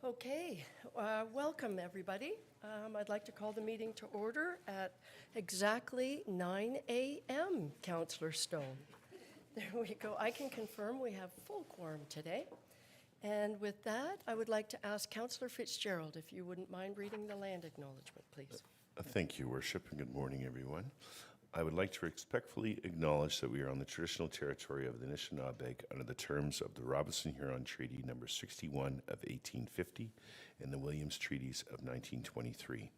Okay, welcome everybody. I'd like to call the meeting to order at exactly 9 a.m., Councillor Stone. There we go. I can confirm we have full quorum today. And with that, I would like to ask Councillor Fitzgerald if you wouldn't mind reading the land acknowledgement, please. Thank you, Worship, and good morning, everyone. I would like to respectfully acknowledge that we are on the traditional territory of the Anishinaabe under the terms of the Robinson-Huron Treaty number 61 of 1850 and the Williams Treaties of 1923.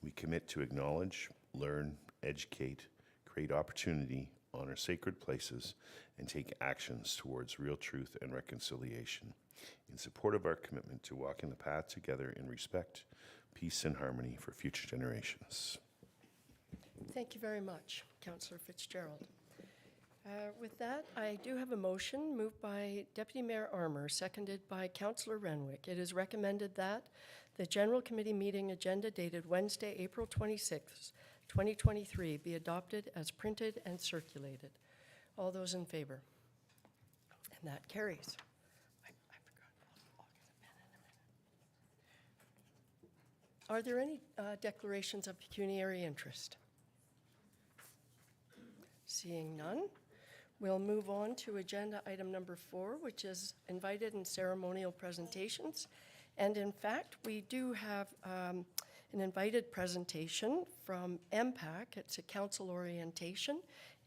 We commit to acknowledge, learn, educate, create opportunity, honor sacred places, and take actions towards real truth and reconciliation in support of our commitment to walk in the path together in respect, peace, and harmony for future generations. Thank you very much, Councillor Fitzgerald. With that, I do have a motion moved by Deputy Mayor Armour, seconded by Councillor Renwick. It is recommended that the General Committee meeting agenda dated Wednesday, April 26, 2023 be adopted as printed and circulated. All those in favor? And that carries. I forgot. I'll get a pen in a minute. Are there any declarations of pecuniary interest? Seeing none, we'll move on to agenda item number 4, which is invited and ceremonial presentations. And in fact, we do have an invited presentation from MPAC. It's a council orientation.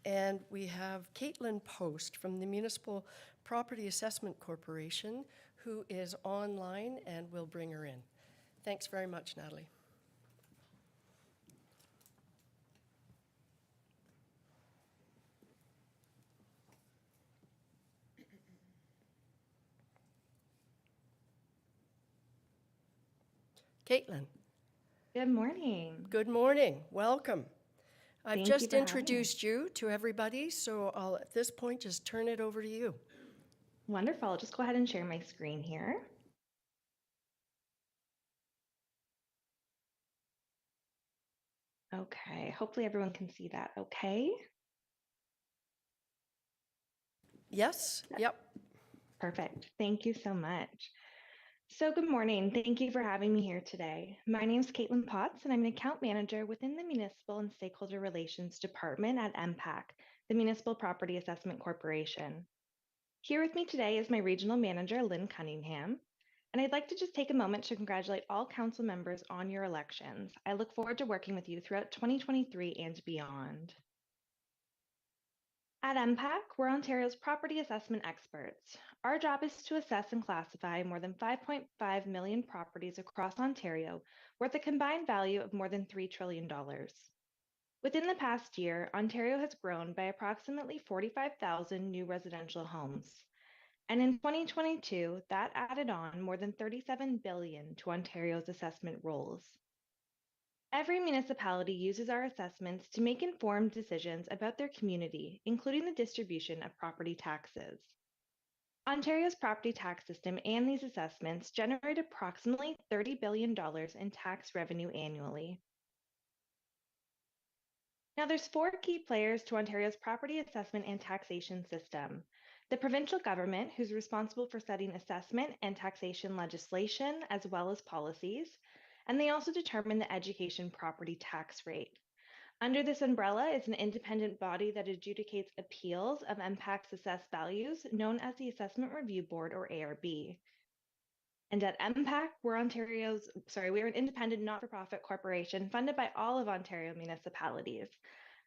And we have Caitlin Post from the Municipal Property Assessment Corporation, who is online, and we'll bring her in. Thanks very much, Natalie. Caitlin. Good morning. Good morning. Welcome. I've Thank just you for introduced you to everybody, so I'll at this point just turn it over to you. Wonderful. I'll just go ahead and share my screen here. Okay, hopefully everyone can see that okay. Yes? Yep. Perfect. Thank you so much. So good morning. Thank you for having me here today. My name is Caitlin Potts, and I'm an account manager within the Municipal and Stakeholder Relations Department at MPAC, the Municipal Property Assessment Corporation. Here with me today is my regional manager, Lynn Cunningham, and I'd like to just take a moment to congratulate all council members on your elections. I look forward to working with you throughout 2023 and beyond. At MPAC, we're Ontario's property assessment experts. Our job is to assess and classify more than 5.5 million properties across Ontario, worth a combined value of more than $3 trillion. Within the past year, Ontario has grown by approximately 45,000 new residential homes. And in 2022, that added on more than $37 billion to Ontario's assessment rolls. Every municipality uses our assessments to make informed decisions about their community, including the distribution of property taxes. Ontario's property tax system and these assessments generate approximately $30 billion in tax revenue annually. Now, there's 4 key players to Ontario's property assessment and taxation system. The provincial government, who's responsible for setting assessment and taxation legislation, as well as policies, and they also determine the education property tax rate. Under this umbrella is an independent body that adjudicates appeals of MPAC's assessed values, known as the Assessment Review Board, or ARB. And at MPAC, we're an independent not-for-profit corporation funded by all of Ontario municipalities.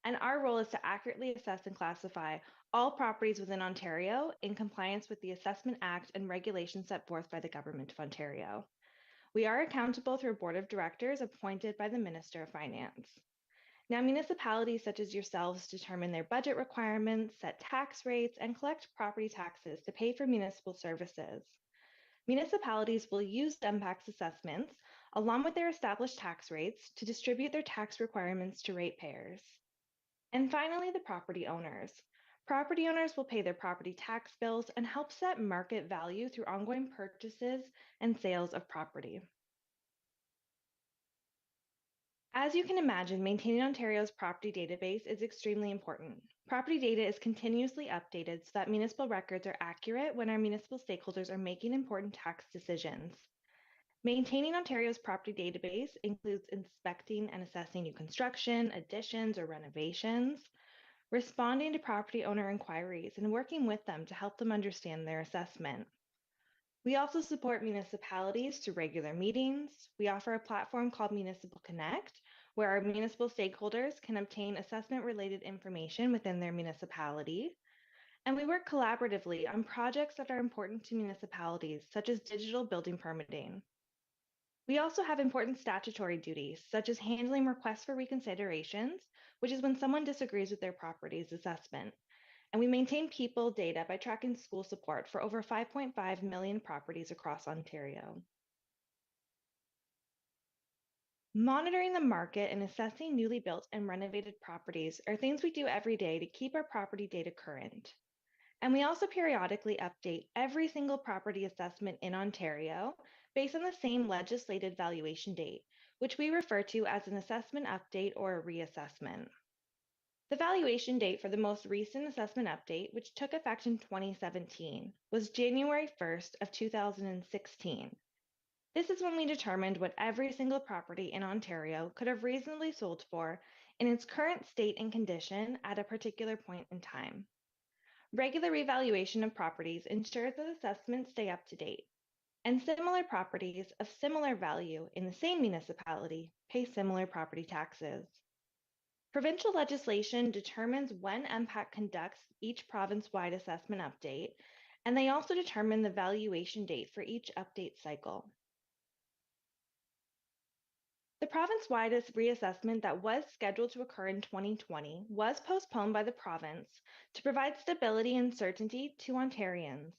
And our role is to accurately assess and classify all properties within Ontario in compliance with the Assessment Act and regulations set forth by the Government of Ontario. We are accountable through a board of directors appointed by the Minister of Finance. Now, municipalities such as yourselves determine their budget requirements, set tax rates, and collect property taxes to pay for municipal services. Municipalities will use MPAC's assessments, along with their established tax rates, to distribute their tax requirements to ratepayers. And finally, the property owners. Property owners will pay their property tax bills and help set market value through ongoing purchases and sales of property. As you can imagine, maintaining Ontario's property database is extremely important. Property data is continuously updated so that municipal records are accurate when our municipal stakeholders are making important tax decisions. Maintaining Ontario's property database includes inspecting and assessing new construction, additions, or renovations, responding to property owner inquiries, and working with them to help them understand their assessment. We also support municipalities through regular meetings. We offer a platform called Municipal Connect, where our municipal stakeholders can obtain assessment related information within their municipality. And we work collaboratively on projects that are important to municipalities, such as digital building permitting. We also have important statutory duties, such as handling requests for reconsiderations, which is when someone disagrees with their property's assessment. And we maintain people data by tracking school support for over 5.5 million properties across Ontario. Monitoring the market and assessing newly built and renovated properties are things we do every day to keep our property data current. And we also periodically update every single property assessment in Ontario based on the same legislated valuation date, which we refer to as an assessment update or a reassessment. The valuation date for the most recent assessment update, which took effect in 2017, was January 1st of 2016. This is when we determined what every single property in Ontario could have reasonably sold for in its current state and condition at a particular point in time. Regular revaluation of properties ensures that assessments stay up to date, and similar properties of similar value in the same municipality pay similar property taxes. Provincial legislation determines when MPAC conducts each province-wide assessment update, and they also determine the valuation date for each update cycle. The province-wide reassessment that was scheduled to occur in 2020 was postponed by the province to provide stability and certainty to Ontarians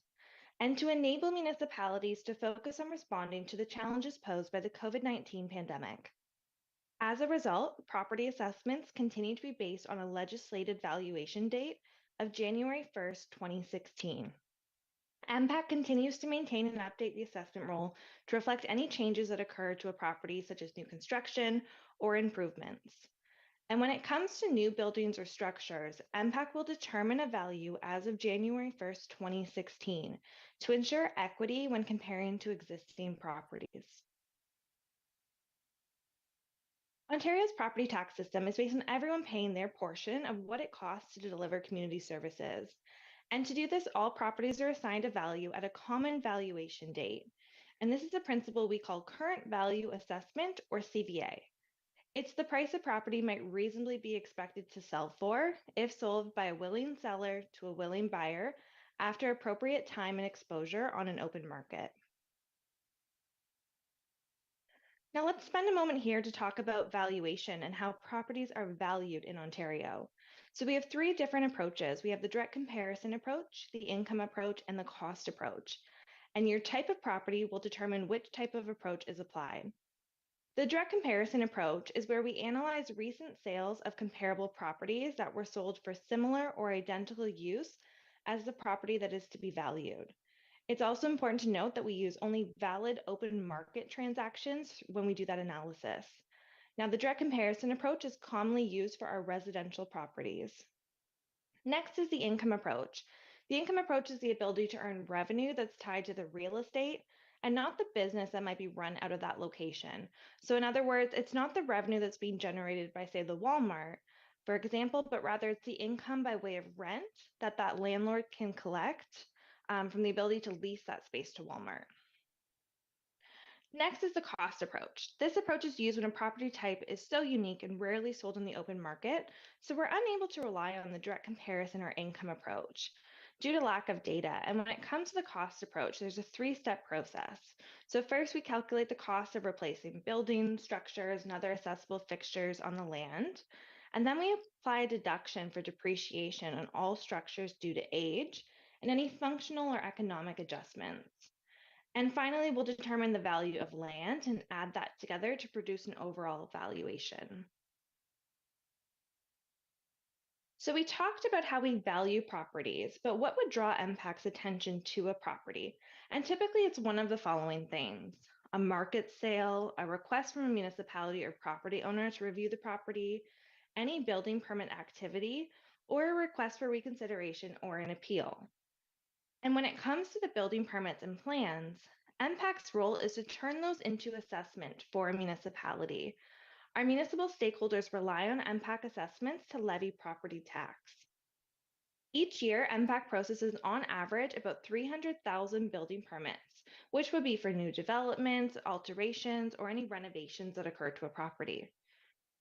and to enable municipalities to focus on responding to the challenges posed by the COVID-19 pandemic. As a result, property assessments continue to be based on a legislated valuation date of January 1st, 2016. MPAC continues to maintain and update the assessment roll to reflect any changes that occur to a property, such as new construction or improvements. And when it comes to new buildings or structures, MPAC will determine a value as of January 1st, 2016, to ensure equity when comparing to existing properties. Ontario's property tax system is based on everyone paying their portion of what it costs to deliver community services. And to do this, all properties are assigned a value at a common valuation date. And this is a principle we call current value assessment, or CVA. It's the price a property might reasonably be expected to sell for if sold by a willing seller to a willing buyer after appropriate time and exposure on an open market. Now let's spend a moment here to talk about valuation and how properties are valued in Ontario. So we have three different approaches. We have the direct comparison approach, the income approach, and the cost approach. And your type of property will determine which type of approach is applied. The direct comparison approach is where we analyze recent sales of comparable properties that were sold for similar or identical use as the property that is to be valued. It's also important to note that we use only valid open market transactions when we do that analysis. Now, the direct comparison approach is commonly used for our residential properties. Next is the income approach. The income approach is the ability to earn revenue that's tied to the real estate and not the business that might be run out of that location. So, in other words, it's not the revenue that's being generated by, say, the Walmart, for example, but rather it's the income by way of rent that that landlord can collect from the ability to lease that space to Walmart. Next is the cost approach. This approach is used when a property type is so unique and rarely sold in the open market, so we're unable to rely on the direct comparison or income approach due to lack of data. And when it comes to the cost approach, there's a three-step process. So first, we calculate the cost of replacing buildings, structures, and other accessible fixtures on the land. And then we apply a deduction for depreciation on all structures due to age and any functional or economic adjustments. And finally, we'll determine the value of land and add that together to produce an overall valuation. So we talked about how we value properties, but what would draw MPAC's attention to a property? And typically it's one of the following things: a market sale, a request from a municipality or property owner to review the property, any building permit activity, or a request for reconsideration or an appeal. And when it comes to the building permits and plans, MPAC's role is to turn those into assessment for a municipality. Our municipal stakeholders rely on MPAC assessments to levy property tax. Each year, MPAC processes on average about 300,000 building permits, which would be for new developments, alterations, or any renovations that occur to a property.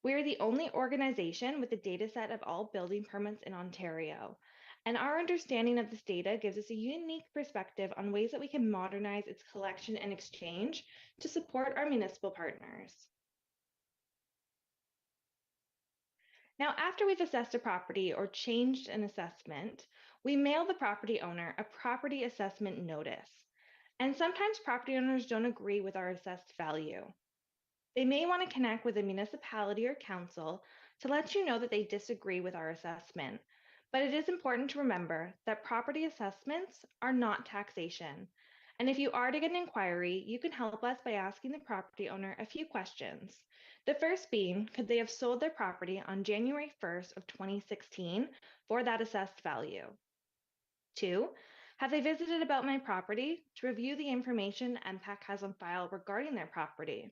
We are the only organization with a data set of all building permits in Ontario, and our understanding of this data gives us a unique perspective on ways that we can modernize its collection and exchange to support our municipal partners. Now, after we've assessed a property or changed an assessment, we mail the property owner a property assessment notice. And sometimes property owners don't agree with our assessed value. They may want to connect with a municipality or council to let you know that they disagree with our assessment. But it is important to remember that property assessments are not taxation. And if you are to get an inquiry, you can help us by asking the property owner a few questions. The first being, could they have sold their property on January 1st of 2016 for that assessed value? 2, have they visited About My Property to review the information MPAC has on file regarding their property?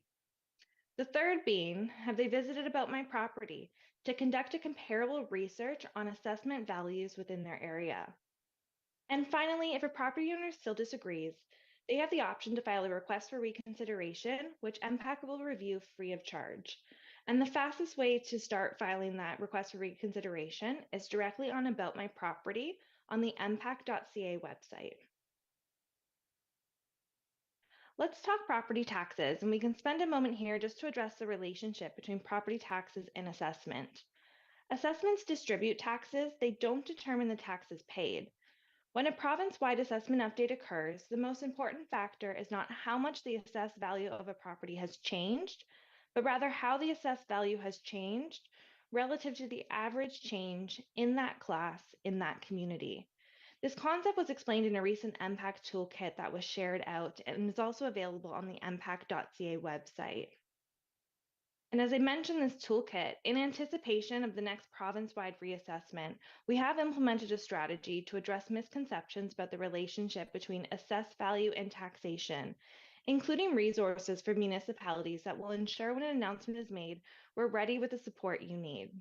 The third being, have they visited About My Property to conduct a comparable research on assessment values within their area? And finally, if a property owner still disagrees, they have the option to file a request for reconsideration, which MPAC will review free of charge. And the fastest way to start filing that request for reconsideration is directly on About My Property on the mpac.ca website. Let's talk property taxes, and we can spend a moment here just to address the relationship between property taxes and assessment. Assessments distribute taxes, they don't determine the taxes paid. When a province-wide assessment update occurs, the most important factor is not how much the assessed value of a property has changed, but rather how the assessed value has changed relative to the average change in that class in that community. This concept was explained in a recent MPAC toolkit that was shared out and is also available on the mpac.ca website. And as I mentioned this toolkit, in anticipation of the next province-wide reassessment, we have implemented a strategy to address misconceptions about the relationship between assessed value and taxation, including resources for municipalities that will ensure when an announcement is made, we're ready with the support you need.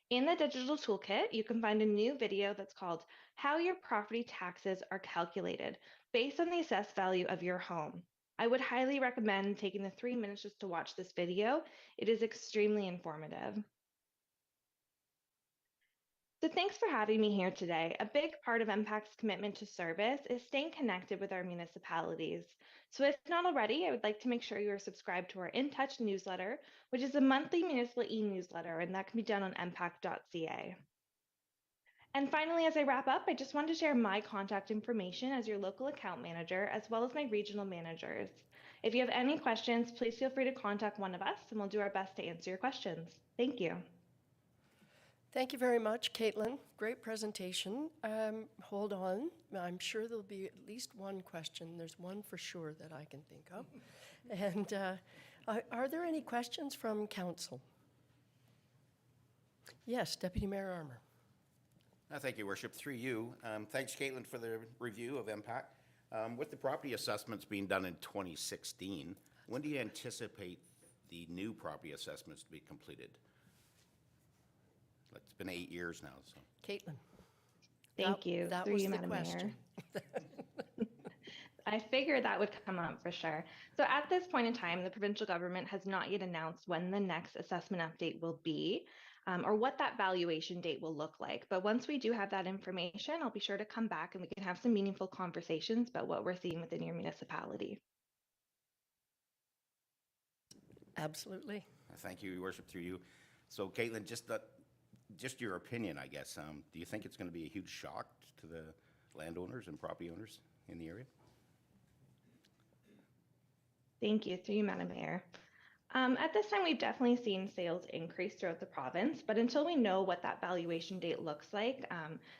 In the digital toolkit, you can find a new video that's called How Your Property Taxes Are Calculated based on the assessed value of your home. I would highly recommend taking the 3 minutes just to watch this video. It is extremely informative. So thanks for having me here today. A big part of MPAC's commitment to service is staying connected with our municipalities. So if not already, I would like to make sure you are subscribed to our In Touch newsletter, which is a monthly municipal e-newsletter, and that can be done on mpac.ca. And finally, as I wrap up, I just want to share my contact information as your local account manager, as well as my regional managers. If you have any questions, please feel free to contact one of us, and we'll do our best to answer your questions. Thank you. Thank you very much, Caitlin. Great presentation. Hold on. I'm sure there'll be at least one question. There's one for sure that I can think of. And are there any questions from council? Yes, Deputy Mayor Armour. Thank you, Worship. Through you. Thanks, Caitlin, for the review of MPAC. With the property assessments being done in 2016, when do you anticipate the new property assessments to be completed? It's been 8 years now. So, Caitlin. Thank you. That Through was you, the Madam question. Mayor. I figured that would come up for sure. So at this point in time, the provincial government has not yet announced when the next assessment update will be, or what that valuation date will look like. But once we do have that information, I'll be sure to come back and we can have some meaningful conversations about what we're seeing within your municipality. Absolutely. thank you, Your Worship. Through you. So, Caitlin, just your opinion, I guess. Do you think it's going to be a huge shock to the landowners and property owners in the area? Thank you. Through you, Madam Mayor. At this time, we've definitely seen sales increase throughout the province, but until we know what that valuation date looks like,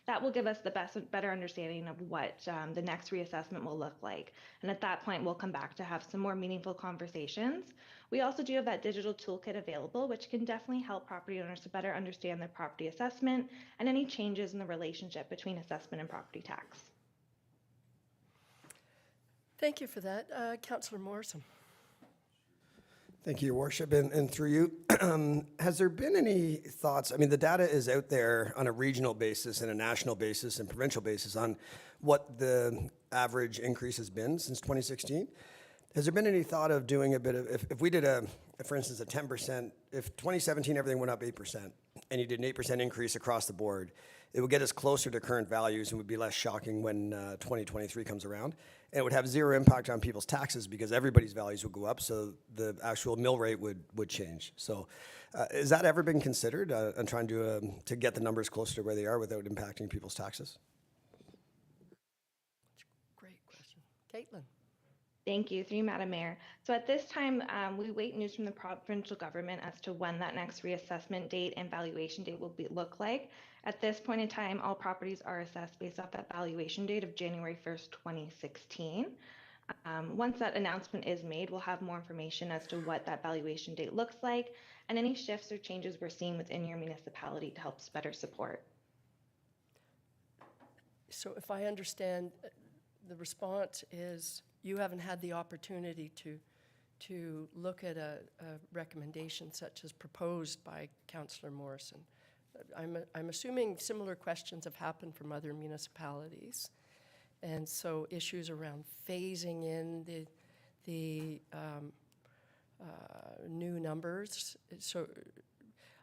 that will give us the better understanding of what the next reassessment will look like. And at that point, we'll come back to have some more meaningful conversations. We also do have that digital toolkit available, which can definitely help property owners to better understand their property assessment and any changes in the relationship between assessment and property tax. Thank you for that. Councillor Morrison. Thank you, Your Worship, and through you. Has there been any thoughts, I mean, the data is out there on a regional basis and a national basis and provincial basis on what the average increase has been since 2016. Has there been any thought of doing a bit of, if we did for instance, a 10%, if 2017 everything went up 8% and you did an 8% increase across the board, it would get us closer to current values and would be less shocking when 2023 comes around. And it would have zero impact on people's taxes because everybody's values would go up, so the actual mill rate would change. So has that ever been considered on trying to get the numbers closer to where they are without impacting people's taxes? Great question. Caitlin. Thank you, through you, Madam Mayor. So at this time, we wait news from the provincial government as to when that next reassessment date and valuation date will look like. At this point in time, all properties are assessed based off that valuation date of January 1st, 2016. Once that announcement is made, we'll have more information as to what that valuation date looks like and any shifts or changes we're seeing within your municipality to help us better support. So if I understand, the response is you haven't had the opportunity to look at a recommendation such as proposed by Councillor Morrison. I'm assuming similar questions have happened from other municipalities. And so issues around phasing in the new numbers. So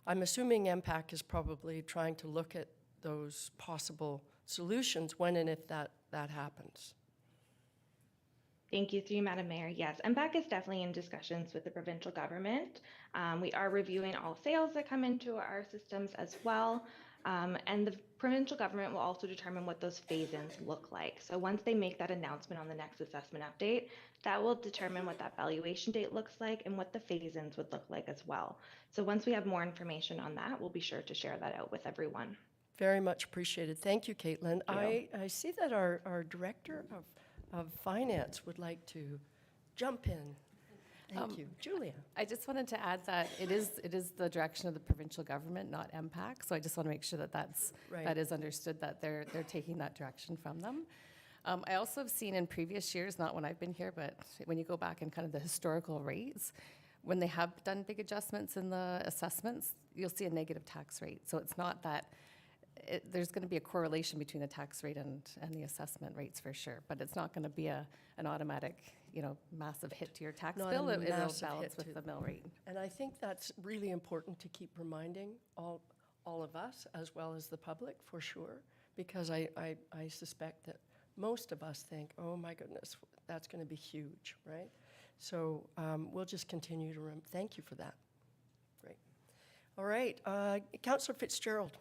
I'm assuming MPAC is probably trying to look at those possible solutions when and if that happens. Thank you, through you, Madam Mayor. Yes, MPAC is definitely in discussions with the provincial government. We are reviewing all sales that come into our systems as well. And the provincial government will also determine what those phase-ins look like. So once they make that announcement on the next assessment update, that will determine what that valuation date looks like and what the phase-ins would look like as well. So once we have more information on that, we'll be sure to share that out with everyone. Very much appreciated. Thank you, Caitlin. Thank I see that our Director of Finance would like to jump in. Thank you. Julia. I just wanted to add that it is the direction of the provincial government, not MPAC. So I just want to make sure that Right. that is understood, that they're taking that direction from them. I also have seen in previous years, not when I've been here, but when you go back in kind of the historical rates, when they have done big adjustments in the assessments, you'll see a negative tax rate. So it's not that there's going to be a correlation between the tax rate and the assessment rates for sure, but it's not going to be an automatic, massive hit to your tax Not a bill. It'll massive balance hit with to- the mill rate. And I think that's really important to keep reminding all of us as well as the public for sure, because I suspect that most of us think, oh my goodness, that's going to be huge, right? So we'll just continue to thank you for that. Great. All right, Councillor Fitzgerald.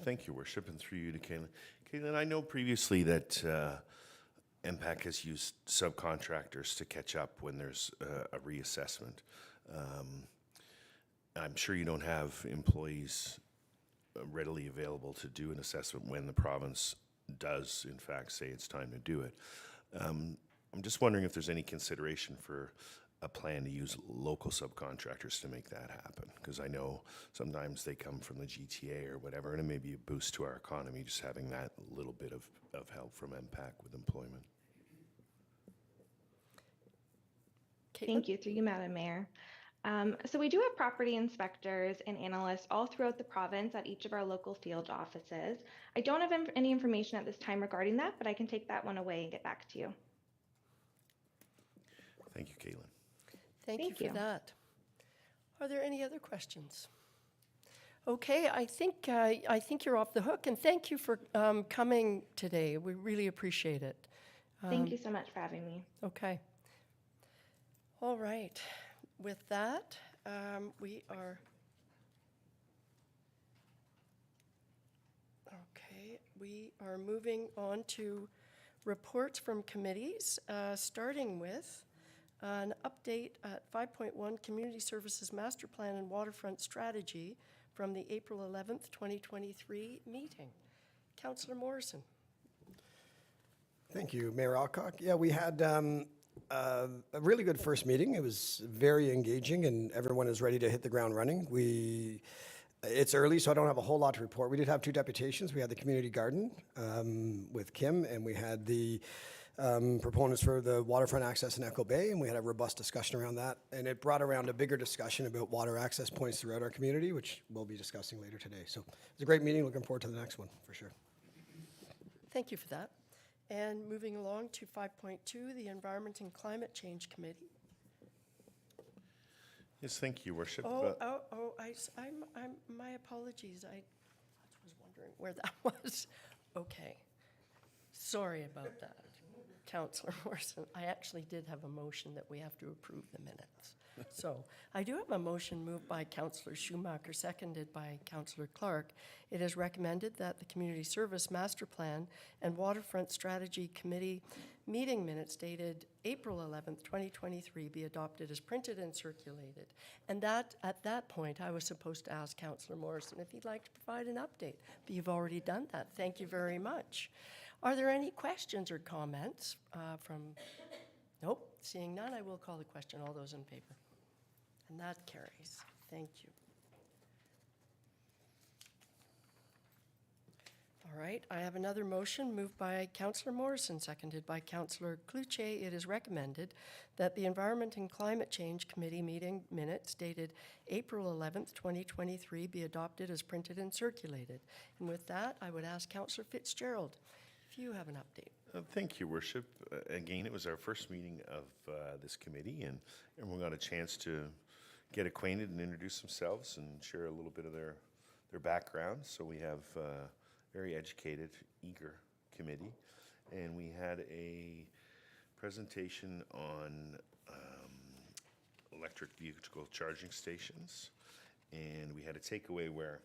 Thank you, Worship, and through you to Caitlin. Caitlin, I know previously that MPAC has used subcontractors to catch up when there's a reassessment. I'm sure you don't have employees readily available to do an assessment when the province does, in fact, say it's time to do it. I'm just wondering if there's any consideration for a plan to use local subcontractors to make that happen, because I know sometimes they come from the GTA or whatever, and it may be a boost to our economy just having that little bit of help from MPAC with employment. Caitlin? Thank you, through you, Madam Mayor. So we do have property inspectors and analysts all throughout the province at each of our local field offices. I don't have any information at this time regarding that, but I can take that one away and get back to you. Thank you, Caitlin. Thank you Thank for you. that. Are there any other questions? Okay, I think you're off the hook, and thank you for coming today. We really appreciate it. Thank you so much for having me. Okay. All right. With that, we are. Okay, we are moving on to reports from committees, starting with an update at 5.1 Community Services Master Plan and Waterfront Strategy from the April 11th, 2023 meeting. Councillor Morrison. Thank you, Mayor Alcock. Yeah, we had a really good first meeting. It was very engaging, and everyone is ready to hit the ground running. It's early, so I don't have a whole lot to report. We did have two deputations. We had the community garden with Kim, and we had the proponents for the waterfront access in Echo Bay, and we had a robust discussion around that. And it brought around a bigger discussion about water access points throughout our community, which we'll be discussing later today. So it's a great meeting. Looking forward to the next one, for sure. Thank you for that. And moving along to 5.2, the Environment and Climate Change Committee. Yes, thank you, Worship. My apologies. I was wondering where that was. Okay. Sorry about that, Councillor Morrison. I actually did have a motion that we have to approve the minutes. So I do have a motion moved by Councillor Schumacher, seconded by Councillor Clark. It is recommended that the Community Service Master Plan and Waterfront Strategy Committee meeting minutes dated April 11th, 2023 be adopted as printed and circulated. And that, at that point, I was supposed to ask Councillor Morrison if he'd like to provide an update, but you've already done that. Thank you very much. Are there any questions or comments from? Nope. Seeing none, I will call the question. All those in favor? And that carries. Thank you. All right, I have another motion moved by Councillor Morrison, seconded by Councillor Cloutier. It is recommended that the Environment and Climate Change Committee meeting minutes dated April 11th, 2023 be adopted as printed and circulated. And with that, I would ask Councillor Fitzgerald if you have an update. Thank you, Worship. Again, it was our first meeting of this committee, and everyone got a chance to get acquainted and introduce themselves and share a little bit of their background. So we have a very educated, eager committee, and we had a presentation on electric vehicle charging stations, and we had a takeaway where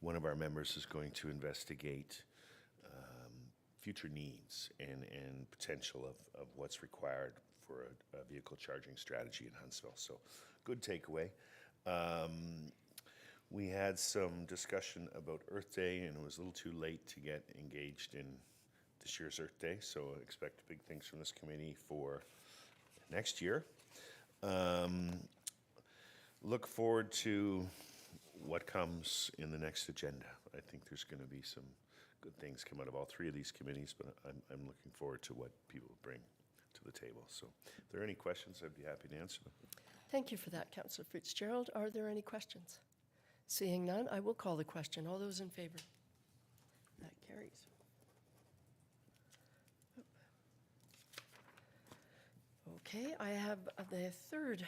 one of our members is going to investigate future needs and potential of what's required for a vehicle charging strategy in Huntsville. So good takeaway. We had some discussion about Earth Day, and it was a little too late to get engaged in this year's Earth Day, so expect big things from this committee for next year. Look forward to what comes in the next agenda. I think there's going to be some good things come out of all three of these committees, but I'm looking forward to what people bring to the table. So if there are any questions, I'd be happy to answer them. Thank you for that, Councillor Fitzgerald. Are there any questions? Seeing none, I will call the question. All those in favor? That carries. Okay, I have the third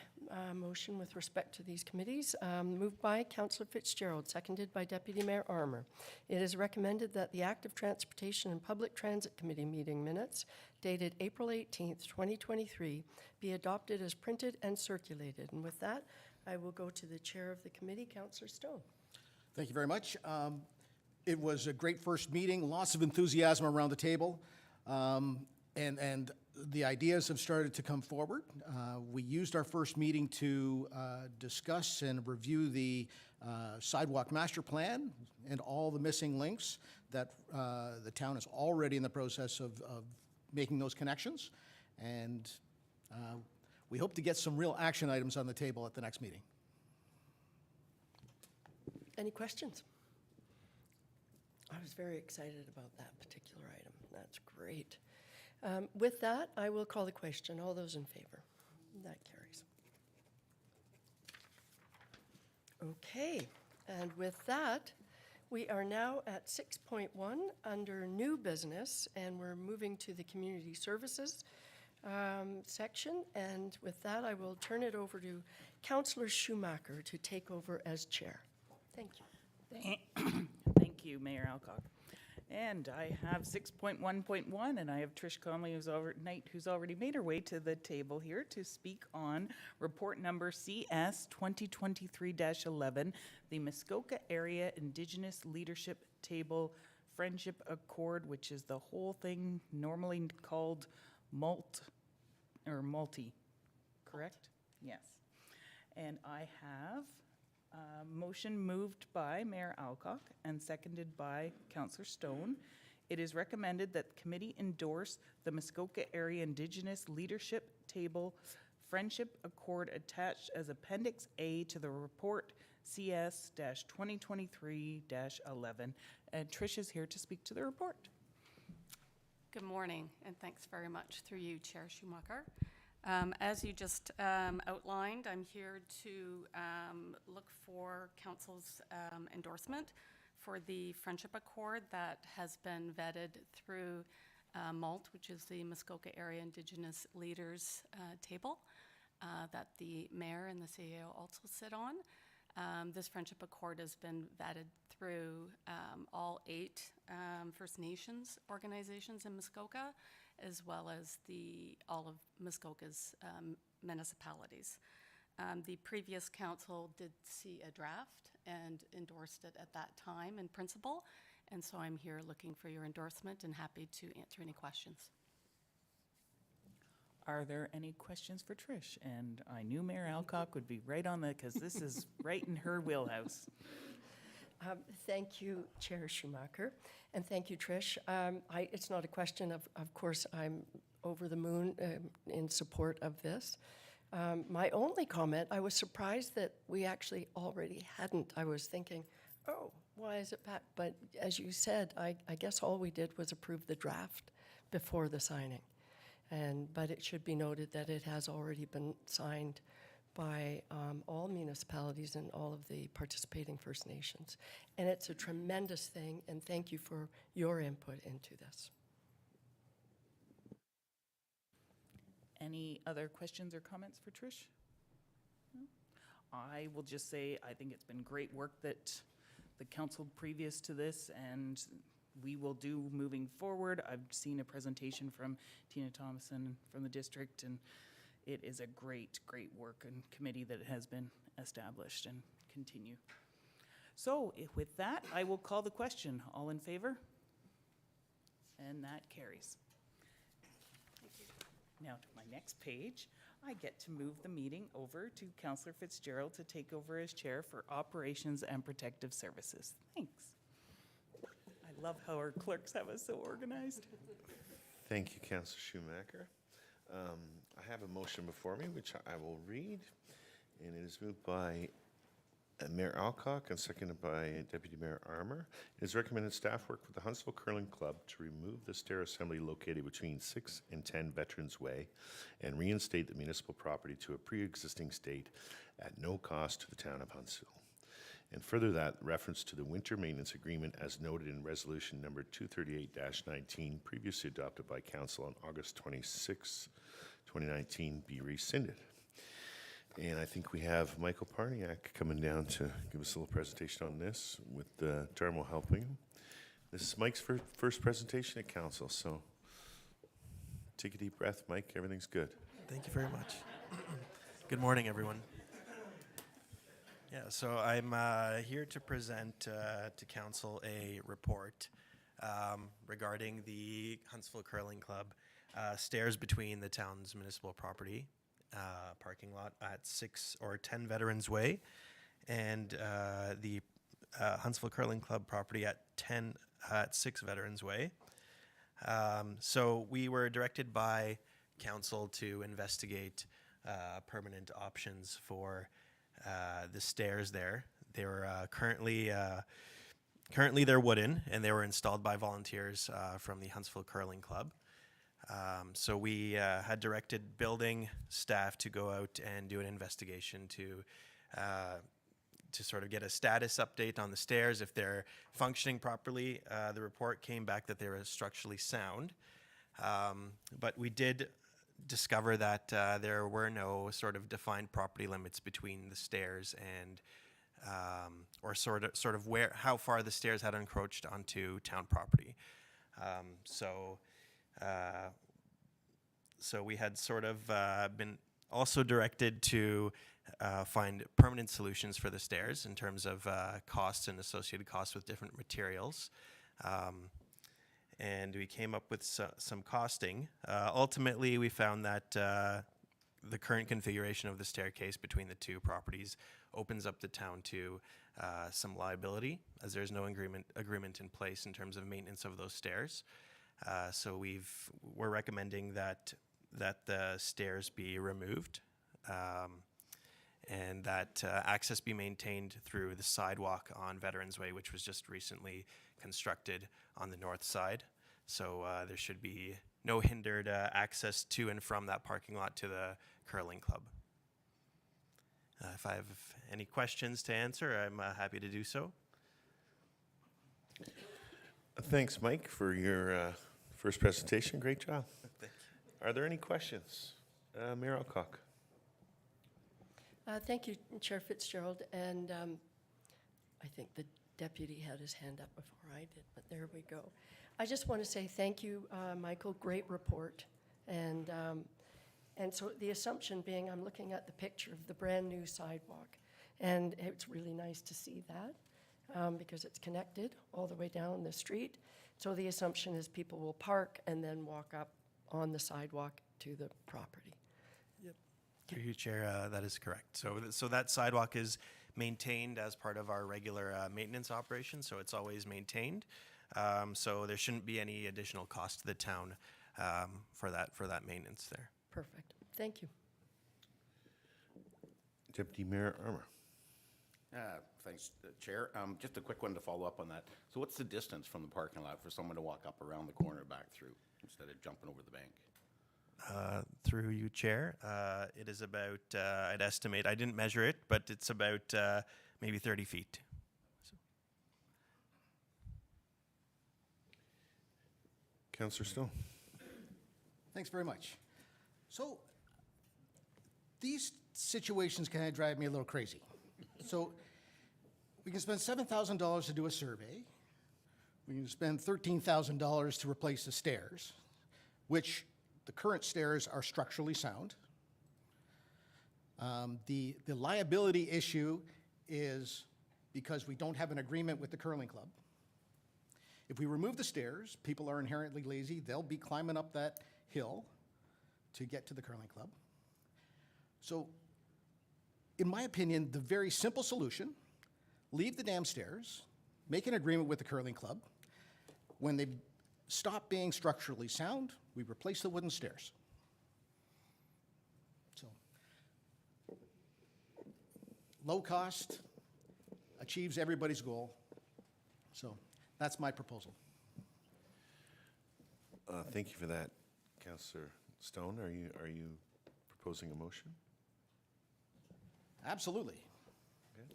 motion with respect to these committees, moved by Councillor Fitzgerald, seconded by Deputy Mayor Armour. It is recommended that the Active Transportation and Public Transit Committee meeting minutes dated April 18th, 2023 be adopted as printed and circulated. And with that, I will go to the chair of the committee, Councillor Stone. Thank you very much. It was a great first meeting, lots of enthusiasm around the table, and the ideas have started to come forward. We used our first meeting to discuss and review the sidewalk master plan and all the missing links that the town is already in the process of making those connections. And we hope to get some real action items on the table at the next meeting. Any questions? I was very excited about that particular item. That's great. With that, I will call the question. All those in favor? That carries. Okay, and with that, we are now at 6.1 under new business, and we're moving to the community services section. And with that, I will turn it over to Councillor Schumacher to take over as chair. Thank you. Thank you, Mayor Alcock. And I have 6.1.1, and I have Trish Conley, who's already made her way to the table here to speak on report number CS 2023-11, the Muskoka Area Indigenous Leadership Table Friendship Accord, which is the whole thing normally called multi, correct? Yes. And I have motion moved by Mayor Alcock and seconded by Councillor Stone. It is recommended that the committee endorse the Muskoka Area Indigenous Leadership Table Friendship Accord attached as Appendix A to the report CS-2023-11. And Trish is here to speak to the report. Good morning, and thanks very much through you, Chair Schumacher. As you just outlined, I'm here to look for Council's endorsement for the Friendship Accord that has been vetted through MALT, which is the Muskoka Area Indigenous Leaders Table that the Mayor and the CAO also sit on. This Friendship Accord has been vetted through all 8 First Nations organizations in Muskoka, as well as all of Muskoka's municipalities. The previous council did see a draft and endorsed it at that time in principle, and so I'm here looking for your endorsement and happy to answer any questions. Are there any questions for Trish? And I knew Mayor Alcock would be right on that because this is right in her wheelhouse. Thank you, Chair Schumacher, and thank you, Trish. It's not a question of course, I'm over the moon in support of this. My only comment, I was surprised that we actually already hadn't. I was thinking, oh, why is it back? But as you said, I guess all we did was approve the draft before the signing. But it should be noted that it has already been signed by all municipalities and all of the participating First Nations. And it's a tremendous thing, and thank you for your input into this. Any other questions or comments for Trish? No? I will just say I think it's been great work that the council previous to this and we will do moving forward. I've seen a presentation from Tina Thomason from the district, and it is a great, great work and committee that has been established and continue. So with that, I will call the question. All in favor? And that carries. Thank you. Now to my next page, I get to move the meeting over to Councillor Fitzgerald to take over as chair for Operations and Protective Services. Thanks. I love how our clerks have us so organized. Thank you, Councillor Schumacher. I have a motion before me, which I will read, and it is moved by Mayor Alcock and seconded by Deputy Mayor Armour. It is recommended staff work with the Huntsville Curling Club to remove the stair assembly located between 6 and 10 Veterans Way and reinstate the municipal property to a pre-existing state at no cost to the town of Huntsville. And further that, reference to the winter maintenance agreement as noted in resolution number 238-19, previously adopted by council on August 26, 2019, be rescinded. And I think we have Michael Parniak coming down to give us a little presentation on this with Darmo helping him. This is Mike's first presentation at council, so take a deep breath, Mike. Everything's good. Thank you very much. Good morning, everyone. Yeah, so I'm here to present to council a report regarding the Huntsville Curling Club stairs between the town's municipal property parking lot at 6 or 10 Veterans Way and the Huntsville Curling Club property at 6 Veterans Way. So we were directed by council to investigate permanent options for the stairs there. They were currently they're wooden, and they were installed by volunteers from the Huntsville Curling Club. So we had directed building staff to go out and do an investigation to sort of get a status update on the stairs, if they're functioning properly. The report came back that they were structurally sound, but we did discover that there were no sort of defined property limits between the stairs and or sort of how far the stairs had encroached onto town property. So we had sort of been also directed to find permanent solutions for the stairs in terms of costs and associated costs with different materials. And we came up with some costing. Ultimately, we found that the current configuration of the staircase between the two properties opens up the town to some liability, as there's no agreement in place in terms of maintenance of those stairs. So we're recommending that the stairs be removed and that access be maintained through the sidewalk on Veterans Way, which was just recently constructed on the north side. So there should be no hindered access to and from that parking lot to the curling club. If I have any questions to answer, I'm happy to do so. Thanks, Mike, for your first presentation. Great job. Are there any questions? Mayor Alcock. Thank you, Chair Fitzgerald, and I think the deputy had his hand up before I did, but there we go. I just want to say thank you, Michael, great report. And so the assumption being, I'm looking at the picture of the brand-new sidewalk, and it's really nice to see that because it's connected all the way down the street. So the assumption is people will park and then walk up on the sidewalk to the property. Through you, Chair, that is correct. So that sidewalk is maintained as part of our regular maintenance operation, so it's always maintained. So there shouldn't be any additional cost to the town for that maintenance there. Perfect. Thank you. Deputy Mayor Armour. Thanks, Chair. Just a quick one to follow up on that. So what's the distance from the parking lot for someone to walk up around the corner back through instead of jumping over the bank? Through you, Chair, it is about, I'd estimate, I didn't measure it, but it's about maybe 30 feet. So. Councillor Stone. Thanks very much. So these situations kind of drive me a little crazy. So we can spend $7,000 to do a survey. We can spend $13,000 to replace the stairs, which the current stairs are structurally sound. The liability issue is because we don't have an agreement with the curling club. If we remove the stairs, people are inherently lazy. They'll be climbing up that hill to get to the curling club. So, in my opinion, the very simple solution, leave the damn stairs, make an agreement with the curling club. When they stop being structurally sound, we replace the wooden stairs. So, low cost, achieves everybody's goal. So, that's my proposal. Thank you for that, Councillor Stone. Are you proposing a motion? Absolutely. Okay.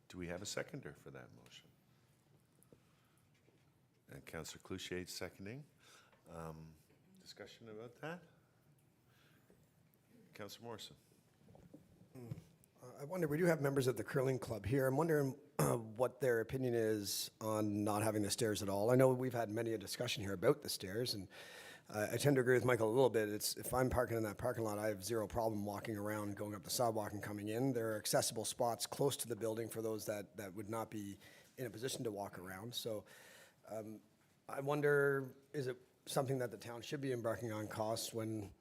Do we have a seconder for that motion? And Councillor Cloutier seconding. Discussion about that? Councillor Morrison. I wonder, we do have members of the curling club here. I'm wondering what their opinion is on not having the stairs at all. I know we've had many a discussion here about the stairs, and I tend to agree with Michael a little bit. If I'm parking in that parking lot, I have zero problem walking around, going up the sidewalk and coming in. There are accessible spots close to the building for those that would not be in a position to walk around. So I wonder, is it something that the town should be embarking on costs when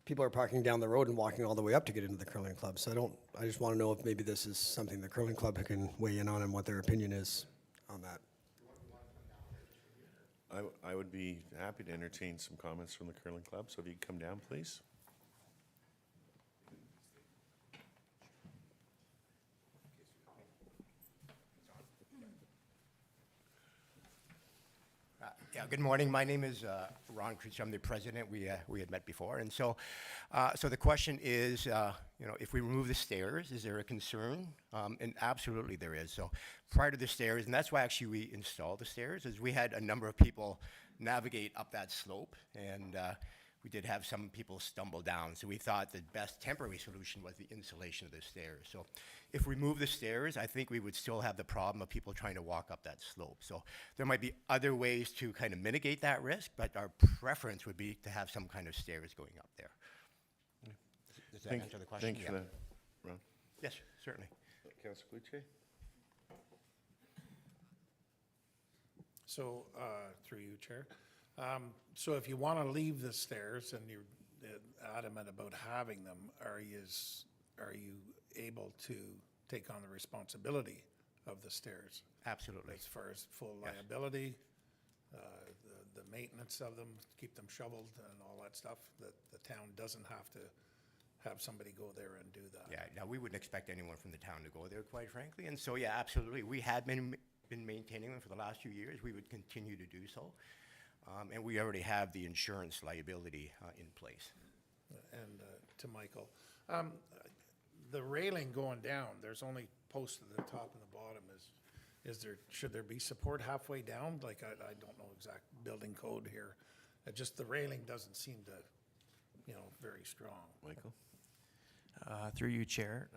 people are parking down the road and walking all the way up to get into the curling club? So I just want to know if maybe this is something the curling club can weigh in on and what their opinion is on that. I would be happy to entertain some comments from the curling club, so if you could come down, please. Yeah, good morning. My name is Ron Creech. I'm the president. We had met before, and so the question is, if we remove the stairs, is there a concern? And absolutely there is. So prior to the stairs, and that's why actually we installed the stairs, is we had a number of people navigate up that slope, and we did have some people stumble down. So we thought the best temporary solution was the insulation of the stairs. So if we remove the stairs, I think we would still have the problem of people trying to walk up that slope. So there might be other ways to kind of mitigate that risk, but our preference would be to have some kind of stairs going up there. Does that answer the question? Thank you for that, Ron. Yes, certainly. Councillor Cloutier? So, through you, Chair. So if you want to leave the stairs and you're adamant about having them, are you able to take on the responsibility of the stairs? Absolutely. As far as full Yes. liability, the maintenance of them, keep them shoveled and all that stuff, that the town doesn't have to have somebody go there and do that? Yeah, no, we wouldn't expect anyone from the town to go there, quite frankly. And so, yeah, absolutely. We had been maintaining them for the last few years. We would continue to do so. And we already have the insurance liability in place. And to Michael, the railing going down, there's only posts at the top and the bottom. Should there be support halfway down? Like, I don't know exact building code here. Just the railing doesn't seem to, very strong. Michael? Through you, Chair.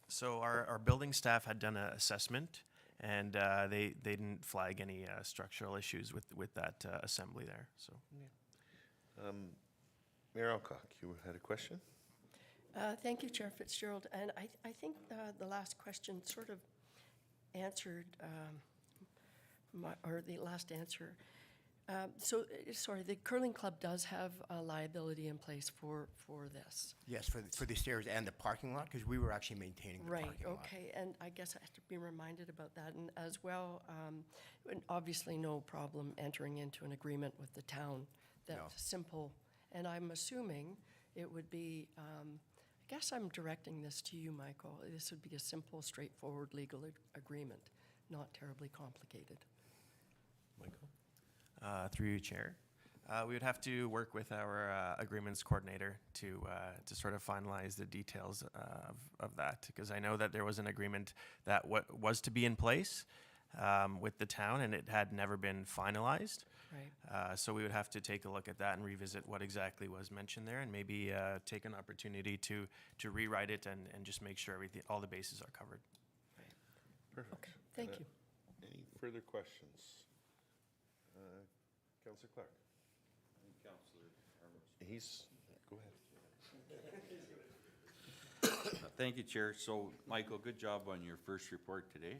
So our building staff had done an assessment, and they didn't flag any structural issues with that assembly there. So Mayor Alcock, you had a question? Thank you, Chair Fitzgerald. And I think the last question sort of answered, the last answer. Sorry, the curling club does have a liability in place for this. Yes, for the stairs and the parking lot, because we were actually maintaining the parking lot. Right, okay, and I guess I have to be reminded about that, and as well, and obviously no problem entering into an agreement with the town. That's No. simple, and I'm assuming it would be, I guess I'm directing this to you, Michael. This would be a simple, straightforward legal agreement, not terribly complicated. Michael? through you, Chair. We would have to work with our agreements coordinator to sort of finalize the details of that, because I know that there was an agreement that was to be in place with the town, and it had never been finalized. Right. So we would have to take a look at that and revisit what exactly was mentioned there, and maybe take an opportunity to rewrite it and just make sure all the bases are covered. Perfect. Okay, thank you. Any further questions? Councillor Clark? Go ahead. Thank you, Chair. So, Michael, good job on your first report today.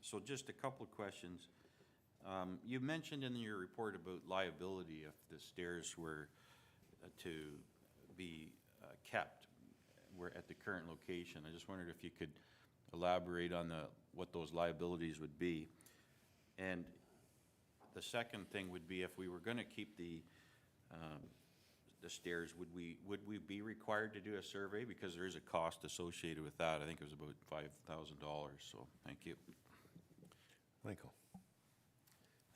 So just a couple of questions. You mentioned in your report about liability if the stairs were to be kept at the current location. I just wondered if you could elaborate on what those liabilities would be. And the second thing would be if we were going to keep the stairs, would we be required to do a survey? Because there is a cost associated with that. I think it was about $5,000. So thank you. Michael?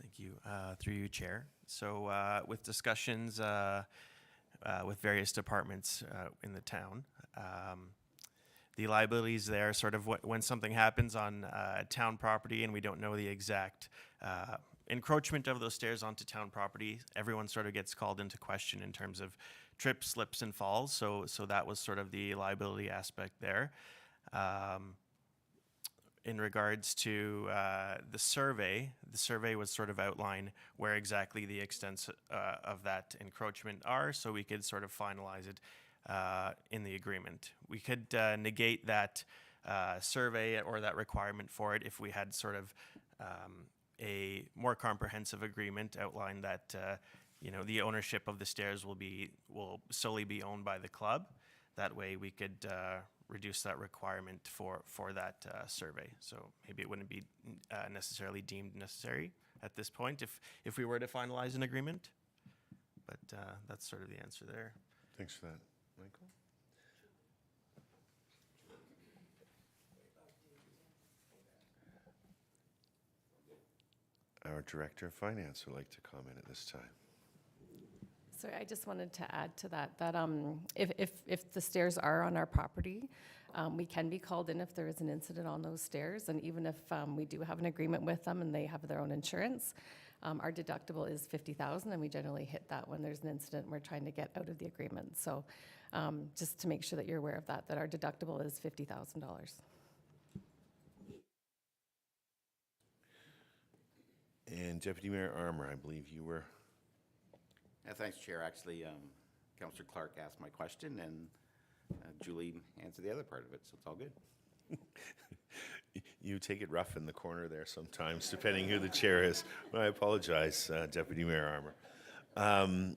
Thank you. Through you, Chair. So with discussions with various departments in the town, the liabilities there, sort of when something happens on town property and we don't know the exact encroachment of those stairs onto town property, everyone sort of gets called into question in terms of trips, slips, and falls. So that was sort of the liability aspect there. In regards to the survey was sort of outline where exactly the extents of that encroachment are, so we could sort of finalize it in the agreement. We could negate that survey or that requirement for it if we had sort of a more comprehensive agreement outline that the ownership of the stairs will solely be owned by the club. That way we could reduce that requirement for that survey. So maybe it wouldn't be necessarily deemed necessary at this point if we were to finalize an agreement. But that's sort of the answer there. Thanks for that. Michael? Our Director of Finance would like to comment at this time. Sorry, I just wanted to add to that if the stairs are on our property, we can be called in if there is an incident on those stairs, and even if we do have an agreement with them and they have their own insurance, our deductible is $50,000, and we generally hit that when there's an incident we're trying to get out of the agreement. So just to make sure that you're aware of that our deductible is $50,000. And Deputy Mayor Armour, I believe you were... Thanks, Chair. Actually, Councillor Clark asked my question, and Julie answered the other part of it, so it's all good. You take it rough in the corner there sometimes, depending who the chair is. Well, I apologize, Deputy Mayor Armour.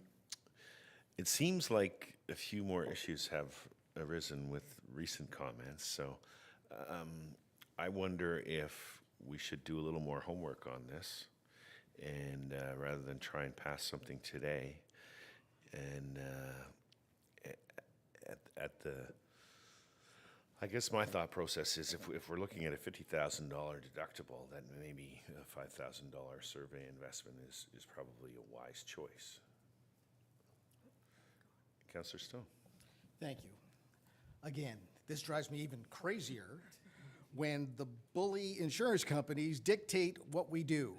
It seems like a few more issues have arisen with recent comments, so I wonder if we should do a little more homework on this, and rather than try and pass something today, and at the I guess my thought process is if we're looking at a $50,000 deductible, then maybe a $5,000 survey investment is probably a wise choice. Councillor Stone. Thank you. Again, this drives me even crazier when the bully insurance companies dictate what we do.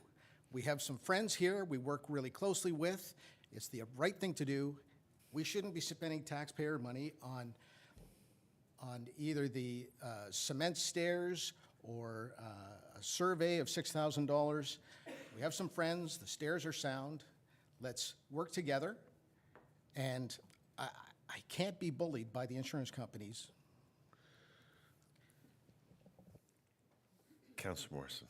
We have some friends here we work really closely with. It's the right thing to do. We shouldn't be spending taxpayer money on either the cement stairs or a survey of $6,000. We have some friends. The stairs are sound. Let's work together. And I can't be bullied by the insurance companies. Councillor Morrison.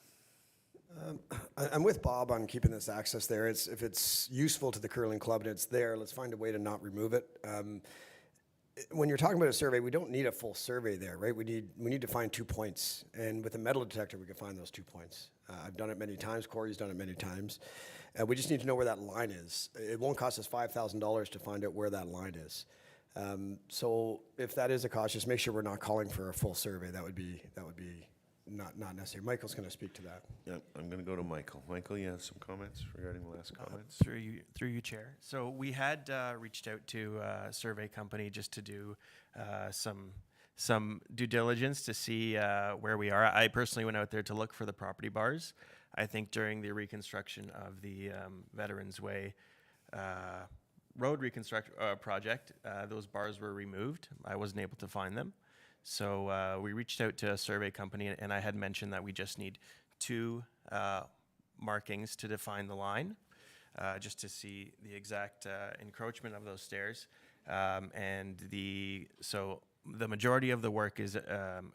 I'm with Bob on keeping this access there. If it's useful to the curling club and it's there, let's find a way to not remove it. When you're talking about a survey, we don't need a full survey there, right? We need to find 2 points, and with a metal detector, we can find those 2 points. I've done it many times. Corey's done it many times. We just need to know where that line is. It won't cost us $5,000 to find out where that line is. So if that is a cost, just make sure we're not calling for a full survey. That would be not necessary. Michael's going to speak to that. Yeah, I'm going to go to Michael. Michael, you have some comments regarding the last comments? Through you, Chair. So we had reached out to a survey company just to do some due diligence to see where we are. I personally went out there to look for the property bars. I think during the reconstruction of the Veterans Way road project, those bars were removed. I wasn't able to find them. So we reached out to a survey company, and I had mentioned that we just need 2 markings to define the line, just to see the exact encroachment of those stairs. So the majority of the work is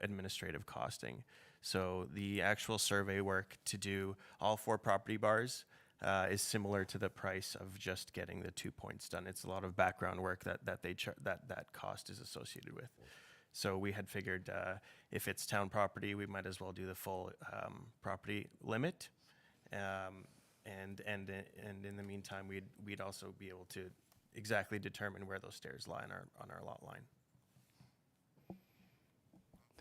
administrative costing. So the actual survey work to do all 4 property bars is similar to the price of just getting the 2 points done. It's a lot of background work that cost is associated with. So we had figured if it's town property, we might as well do the full property limit, and in the meantime, we'd also be able to exactly determine where those stairs lie on our lot line.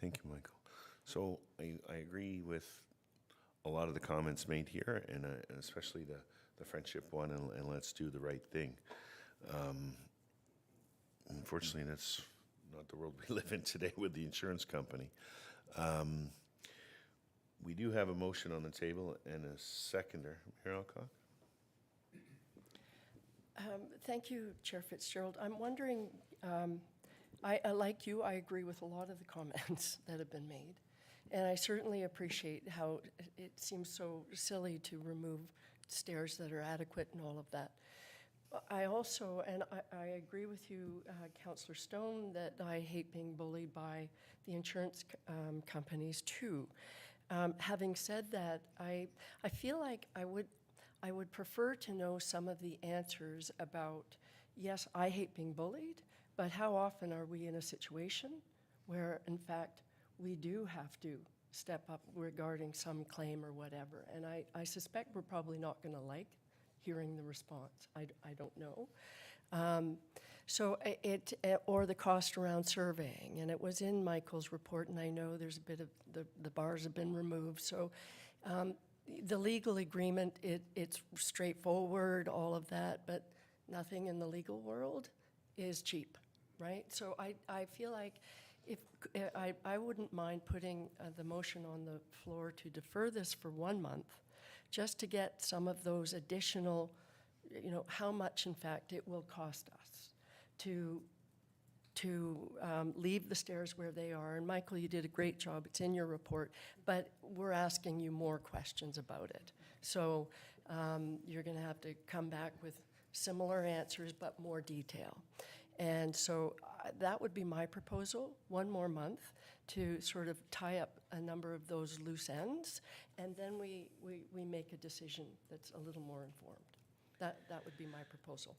Thank you, Michael. So I agree with a lot of the comments made here, and especially the friendship one, and let's do the right thing. Unfortunately, that's not the world we live in today with the insurance company. We do have a motion on the table and a seconder. Mayor Alcock? Thank you, Chair Fitzgerald. I'm wondering, like you, I agree with a lot of the comments that have been made. And I certainly appreciate how it seems so silly to remove stairs that are adequate and all of that. I also, and I agree with you, Councillor Stone, that I hate being bullied by the insurance companies too. Having said that, I feel like I would prefer to know some of the answers about, yes, I hate being bullied, but how often are we in a situation where, in fact, we do have to step up regarding some claim or whatever? And I suspect we're probably not going to like hearing the response. I don't know. So or the cost around surveying, and it was in Michael's report, and I know there's a bit of, the bars have been removed. So the legal agreement, it's straightforward, all of that, but nothing in the legal world is cheap, right? So I feel like if I wouldn't mind putting the motion on the floor to defer this for 1 month, just to get some of those additional, how much, in fact, it will cost us to leave the stairs where they are. And Michael, you did a great job. It's in your report, but we're asking you more questions about it. So you're going to have to come back with similar answers, but more detail. And so that would be my proposal, 1 more month to sort of tie up a number of those loose ends, and then we make a decision that's a little more informed. That would be my proposal.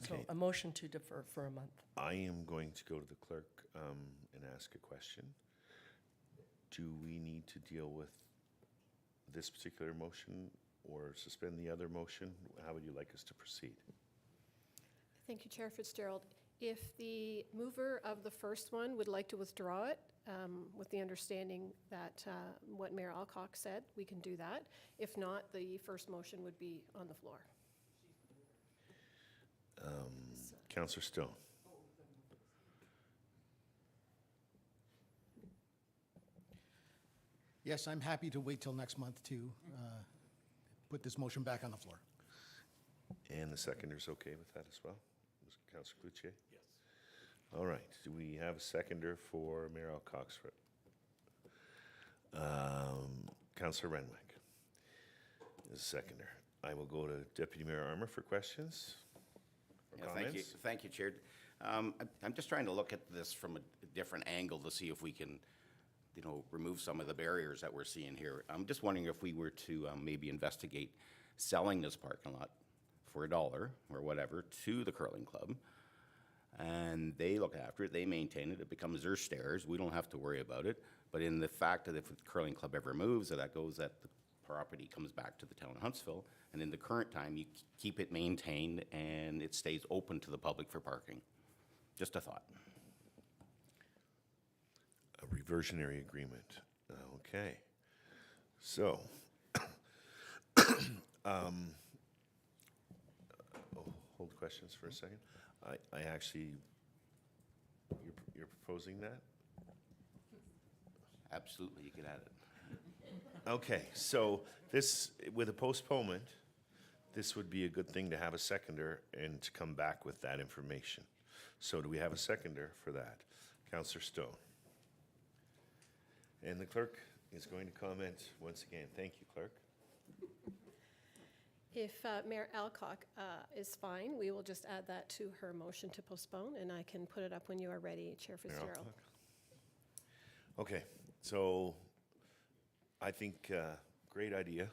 So Okay. a motion to defer for a month. I am going to go to the clerk and ask a question. Do we need to deal with this particular motion or suspend the other motion? How would you like us to proceed? Thank you, Chair Fitzgerald. If the mover of the first one would like to withdraw it, with the understanding that what Mayor Alcock said, we can do that. If not, the first motion would be on the floor. Councillor Stone. Yes, I'm happy to wait till next month to put this motion back on the floor. And the seconder's okay with that as well? Councillor Cloutier? Yes. All right. Do we have a seconder for Mayor Alcock's? Councillor Renwick is a seconder. I will go to Deputy Mayor Armour for questions or Yeah, comments. thank you, Chair. I'm just trying to look at this from a different angle to see if we can, remove some of the barriers that we're seeing here. I'm just wondering if we were to maybe investigate selling this parking lot for $1 or whatever to the curling club, and they look after it, they maintain it, it becomes their stairs, we don't have to worry about it. But in the fact that if the curling club ever moves, that the property comes back to the town of Huntsville, and in the current time, you keep it maintained and it stays open to the public for parking. Just a thought. A reversionary agreement. Okay. So, hold questions for a second. I actually, you're proposing that? Absolutely, you can add it. Okay, so this, with a postponement, this would be a good thing to have a seconder and to come back with that information. So do we have a seconder for that? Councillor Stone. And the clerk is going to comment once again. Thank you, clerk. If Mayor Alcock is fine, we will just add that to her motion to postpone, and I can put it up when you are ready, Chair Mayor Fitzgerald. Alcock. Okay, so I think great idea,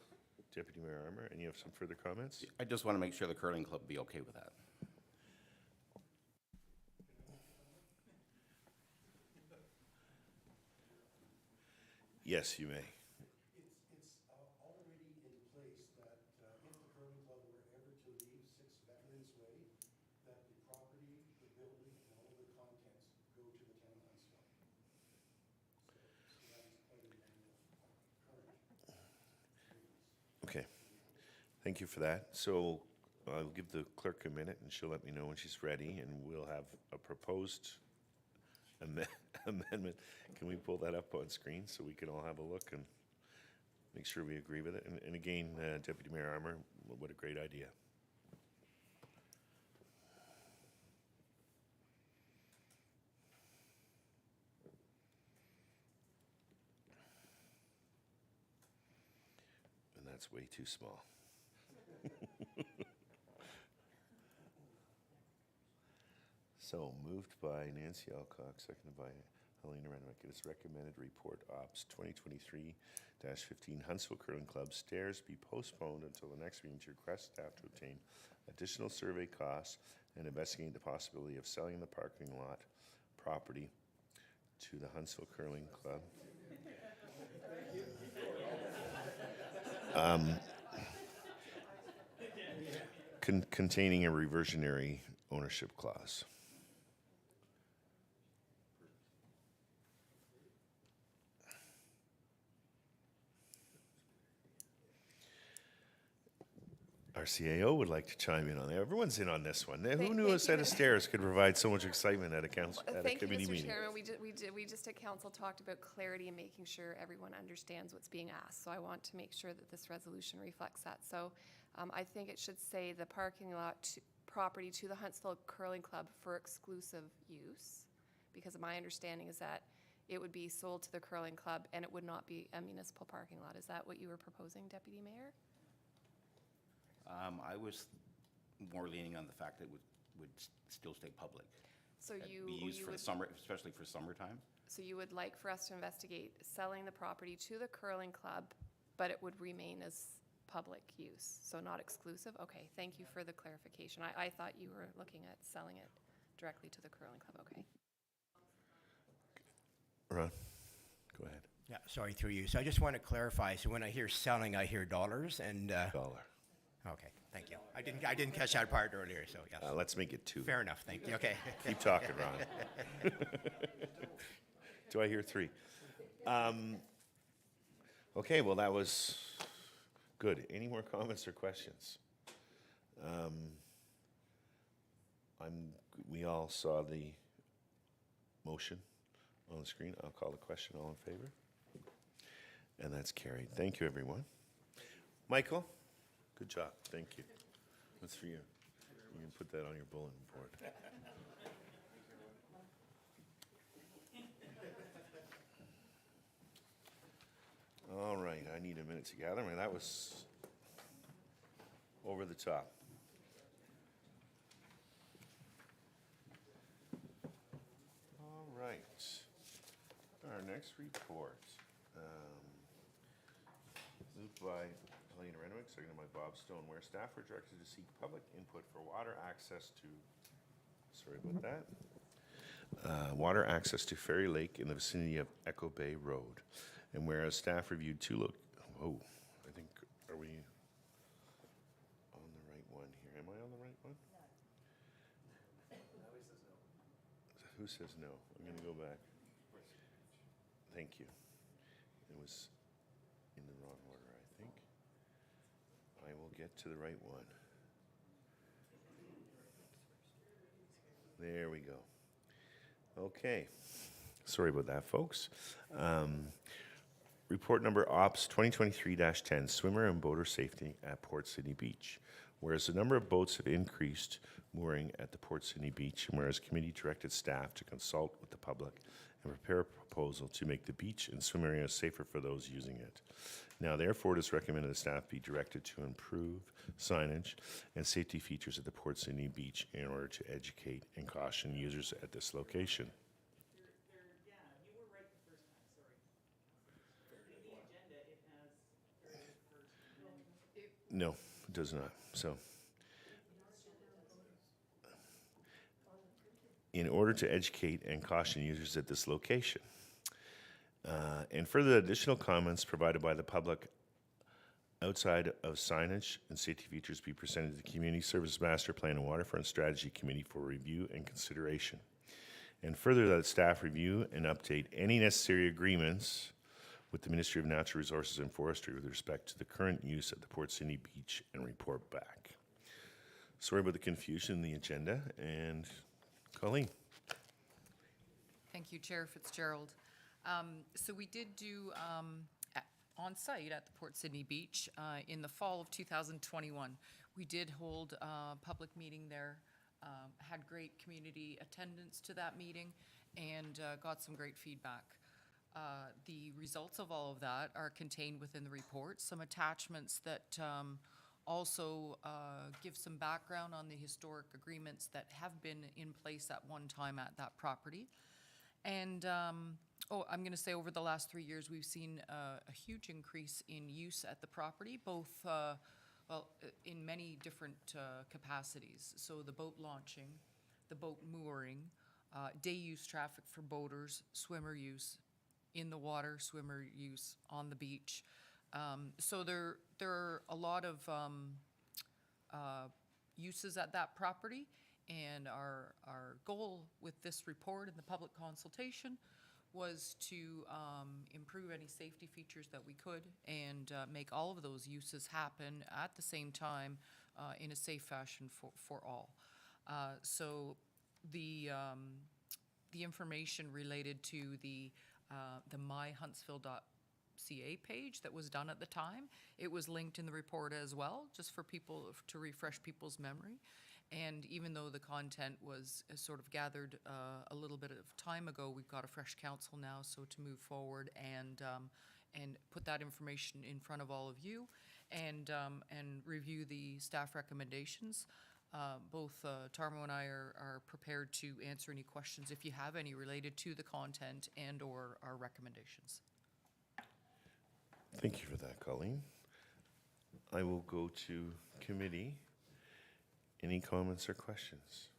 Deputy Mayor Armour. And you have some further comments? I just want to make sure the curling club be okay with that. Yes, you may. It's already in place that if the curling club were ever to leave 6 Veterans Way, that the property, the building, and all of the contents go to the town of Huntsville. So that is quite a manual current. Okay, thank you for that. So I'll give the clerk a minute and she'll let me know when she's ready, and we'll have a proposed amendment. Can we pull that up on screen so we can all have a look and make sure we agree with it? And again, Deputy Mayor Armour, what a great idea. And that's way too small. So, moved by Nancy Alcock, seconded by Helena Renwick. It is recommended report Ops 2023-15 Huntsville Curling Club stairs be postponed until the next meeting to request staff to obtain additional survey costs and investigate the possibility of selling the parking lot property to the Huntsville Curling Club. Containing a reversionary ownership clause. Our CAO would like to chime in on that. Everyone's in on this one. Who knew a set of stairs could provide so much excitement at a council, at a Thank you, committee Mr. meeting? Chairman. We just at council talked about clarity and making sure everyone understands what's being asked. So I want to make sure that this resolution reflects that. So I think it should say the parking lot property to the Huntsville Curling Club for exclusive use, because my understanding is that it would be sold to the curling club and it would not be a municipal parking lot. Is that what you were proposing, Deputy Mayor? I was more leaning on the fact that it would still stay public. So That'd you be used for the would- summer, especially for summertime. So you would like for us to investigate selling the property to the curling club, but it would remain as public use, so not exclusive? Okay, thank you for the clarification. I thought you were looking at selling it directly to the curling club, okay. Ron, go ahead. Yeah, sorry, through you. So I just want to clarify. So when I hear selling, I hear dollars and. Dollar. Okay. Thank you. I didn't catch that part earlier, so yes. Let's make it 2. Fair enough, thank you, okay. Keep talking, Ron. Do I hear 3? Okay, well, that was good. Any more comments or questions? We all saw the motion on the screen. I'll call the question. All in favor? And that's carried. Thank you, everyone. Michael, good job. Thank you. That's for you. You can put that on your bulletin board. All right, I need a minute to gather. I mean, that was over the top. All right. Our next report, moved by Helena Renwick, seconded by Bob Stone, where staff were directed to seek public input for water access to, sorry about that, water access to Ferry Lake in the vicinity of Echo Bay Road. And whereas staff reviewed 2 I think, are we on the right one here? Am I on the right one? Who says no? I'm going to go back. Thank you. It was in the wrong order, I think. I will get to the right one. There we go. Okay. Sorry about that, folks. Report number OPS 2023-10, swimmer and boater safety at Port Sydney Beach. Whereas the number of boats have increased mooring at the Port Sydney Beach, and whereas committee directed staff to consult with the public and prepare a proposal to make the beach and swim area safer for those using it. Now, therefore, it is recommended the staff be directed to improve signage and safety features at the Port Sydney Beach in order to educate and caution users at this location. No, it does not. So, in order to educate and caution users at this location. And further additional comments provided by the public outside of signage and safety features be presented to the Community Services Master Plan and Waterfront Strategy Committee for review and consideration. And further, that staff review and update any necessary agreements with the Ministry of Natural Resources and Forestry with respect to the current use at the Port Sydney Beach and report back. Sorry about the confusion in the agenda, and Colleen. Thank you, Chair Fitzgerald. So we did do on-site at the Port Sydney Beach in the fall of 2021. We did hold a public meeting there, had great community attendance to that meeting, and got some great feedback. The results of all of that are contained within the report. Some attachments that also give some background on the historic agreements that have been in place at one time at that property. And I'm going to say over the last 3 years, we've seen a huge increase in use at the property, both in many different capacities. So the boat launching, the boat mooring, day use traffic for boaters, swimmer use in the water, swimmer use on the beach. So there are a lot of uses at that property, and our goal with this report and the public consultation was to improve any safety features that we could and make all of those uses happen at the same time in a safe fashion for all. So the information related to the myhuntsville.ca page that was done at the time, it was linked in the report as well, just for people to refresh people's memory. And even though the content was sort of gathered a little bit of time ago, we've got a fresh council now, so to move forward and put that information in front of all of you and review the staff recommendations. Both Tarmo and I are prepared to answer any questions if you have any related to the content and or our recommendations. Thank you for that, Colleen. I will go to committee. Any comments or questions?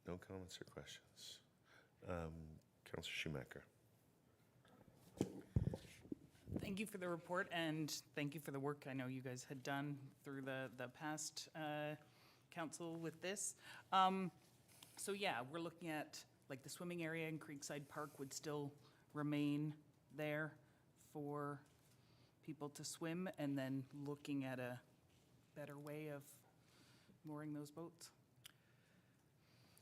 No comments or questions. Councillor Schumacher. Thank Thank you for the report, and thank you for the work I know you guys had done through the past council with this. So yeah, we're looking at, like, the swimming area in Creekside Park would still remain there for people to swim, and then looking at a better way of mooring those boats.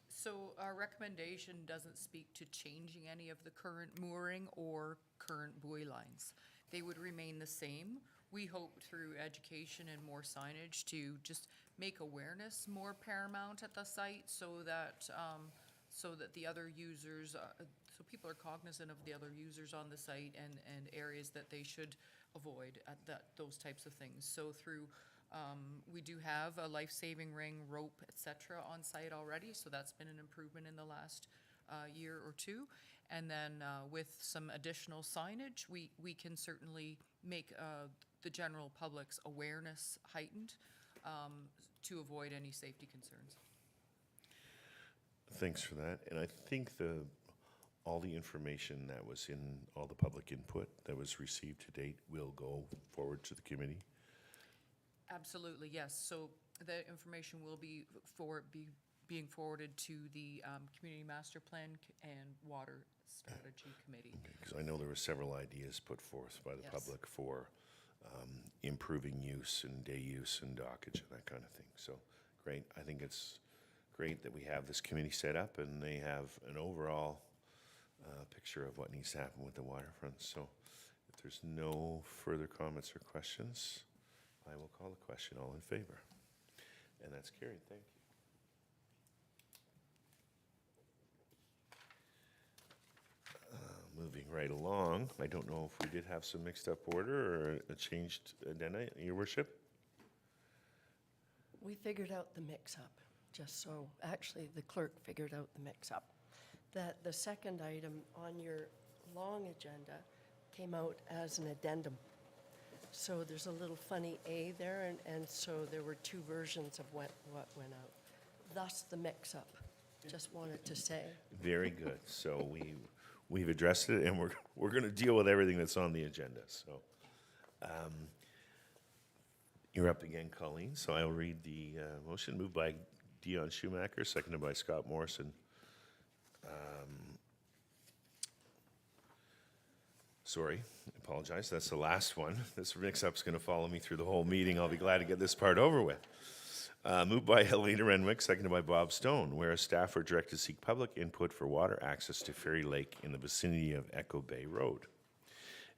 So our recommendation doesn't speak to changing any of the current mooring or current buoy lines. They would remain the same. We hope through education and more signage to just make awareness more paramount at the site so that the other users, so people are cognizant of the other users on the site and areas that they should avoid at those types of things. So through we do have a life-saving ring, rope, et cetera, on site already, so that's been an improvement in the last year or two. And then with some additional signage, we can certainly make the general public's awareness heightened to avoid any safety concerns. Thanks for that. And I think all the information that was in all the public input that was received to date will go forward to the committee. Absolutely, yes. So the information will be being forwarded to the Community Master Plan and Water Strategy Committee. Because I know there were several ideas put forth by the Yes. public for improving use and day use and dockage and that kind of thing. So great. I think it's great that we have this committee set up and they have an overall picture of what needs to happen with the waterfront. So if there's no further comments or questions, I will call the question. All in favor? And that's carried. Thank you. Moving right along, I don't know if we did have some mixed up order or a changed agenda, Your Worship? We figured out the mix-up, just so, actually, the clerk figured out the mix-up. That the second item on your long agenda came out as an addendum. So there's a little funny A there, and so there were two versions of what went out. Thus the mix-up. Just wanted to say. Very good. So we've addressed it, and we're going to deal with everything that's on the agenda. So you're up again, Colleen. So I'll read the motion. Moved by Dion Schumacher, seconded by Scott Morrison. Sorry, I apologize. That's the last one. This mix-up's going to follow me through the whole meeting. I'll be glad to get this part over with. Moved by Helena Renwick, seconded by Bob Stone, whereas staff are directed to seek public input for water access to Ferry Lake in the vicinity of Echo Bay Road.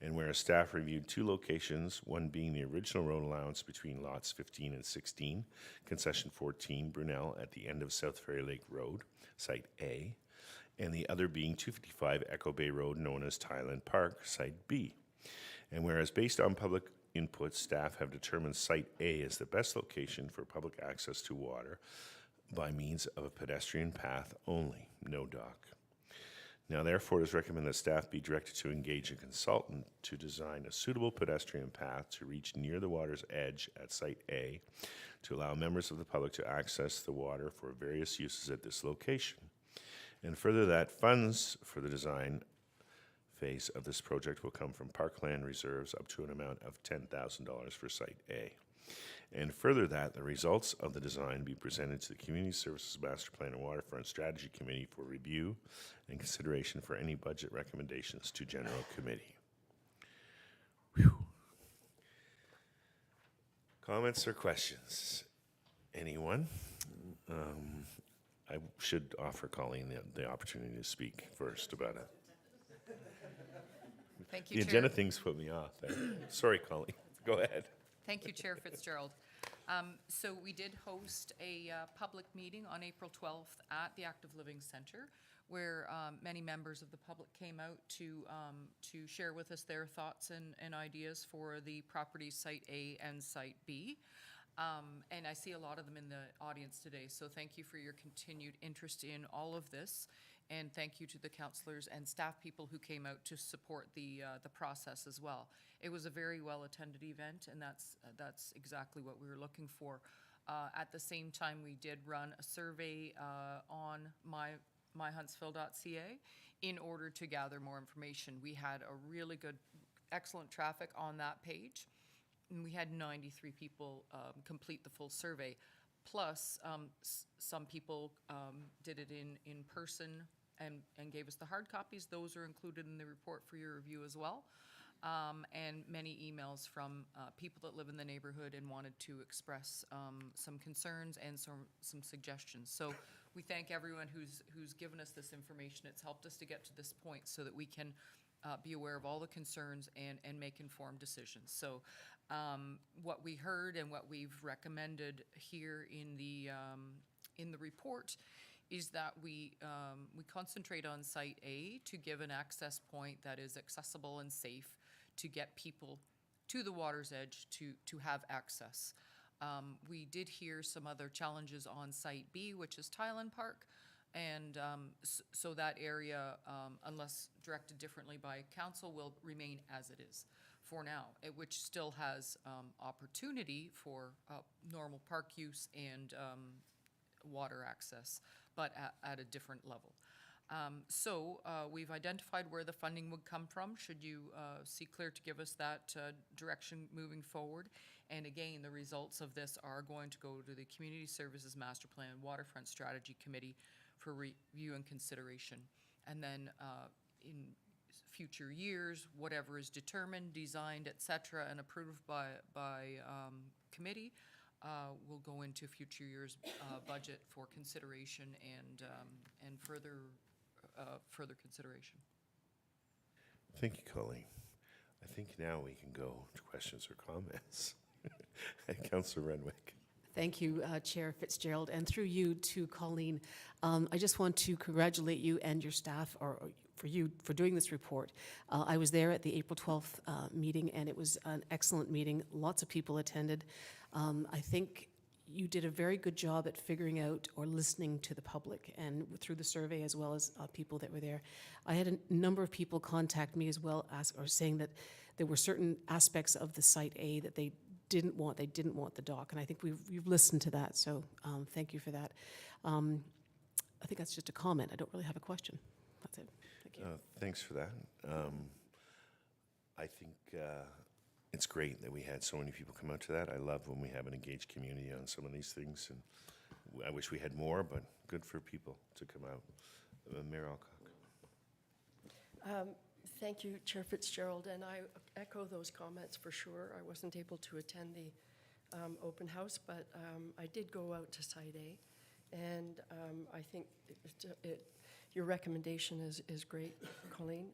And whereas staff reviewed two locations, one being the original road allowance between lots 15 and 16, concession 14, Brunel, at the end of South Ferry Lake Road, Site A, and the other being 255 Echo Bay Road, known as Thailand Park, Site B. And whereas based on public input, staff have determined Site A as the best location for public access to water by means of a pedestrian path only, no dock. Now therefore it is recommended that staff be directed to engage a consultant to design a suitable pedestrian path to reach near the water's edge at Site A to allow members of the public to access the water for various uses at this location. And further, that funds for the design phase of this project will come from parkland reserves up to an amount of $10,000 for Site A. And further, that the results of the design be presented to the Community Services Master Plan and Waterfront Strategy Committee for review and consideration for any budget recommendations to General Committee. Whew. Comments or questions? Anyone? I should offer Colleen the opportunity to speak first about it. Thank you, The Chair. agenda things put me off there. Sorry, Colleen. Go ahead. Thank you, Chair Fitzgerald. So we did host a public meeting on April 12th at the Active Living Center, where many members of the public came out to share with us their thoughts and ideas for the properties Site A and Site B. And I see a lot of them in the audience today, so thank you for your continued interest in all of this. And thank you to the councillors and staff people who came out to support the process as well. It was a very well-attended event, and that's exactly what we were looking for. At the same time, we did run a survey on myhuntsville.ca in order to gather more information. We had a really good excellent traffic on that page. And we had 93 people complete the full survey. Plus, some people did it in person and gave us the hard copies. Those are included in the report for your review as well. And many emails from people that live in the neighborhood and wanted to express some concerns and some suggestions. So we thank everyone who's given us this information. It's helped us to get to this point so that we can be aware of all the concerns and make informed decisions. So what we heard and what we've recommended here in the report is that we concentrate on Site A to give an access point that is accessible and safe to get people to the water's edge to have access. We did hear some other challenges on Site B, which is Tyland Park. And so that area, unless directed differently by council, will remain as it is for now, which still has opportunity for normal park use and water access, but at a different level. So we've identified where the funding would come from, should you see clear to give us that direction moving forward. And again, the results of this are going to go to the Community Services Master Plan Waterfront Strategy Committee for review and consideration. And then in future years, whatever is determined, designed, et cetera, and approved by committee, will go into future years' budget for consideration and further consideration. Thank you, Colleen. I think now we can go to questions or comments. Councillor Renwick. Thank you, Chair Fitzgerald, and through you to Colleen. I just want to congratulate you and your staff, or for you, for doing this report. I was there at the April 12th meeting, and it was an excellent meeting. Lots of people attended. I think you did a very good job at figuring out or listening to the public, and through the survey as well as people that were there. I had a number of people contact me as well, saying that there were certain aspects of the Site A that they didn't want the dock, and I think we've listened to that, so thank you for that. I think that's just a comment. I don't really have a question. That's it. Thank you. Thanks for that. I think it's great that we had so many people come out to that. I love when we have an engaged community on some of these things, and I wish we had more, but good for people to come out. Mayor Alcock. Thank you, Chair Fitzgerald, and I echo those comments for sure. I wasn't able to attend the open house, but I did go out to Site A, and I think your recommendation is great, Colleen.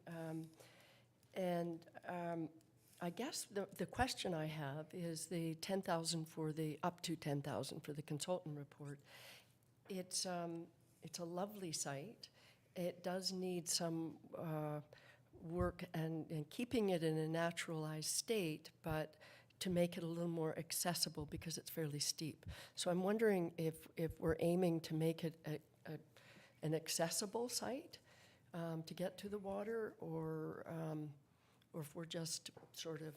I guess the question I have is the 10,000 for the, up to 10,000 for the consultant report. It's a lovely site. It does need some work and keeping it in a naturalized state, but to make it a little more accessible because it's fairly steep. So I'm wondering if we're aiming to make it an accessible site to get to the water, or if we're just sort of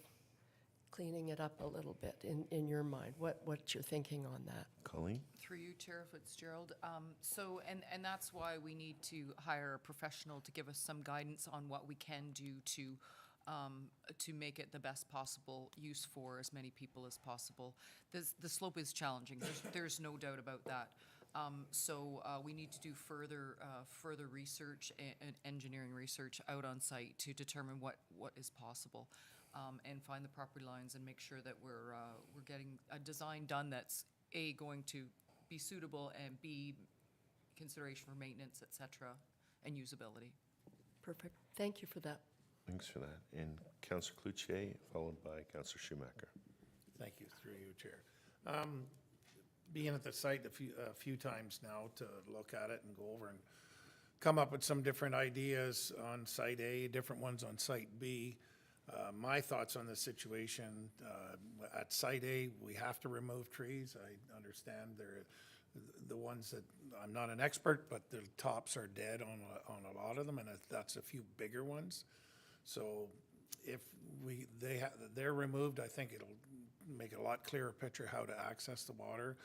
cleaning it up a little bit in your mind. What's your thinking on that? Colleen? Through you, Chair Fitzgerald. And that's why we need to hire a professional to give us some guidance on what we can do to make it the best possible use for as many people as possible. The slope is challenging. There's no doubt about that. We need to do further research and engineering research out on site to determine what is possible, and find the property lines and make sure that we're getting a design done that's A, going to be suitable, and B, consideration for maintenance, et cetera, and usability. Perfect. Thank you for that. Thanks for that. And Councillor Cloutier, followed by Councillor Schumacher. Thank you, through you, Chair. Being at the site a few times now to look at it and go over and come up with some different ideas on Site A, different ones on Site B. My thoughts on the situation, at Site A, we have to remove trees. I understand they're the ones that, I'm not an expert, but the tops are dead on a lot of them, and that's a few bigger ones. So if they're removed, I think it'll make a lot clearer picture how to access the water.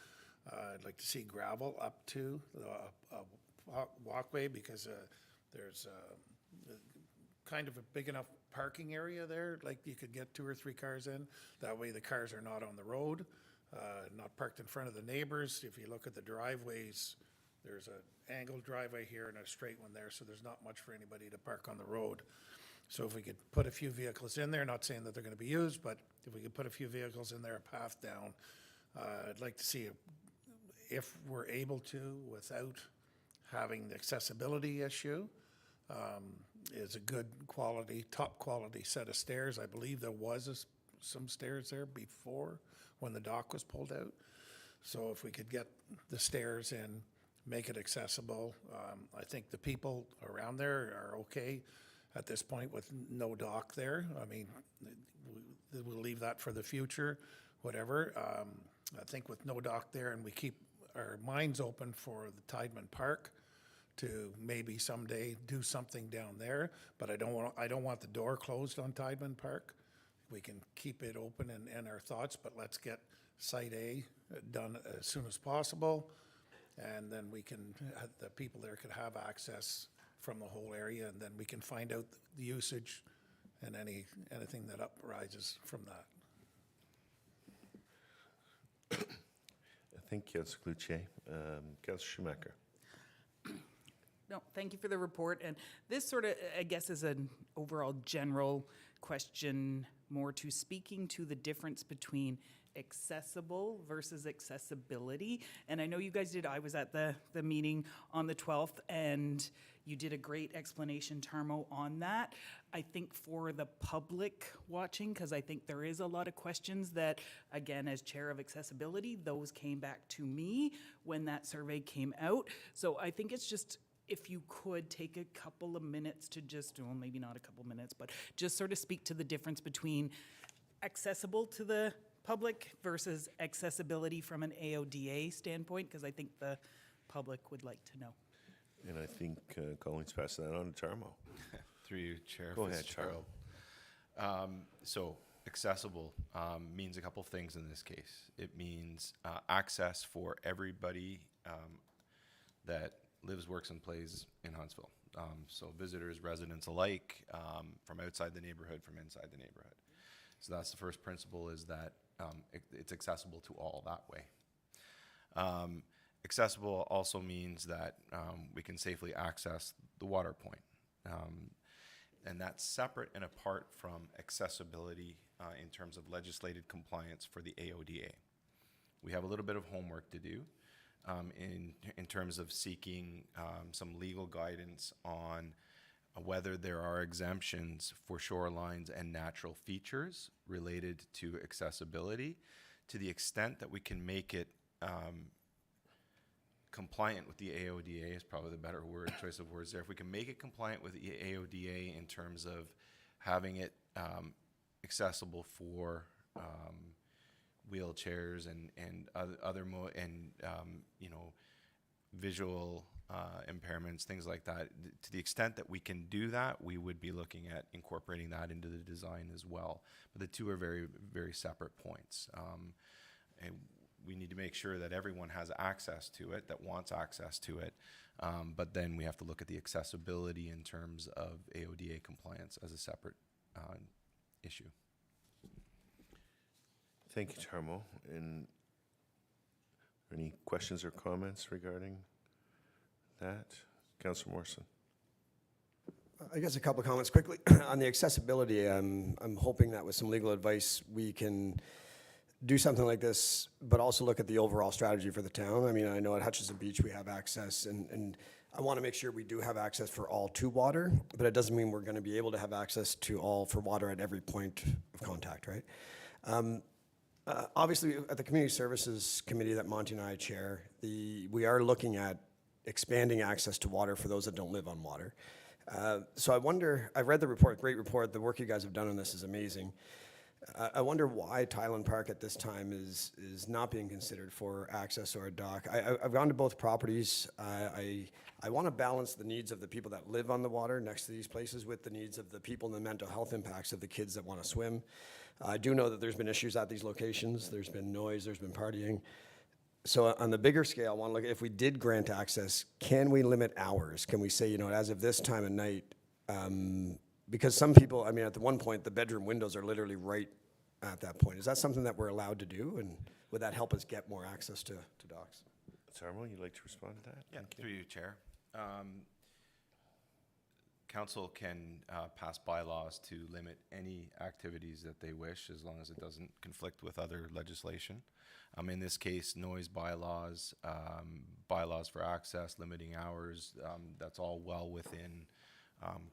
I'd like to see gravel up to the walkway, because there's kind of a big enough parking area there, like you could get 2 or 3 cars in. That way the cars are not on the road, not parked in front of the neighbors. If you look at the driveways, there's an angled driveway here and a straight one there, so there's not much for anybody to park on the road. So if we could put a few vehicles in there, not saying that they're gonna be used, but if we could put a few vehicles in there, a path down, I'd like to see if we're able to, without having the accessibility issue, is a good quality, top quality set of stairs. I believe there was some stairs there before when the dock was pulled out. So if we could get the stairs in, make it accessible, I think the people around there are okay at this point with no dock there. I mean, we'll leave that for the future, whatever. I think with no dock there, and we keep our minds open for the Tideman Park to maybe someday do something down there, but I don't want the door closed on Tideman Park. We can keep it open and our thoughts, but let's get Site A done as soon as possible, and then we can, the people there could have access from the whole area, and then we can find out the usage and anything that arises from that. Thank you, Councillor Cloutier. Councillor Schumacher. No, thank you for the report. And this sort of, I guess, is an overall general question more to speaking to the difference between accessible versus accessibility. And I know you guys did, I was at the meeting on the 12th, and you did a great explanation, Tarmo, on that. I think for the public watching, because I think there is a lot of questions that, again, as chair of accessibility, those came back to me when that survey came out. So I think it's just, if you could take a couple of minutes to just, well, maybe not a couple minutes, but just sort of speak to the difference between accessible to the public versus accessibility from an AODA standpoint, because I think the public would like to know. And I think Colleen's passing that on to Tarmo. Through you, Chair Go ahead, Fitzgerald. So accessible means a couple things in this case. It means access for everybody that lives, works, and plays in Huntsville. So visitors, residents alike, from outside the neighborhood, from inside the neighborhood. So that's the first principle, is that it's accessible to all that way. Accessible also means that we can safely access the water point. And that's separate and apart from accessibility in terms of legislated compliance for the AODA. We have a little bit of homework to do in terms of seeking some legal guidance on whether there are exemptions for shorelines and natural features related to accessibility. To the extent that we can make it compliant with the AODA is probably the better word, choice of words there. If we can make it compliant with the AODA in terms of having it accessible for wheelchairs and other you know, visual impairments, things like that. To the extent that we can do that, we would be looking at incorporating that into the design as well. But the two are very, very separate points. And we need to make sure that everyone has access to it, that wants access to it. But then we have to look at the accessibility in terms of AODA compliance as a separate issue. Thank you, Tarmo. And any questions or comments regarding that? Councillor Morrison. I guess a couple of comments quickly. On the accessibility, I'm hoping that with some legal advice, we can do something like this, but also look at the overall strategy for the town. I mean, I know at Hutchison Beach we have access, and I want to make sure we do have access for all to water, but it doesn't mean we're going to be able to have access to all for water at every point of contact, right? Obviously, at the Community Services Committee that Monty and I chair, we are looking at expanding access to water for those that don't live on water. So I wonder, I've read the report, great report, the work you guys have done on this is amazing. I wonder why Tyland Park at this time is not being considered for access or a dock. I've gone to both properties. I want to balance the needs of the people that live on the water next to these places with the needs of the people and the mental health impacts of the kids that want to swim. I do know that there's been issues at these locations. There's been noise, there's been partying. So on the bigger scale, I want to look at, if we did grant access, can we limit hours? Can we say, you know, as of this time of night, because some people, I mean, at the one point, the bedroom windows are literally right at that point. Is that something that we're allowed to do? And would that help us get more access to docks? Sarmo, you'd like to respond to that? Yeah, Thank you. through you, Chair. Council can pass bylaws to limit any activities that they wish, as long as it doesn't conflict with other legislation. In this case, noise bylaws, bylaws for access, limiting hours, that's all well within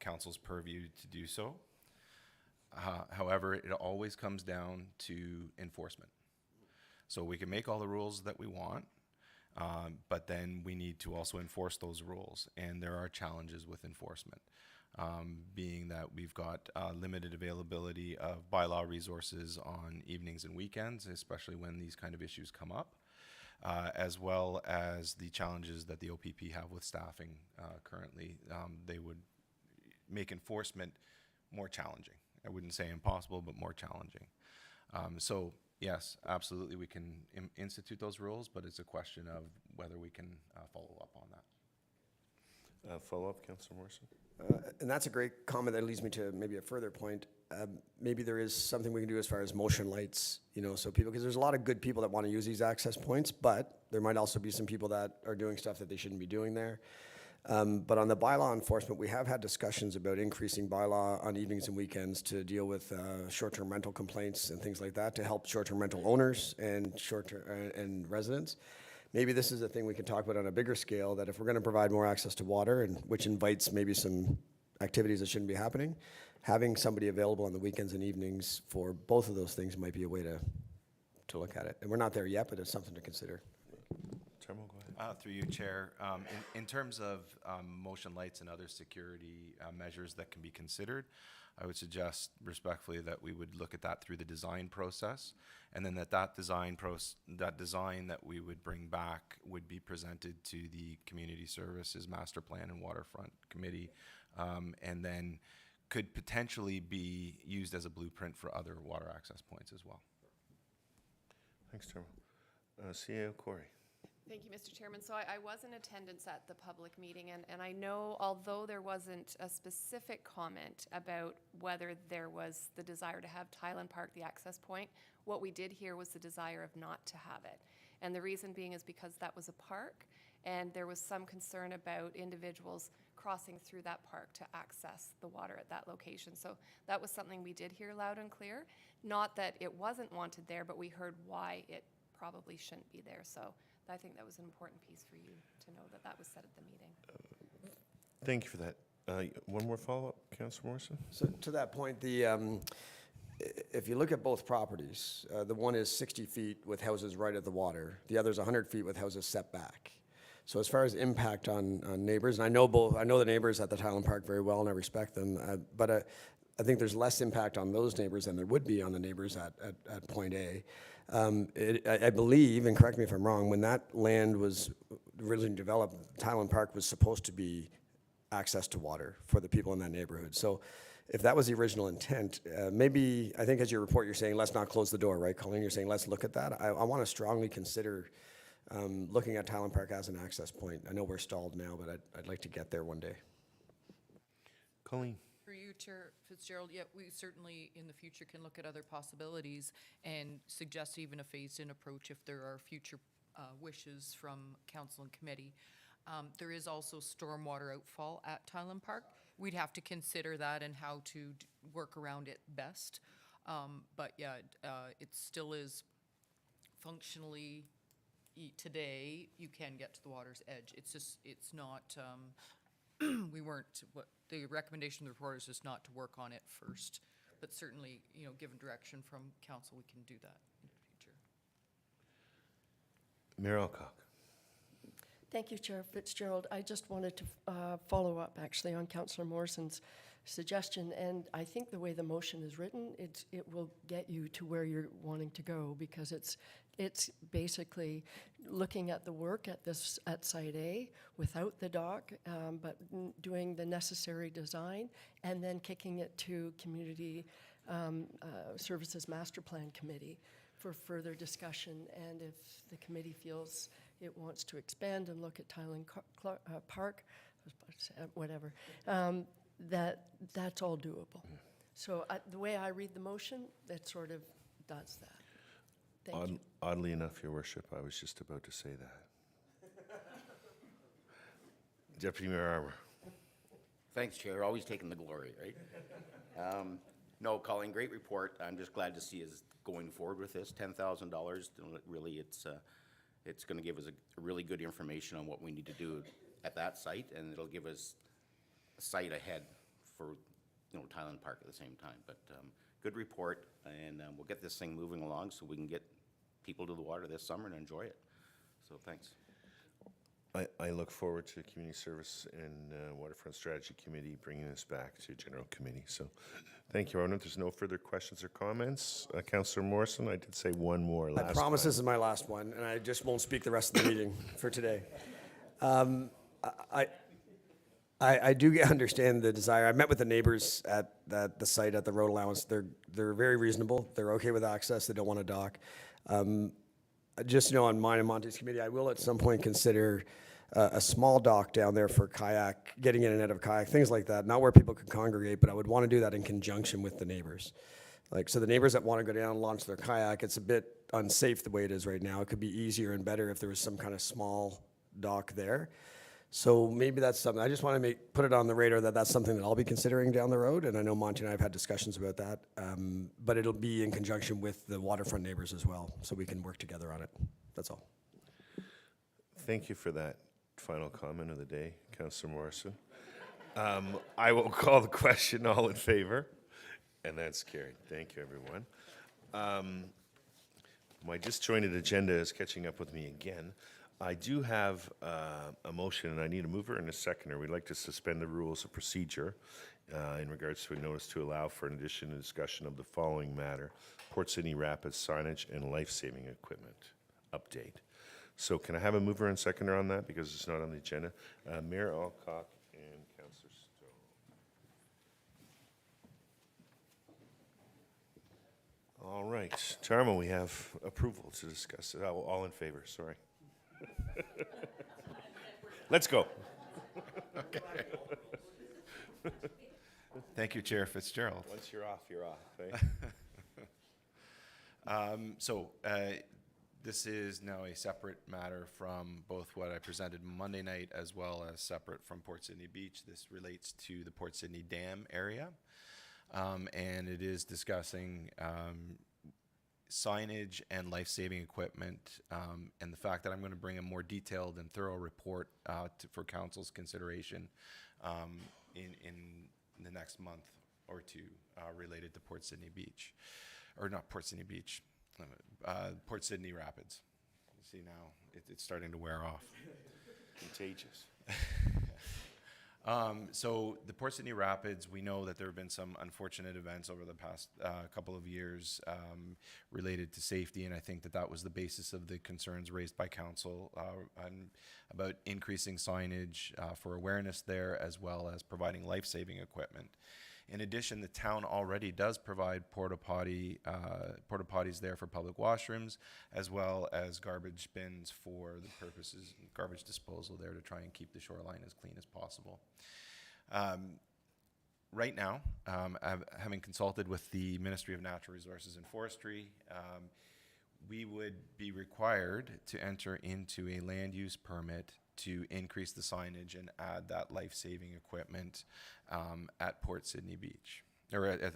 council's purview to do so. However, it always comes down to enforcement. So we can make all the rules that we want, but then we need to also enforce those rules, and there are challenges with enforcement. Being that we've got limited availability of bylaw resources on evenings and weekends, especially when these kind of issues come up, as well as the challenges that the OPP have with staffing currently. They would make enforcement more challenging. I wouldn't say impossible, but more challenging. So yes, absolutely, we can institute those rules, but it's a question of whether we can follow up on that. Follow-up, Councillor Morrison? And that's a great comment that leads me to maybe a further point. Maybe there is something we can do as far as motion lights, you know, so people, because there's a lot of good people that want to use these access points, but there might also be some people that are doing stuff that they shouldn't be doing there. But on the bylaw enforcement, we have had discussions about increasing bylaw on evenings and weekends to deal with short-term rental complaints and things like that, to help short-term rental owners and and residents. Maybe this is a thing we can talk about on a bigger scale, that if we're going to provide more access to water, and which invites maybe some activities that shouldn't be happening, having somebody available on the weekends and evenings for both of those things might be a way to look at it. And we're not there yet, but it's something to consider. Sarmo, go ahead. Through you, Chair. In terms of motion lights and other security measures that can be considered, I would suggest respectfully that we would look at that through the design process, and then that design that we would bring back would be presented to the Community Services Master Plan and Waterfront Committee, and then could potentially be used as a blueprint for other water access points as well. Thanks, Sarmo. CAO Corey. Thank you, Mr. Chairman. So I was in attendance at the public meeting, and I know, although there wasn't a specific comment about whether there was the desire to have Thailand Park the access point, what we did hear was the desire of not to have it. And the reason being is because that was a park, and there was some concern about individuals crossing through that park to access the water at that location. So that was something we did hear loud and clear. Not that it wasn't wanted there, but we heard why it probably shouldn't be there. So I think that was an important piece for you to know that that was said at the meeting. Thank you for that. One more follow-up, Councillor Morrison? So to that point, if you look at both properties, the one is 60 feet with houses right at the water. The other is 100 feet with houses set back. So as far as impact on neighbors, and I know the neighbors at the Thailand Park very well, and I respect them, but I think there's less impact on those neighbors than there would be on the neighbors at Point A. I believe, and correct me if I'm wrong, when that land was originally developed, Thailand Park was supposed to be access to water for the people in that neighborhood. So if that was the original intent, maybe, I think as your report, you're saying, let's not close the door, right, Colleen? You're saying, let's look at that. I want to strongly consider looking at Thailand Park as an access point. I know we're stalled now, but I'd like to get there one day. Colleen. For you, Chair Fitzgerald, yeah, we certainly in the future can look at other possibilities and suggest even a phased-in approach if there are future wishes from council and committee. There is also stormwater outfall at Thailand Park. We'd have to consider that and how to work around it best. But yeah, it still is functionally, today, you can get to the water's edge. It's just, it's not, the recommendation of the report is just not to work on it first. But certainly, you know, given direction from council, we can do that in the future. Mayor Alcock. Thank you, Chair Fitzgerald. I just wanted to follow up actually on Councillor Morrison's suggestion, and I think the way the motion is written, it will get you to where you're wanting to go, because it's basically looking at the work at Site A without the dock, but doing the necessary design, and then kicking it to Community Services Master Plan Committee for further discussion. And if the committee feels it wants to expand and look at Thailand Park, whatever, that's all doable. So the way I read the motion, that sort of does that. Thank you. Oddly enough, Your Worship, I was just about to say that. Deputy Mayor Armour. Thanks, Chair. Always taking the glory, right? No, Colleen, great report. I'm just glad to see us going forward with this. $10,000, really, it's going to give us a really good information on what we need to do at that site, and it'll give us a site ahead for, Thailand Park at the same time. But good report, and we'll get this thing moving along so we can get people to the water this summer and enjoy it. So thanks. I look forward to Community Service and Waterfront Strategy Committee bringing this back to General Committee. So thank you, Arnold. There's no further questions or comments. Councillor Morrison, I did say one more last I promise time. this is my last one, and I just won't speak the rest of the meeting for today. I do understand the desire. I met with the neighbors at the site at the road allowance. They're very reasonable. They're okay with access. They don't want to dock. Just on mine and Monty's committee, I will at some point consider a small dock down there for kayak, getting in and out of kayak, things like that. Not where people could congregate, but I would want to do that in conjunction with the neighbors. So the neighbors that want to go down and launch their kayak, it's a bit unsafe the way it is right now. It could be easier and better if there was some kind of small dock there. So maybe that's something, I just want to put it on the radar that that's something that I'll be considering down the road. And I know Monty and I have had discussions about that. But it'll be in conjunction with the waterfront neighbors as well, so we can work together on it. That's all. Thank you for that final comment of the day, Councillor Morrison. I will call the question. All in favor? And that's carried. Thank you, everyone. My disjointed agenda is catching up with me again. I do have a motion, and I need a mover and a seconder. We'd like to suspend the rules of procedure in regards to a notice to allow for an additional discussion of the following matter: Port Sydney Rapids signage and life-saving equipment update. So can I have a mover and seconder on that, because it's not on the agenda? Mayor Alcock and Councillor Stowe. All right, Tarmo, we have approval to discuss it. All in favor, sorry. Let's go. Okay. Thank you, Chair Fitzgerald. Once you're off, you're off. Eh? This is now a separate matter from both what I presented Monday night as well as separate from Port Sydney Beach. This relates to the Port Sydney Dam area, and it is discussing signage and life-saving equipment, and the fact that I'm going to bring a more detailed and thorough report for Council's consideration in the next month or two related to Port Sydney Beach, or not Port Sydney Beach, Port Sydney Rapids. You see now, it's starting to wear off. Contagious. So the Port Sydney Rapids, we know that there have been some unfortunate events over the past couple of years related to safety, and I think that was the basis of the concerns raised by Council about increasing signage for awareness there, as well as providing life-saving equipment. In addition, the town already does provide porta potties there for public washrooms, as well as garbage bins for the purposes of garbage disposal there to try and keep the shoreline as clean as possible. Right now, having consulted with the Ministry of Natural Resources and Forestry, we would be required to enter into a land use permit to increase the signage and add that life-saving equipment at Port Sydney Beach.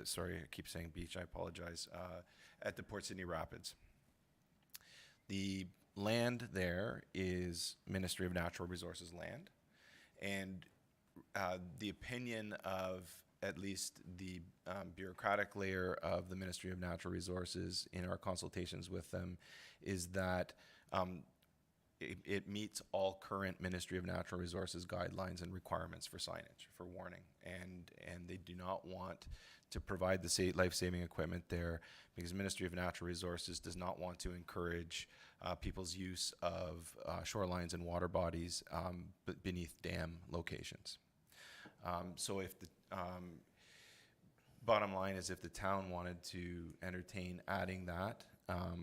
Sorry, I keep saying beach, I apologize, at the Port Sydney Rapids. The land there is Ministry of Natural Resources land, and the opinion of at least the bureaucratic layer of the Ministry of Natural Resources in our consultations with them is that it meets all current Ministry of Natural Resources guidelines and requirements for signage, for warning, and they do not want to provide the life-saving equipment there because Ministry of Natural Resources does not want to encourage people's use of shorelines and water bodies beneath dam locations. So if the bottom line is, if the town wanted to entertain adding that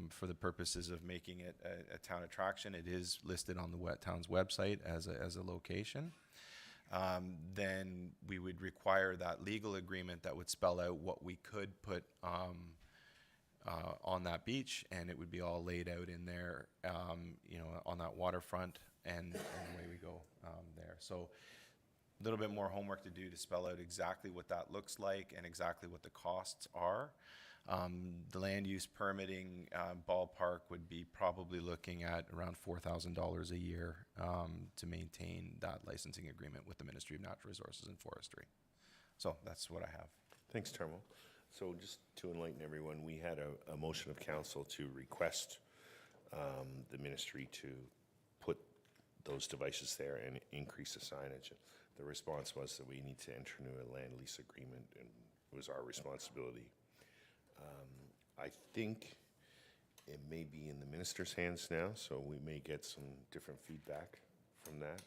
for the purposes of making it a town attraction, it is listed on the town's website as a location. then we would require that legal agreement that would spell out what we could put on that beach, and it would be all laid out in there, on that waterfront, and away we go there. So a little bit more homework to do to spell out exactly what that looks like and exactly what the costs are. The land use permitting ballpark would be probably looking at around $4,000 a year to maintain that licensing agreement with the Ministry of Natural Resources and Forestry. So that's what I have. Thanks, Tarmo. So just to enlighten everyone, we had a motion of council to request the ministry to put those devices there and increase the signage. The response was that we need to enter into a land lease agreement, and it was our responsibility. I think it may be in the minister's hands now, so we may get some different feedback from that.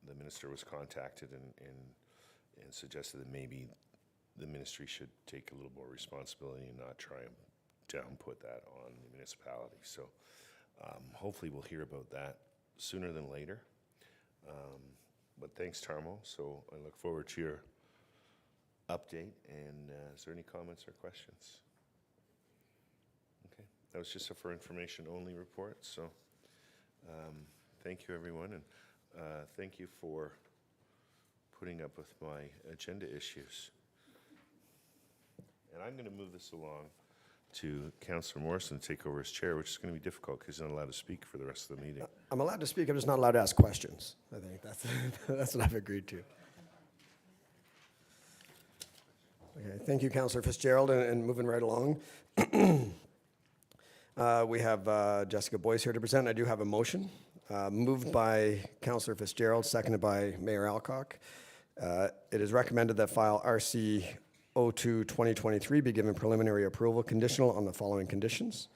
The minister was contacted and suggested that maybe the ministry should take a little more responsibility and not try and downput that on the municipality. So hopefully we'll hear about that sooner than later. But thanks, Tarmo. So I look forward to your update. And is there any comments or questions? Okay, that was just a for information only report. So thank you, everyone, and thank you for putting up with my agenda issues. And I'm going to move this along to Councillor Morrison to take over as chair, which is going to be difficult because he's not allowed to speak for the rest of the meeting. I'm allowed to speak, I'm just not allowed to ask questions. I think that's what I've agreed to. Okay, thank you, Councillor Fitzgerald, and moving right along. We have Jessica Boyce here to present. I do have a motion, moved by Councillor Fitzgerald, seconded by Mayor Alcock. It is recommended that file RC 02-2023 be given preliminary approval conditional on the following conditions.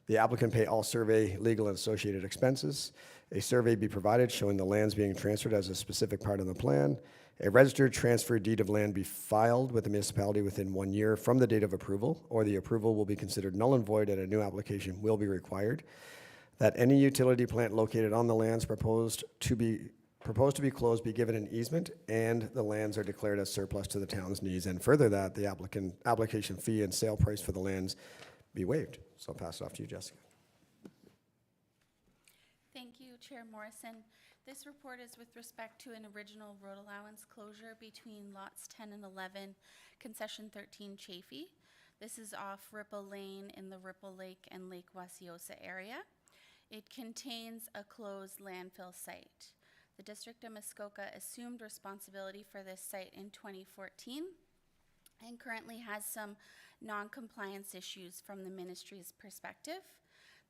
The applicant pay all survey, legal, and associated expenses. A survey be provided showing the lands being transferred as a specific part of the plan. A registered transfer deed of land be filed with the municipality within 1 year from the date of approval, or the approval will be considered null and void and a new application will be required. That any utility plant located on the lands proposed to be closed be given an easement, and the lands are declared as surplus to the town's needs. And further, that the application fee and sale price for the lands be waived. So I'll pass it off to you, Jessica. Thank you, Chair Morrison. This report is with respect to an original road allowance closure between lots 10 and 11, concession 13 Chafee. This is off Ripple Lane in the Ripple Lake and Lake Wasiosa area. It contains a closed landfill site. The District of Muskoka assumed responsibility for this site in 2014 and currently has some non-compliance issues from the ministry's perspective.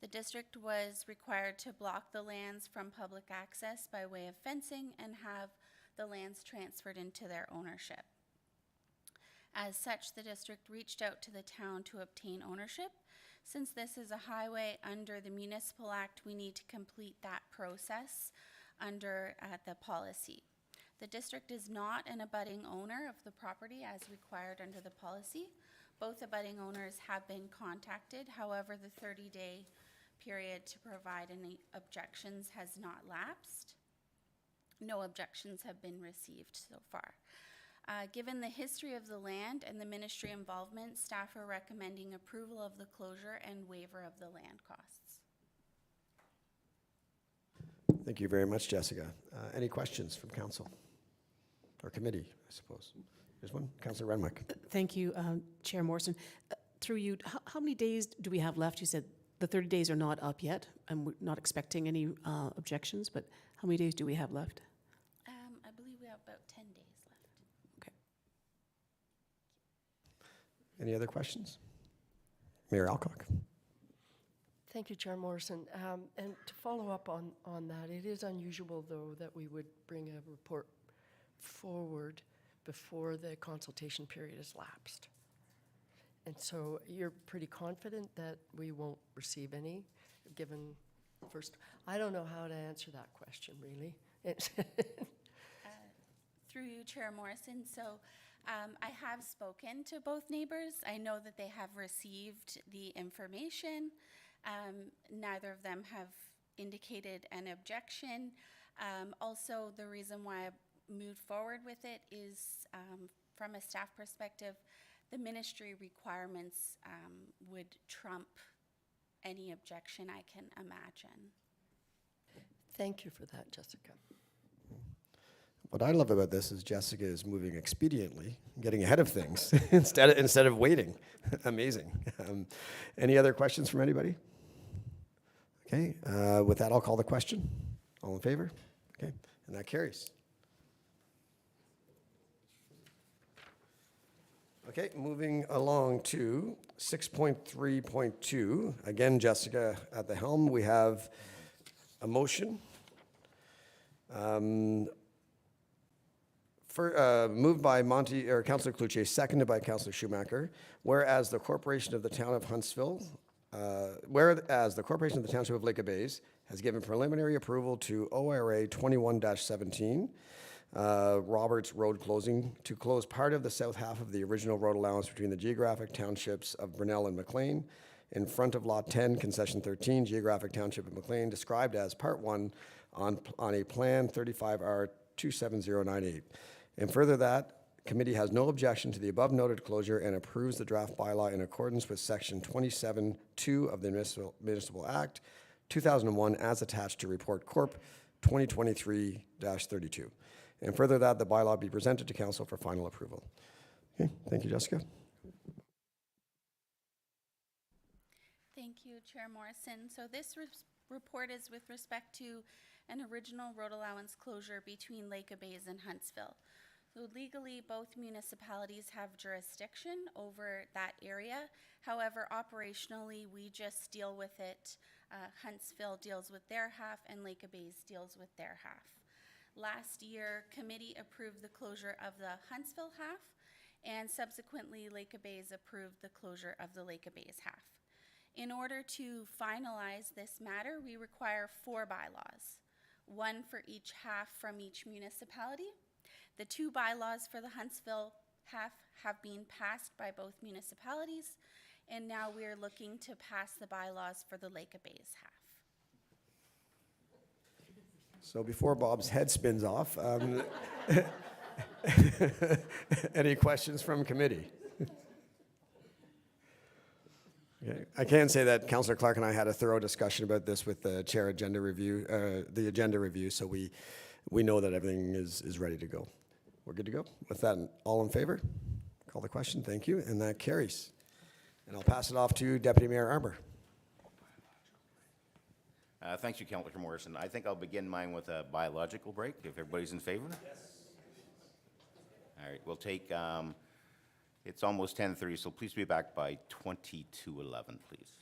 The district was required to block the lands from public access by way of fencing and have the lands transferred into their ownership. As such, the district reached out to the town to obtain ownership. Since this is a highway under the Municipal Act, we need to complete that process under the policy. The district is not an abutting owner of the property as required under the policy. Both abutting owners have been contacted. However, the 30-day period to provide any objections has not lapsed. No objections have been received so far. Given the history of the land and the ministry involvement, staff are recommending approval of the closure and waiver of the land costs. Thank you very much, Jessica. Any questions from council or committee, I suppose? There's one. Councillor Renwick. Thank you, Chair Morrison. Through you, how many days do we have left? You said the 30 days are not up yet, and we're not expecting any objections, but how many days do we have left? I believe we have about 10 days left. Okay. Any other questions? Mayor Alcock. Thank you, Chair Morrison. And to follow up on that, it is unusual, though, that we would bring a report forward before the consultation period has lapsed. And so you're pretty confident that we won't receive any, given first, I don't know how to answer that question, really. Through you, Chair Morrison. So I have spoken to both neighbors. I know that they have received the information. Neither of them have indicated an objection. Also, the reason why I moved forward with it is from a staff perspective, the ministry requirements would trump any objection I can imagine. Thank you for that, Jessica. What I love about this is Jessica is moving expediently, getting ahead of things instead of waiting. Amazing. Any other questions from anybody? Okay, with that, I'll call the question. All in favor? Okay, and that carries. Okay, moving along to 6.3.2. Again, Jessica at the helm. We have a motion. Moved by Councillor Cloutier, seconded by Councillor Schumacher. Whereas the Corporation of the Town of Huntsville, whereas the Corporation of the Township of Lake of Bays has given preliminary approval to ORA 21-17, Roberts Road closing, to close part of the south half of the original road allowance between the geographic townships of Brunel and McLean in front of Lot 10, Concession 13, geographic township of McLean, described as Part 1 on a Plan 35R 27098. And further that, committee has no objection to the above noted closure and approves the draft bylaw in accordance with Section 27(2) of the Municipal Act 2001 as attached to Report Corp 2023-32. And further that, the bylaw be presented to council for final approval. Okay, thank you, Jessica. Thank you, Chair Morrison. So this report is with respect to an original road allowance closure between Lake of Bays and Huntsville. So legally, both municipalities have jurisdiction over that area. However, operationally, we just deal with it. Huntsville deals with their half and Lake of Bays deals with their half. Last year, committee approved the closure of the Huntsville half, and subsequently Lake of Bays approved the closure of the Lake of Bays half. In order to finalize this matter, we require 4 bylaws, one for each half from each municipality. The 2 bylaws for the Huntsville half have been passed by both municipalities, and now we are looking to pass the bylaws for the Lake of Bays half. So before Bob's head spins off, any questions from committee? Okay. I can say that Councillor Clark and I had a thorough discussion about this with the chair agenda review, so we know that everything is ready to go. We're good to go. With that, all in favor? Call the question. Thank you, and that carries. And I'll pass it off to Deputy Mayor Armour. Thank you, Councillor Morrison. I think I'll begin mine with a biological break, if everybody's in favor. Yes. All right, we'll take, it's almost 10:30, so please be back by 11:22, please.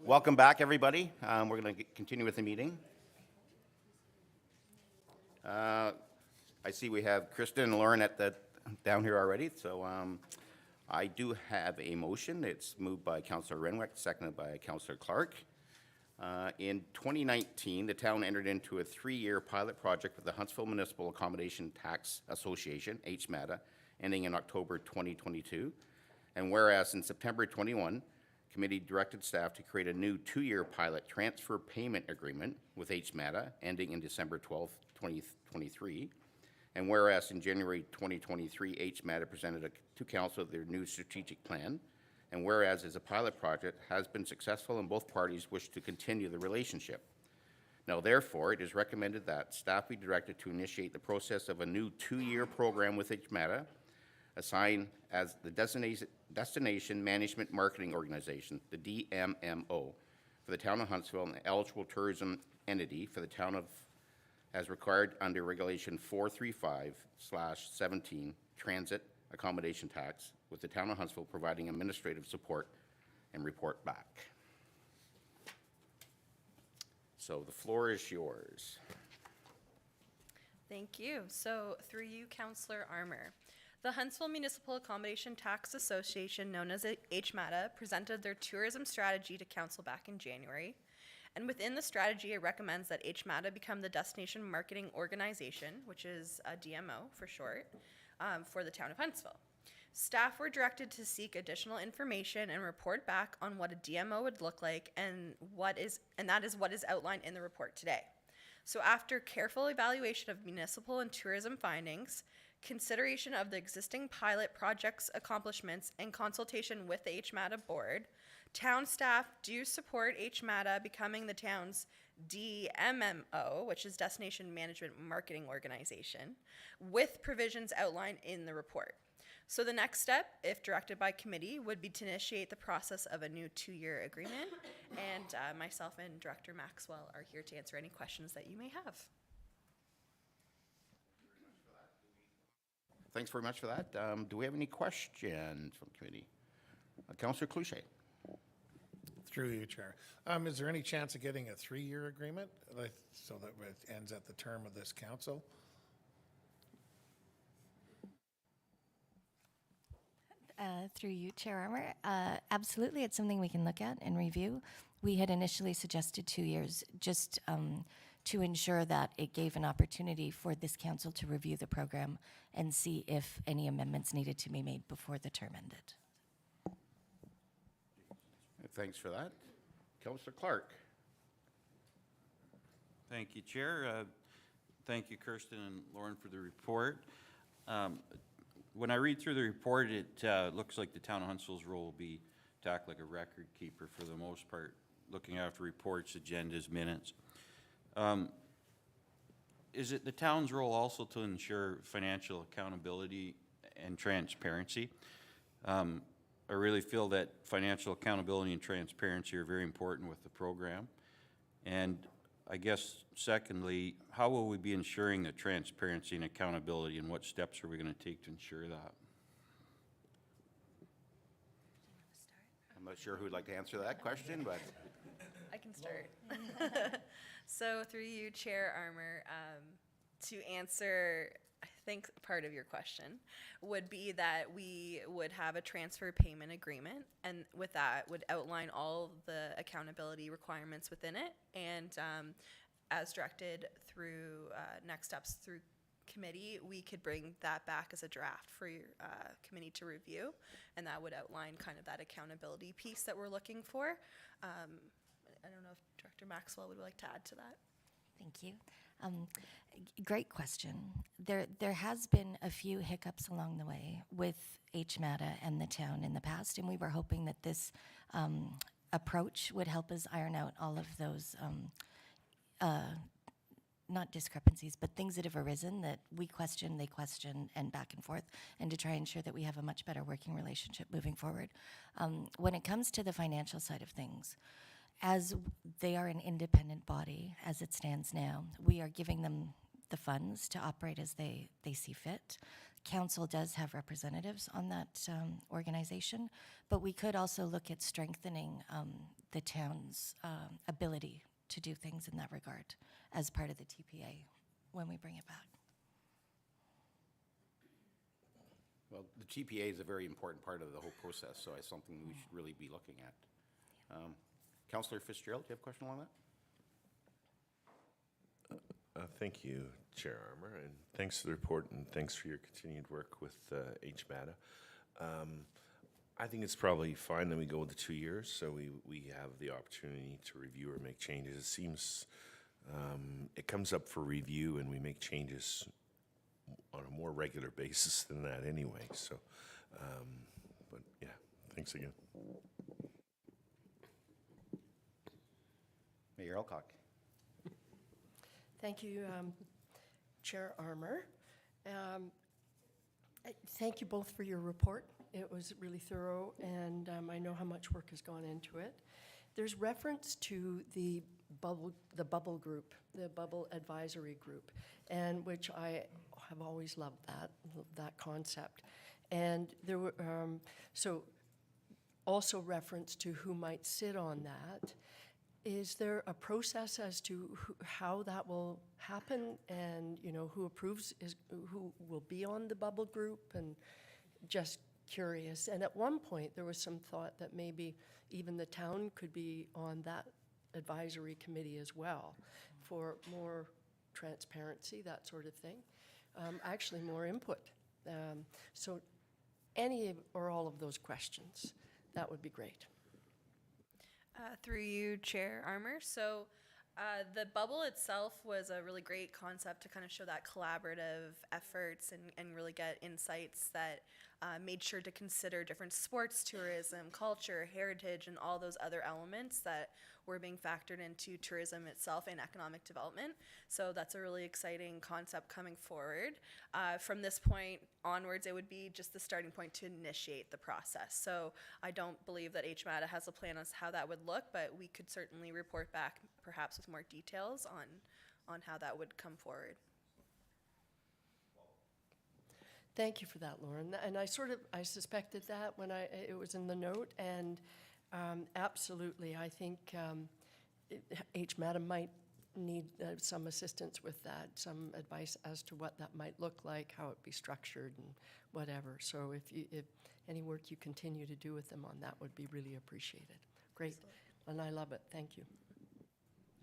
Welcome back, everybody. We're going to continue with the meeting. I see we have Kristen and Lauren down here already, so I do have a motion. It's moved by Councillor Renwick, seconded by Councillor Clark. In 2019, the town entered into a 3-year pilot project with the Huntsville Municipal Accommodation Tax Association, HMATA, ending in October 2022. And whereas in September 21, committee directed staff to create a new 2-year pilot transfer payment agreement with HMATA, ending in December 12, 2023. And whereas in January 2023, HMATA presented to council their new strategic plan. And whereas as a pilot project has been successful and both parties wish to continue the relationship. Now therefore, it is recommended that staff be directed to initiate the process of a new 2-year program with HMATA, assigned as the Destination Management Marketing Organization, the DMMO, for the town of Huntsville, and the eligible tourism entity for the town of, as required under Regulation 435/17, Transit Accommodation Tax, with the town of Huntsville providing administrative support and report back. So the floor is yours. Thank you. So through you, Councillor Armour. The Huntsville Municipal Accommodation Tax Association, known as HMATA, presented their tourism strategy to council back in January. And within the strategy, it recommends that HMATA become the Destination Marketing Organization, which is a DMO for short, for the town of Huntsville. Staff were directed to seek additional information and report back on what a DMO would look like, and that is what is outlined in the report today. So after careful evaluation of municipal and tourism findings, consideration of the existing pilot project's accomplishments, and consultation with the HMATA board, town staff do support HMATA becoming the town's DMMO, which is Destination Management Marketing Organization, with provisions outlined in the report. So the next step, if directed by committee, would be to initiate the process of a new 2-year agreement, and myself and Director Maxwell are here to answer any questions that you may have. Thanks very much for that. Do we have any questions from committee? Councillor Cloutier. Through you, Chair. Is there any chance of getting a 3-year agreement, so that it ends at the term of this council? Through you, Chair Armour. Absolutely, it's something we can look at and review. We had initially suggested 2 years, just to ensure that it gave an opportunity for this council to review the program and see if any amendments needed to be made before the term ended. Thanks for that. Councillor Clark. Thank you, Chair. Thank you, Kirsten and Lauren, for the report. When I read through the report, it looks like the town of Huntsville's role will be to act like a record keeper for the most part, looking after reports, agendas, minutes. Is it the town's role also to ensure financial accountability and transparency? I really feel that financial accountability and transparency are very important with the program. And I guess secondly, how will we be ensuring the transparency and accountability, and what steps are we going to take to ensure that? I'm not sure who would like to answer that question, but I can start. So through you, Chair Armour, to answer, I think part of your question would be that we would have a transfer payment agreement, and with that would outline all the accountability requirements within it, and as directed through next steps through committee, we could bring that back as a draft for your committee to review, and that would outline kind of that accountability piece that we're looking for. I don't know if Director Maxwell would like to add to that. Thank you. Great question. There has been a few hiccups along the way with HMATA and the town in the past, and we were hoping that this approach would help us iron out all of those not discrepancies, but things that have arisen that we question, they question, and back and forth, and to try and ensure that we have a much better working relationship moving forward. When it comes to the financial side of things, as they are an independent body, as it stands now, we are giving them the funds to operate as they see fit. council does have representatives on that organization, but we could also look at strengthening the town's ability to do things in that regard as part of the TPA when we bring it back. Well, the TPA is a very important part of the whole process, so it's something we should really be looking at. Councillor Fitzgerald, do you have a question along that? Thank you, Chair Armour, and thanks for the report, and thanks for your continued work with HMATA. I think it's probably fine that we go with the 2 years, so we have the opportunity to review or make changes. It seems it comes up for review, and we make changes on a more regular basis than that anyway. So, but yeah, thanks again. Mayor Alcock. Thank you, Chair Armour. Thank you both for your report. It was really thorough, and I know how much work has gone into it. There's reference to the bubble group, the bubble advisory group, and which I have always loved that concept. And there were so also reference to who might sit on that. Is there a process as to how that will happen, and who approves who will be on the bubble group? And just curious. And at one point there was some thought that maybe even the town could be on that advisory committee as well, for more transparency, that sort of thing. Actually, more input. So, any or all of those questions, that would be great. Through you, Chair Armour. So the bubble itself was a really great concept to kind of show that collaborative efforts and really get insights that made sure to consider different sports, tourism, culture, heritage, and all those other elements that were being factored into tourism itself and economic development. So that's a really exciting concept coming forward. From this point onwards, it would be just the starting point to initiate the process. So I don't believe that HMATA has a plan on how that would look, but we could certainly report back perhaps with more details on how that would come forward. Thank you for that, Lauren. And I suspected that when it was in the note, and absolutely, I think HMATA might need some assistance with that, some advice as to what that might look like, how it be structured, and whatever. So if any work you continue to do with them on that would be really appreciated. Great, and I love it. Thank you.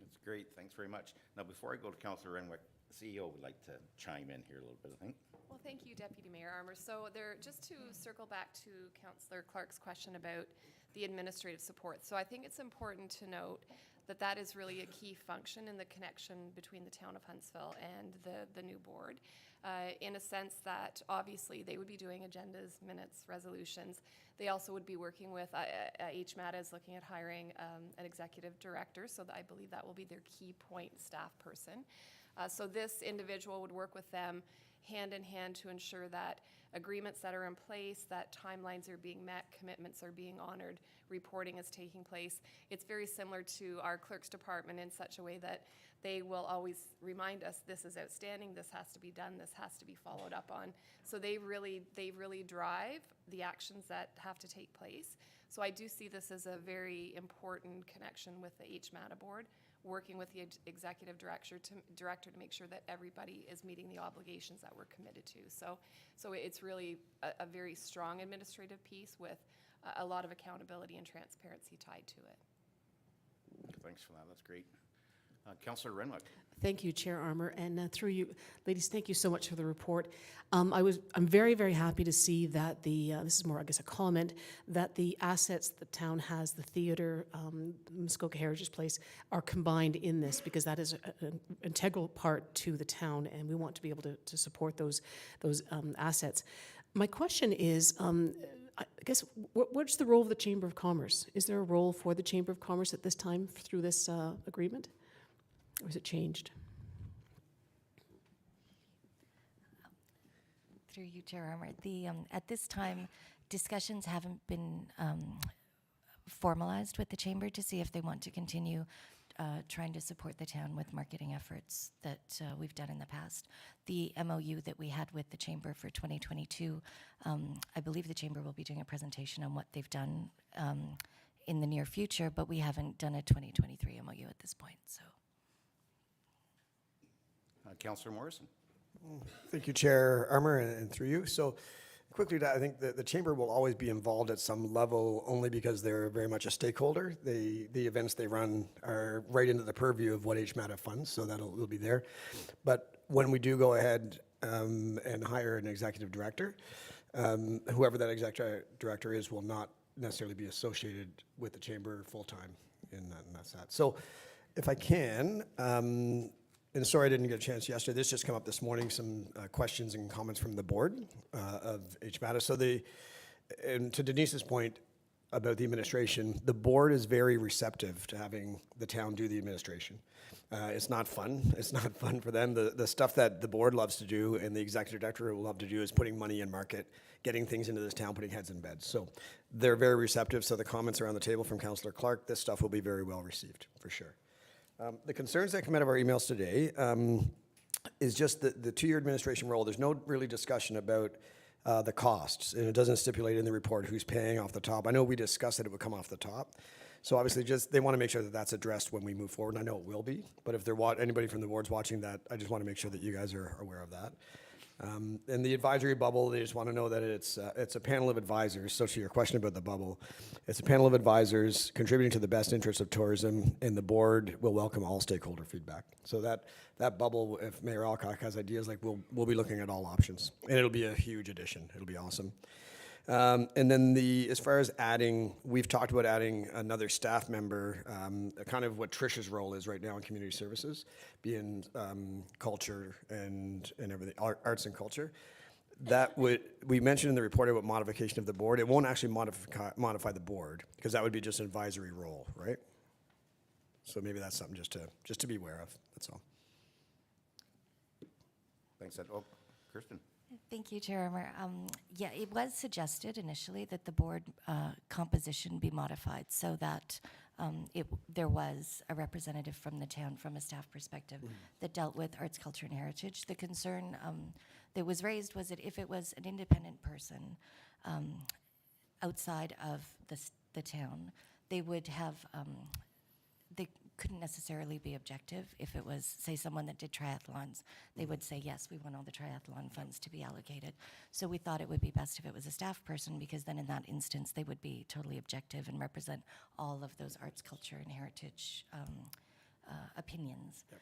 That's great. Thanks very much. Now, before I go to Councillor Renwick, the CEO would like to chime in here a little bit, I think. Well, thank you, Deputy Mayor Armour. So just to circle back to Councillor Clark's question about the administrative support. So I think it's important to note that that is really a key function in the connection between the town of Huntsville and the new board, in a sense that obviously they would be doing agendas, minutes, resolutions. They also would be working with, HMATA is looking at hiring an executive director, so I believe that will be their key point staff person. So this individual would work with them hand in hand to ensure that agreements that are in place, that timelines are being met, commitments are being honored, reporting is taking place. It's very similar to our clerk's department in such a way that they will always remind us, this is outstanding, this has to be done, this has to be followed up on. So they really drive the actions that have to take place. So I do see this as a very important connection with the HMATA board, working with the executive director to make sure that everybody is meeting the obligations that we're committed to. So it's really a very strong administrative piece with a lot of accountability and transparency tied to it. Thanks for that. That's great. Councillor Renwick. Thank you, Chair Armour, and through you, ladies, thank you so much for the report. I'm very, very happy to see that this is more, I guess, a comment, that the assets the town has, the theatre, Muskoka Heritage Place, are combined in this, because that is an integral part to the town, and we want to be able to support those assets. My question is, I guess, what's the role of the Chamber of Commerce? Is there a role for the Chamber of Commerce at this time through this agreement? Or has it changed? Through you, Chair Armour. At this time, discussions haven't been formalized with the Chamber to see if they want to continue trying to support the town with marketing efforts that we've done in the past. The MOU that we had with the Chamber for 2022, I believe the Chamber will be doing a presentation on what they've done in the near future, but we haven't done a 2023 MOU at this point, so. Councillor Morrison. Thank you, Chair Armour, and through you. So quickly, I think the Chamber will always be involved at some level only because they're very much a stakeholder. The events they run are right into the purview of what HMATA funds, so will be there. But when we do go ahead and hire an executive director, whoever that executive director is will not necessarily be associated with the Chamber full-time, and that's that. So if I can, and sorry I didn't get a chance yesterday, this just came up this morning, some questions and comments from the board of HMATA. So and to Denise's point about the administration, the board is very receptive to having the town do the administration. It's not fun. It's not fun for them. The stuff that the board loves to do and the executive director will love to do is putting money in market, getting things into this town, putting heads in bed. So they're very receptive. So the comments are on the table from Councillor Clark. This stuff will be very well received, for sure. The concerns that come out of our emails today is just the two-year administration role. There's no really discussion about the costs, and it doesn't stipulate in the report who's paying off the top. I know we discussed that it would come off the top. So obviously they want to make sure that that's addressed when we move forward, and I know it will be. But if anybody from the board's watching that, I just want to make sure that you guys are aware of that. And the advisory bubble, they just want to know that it's a panel of advisors. So to your question about the bubble, it's a panel of advisors contributing to the best interests of tourism, and the board will welcome all stakeholder feedback. So that bubble, if Mayor Alcock has ideas, like we'll be looking at all options, and it'll be a huge addition. It'll be awesome. And then as far as we've talked about adding another staff member, kind of what Trish's role is right now in community services, being culture and everything, arts and culture. We mentioned in the report about modification of the board. It won't actually modify the board, because that would be just an advisory role, right? So maybe that's something just to be aware of, that's all. Thanks, Kirsten. Thank you, Chair Armour. Yeah, it was suggested initially that the board composition be modified so that there was a representative from the town from a staff perspective that dealt with arts, culture, and heritage. The concern that was raised was that if it was an independent person outside of the town, they would have, they couldn't necessarily be objective. If it was, say, someone that did triathlons, they would say, yes, we want all the triathlon funds to be allocated. So we thought it would be best if it was a staff person, because then in that instance, they would be totally objective and represent all of those arts, culture, and heritage opinions. Yep.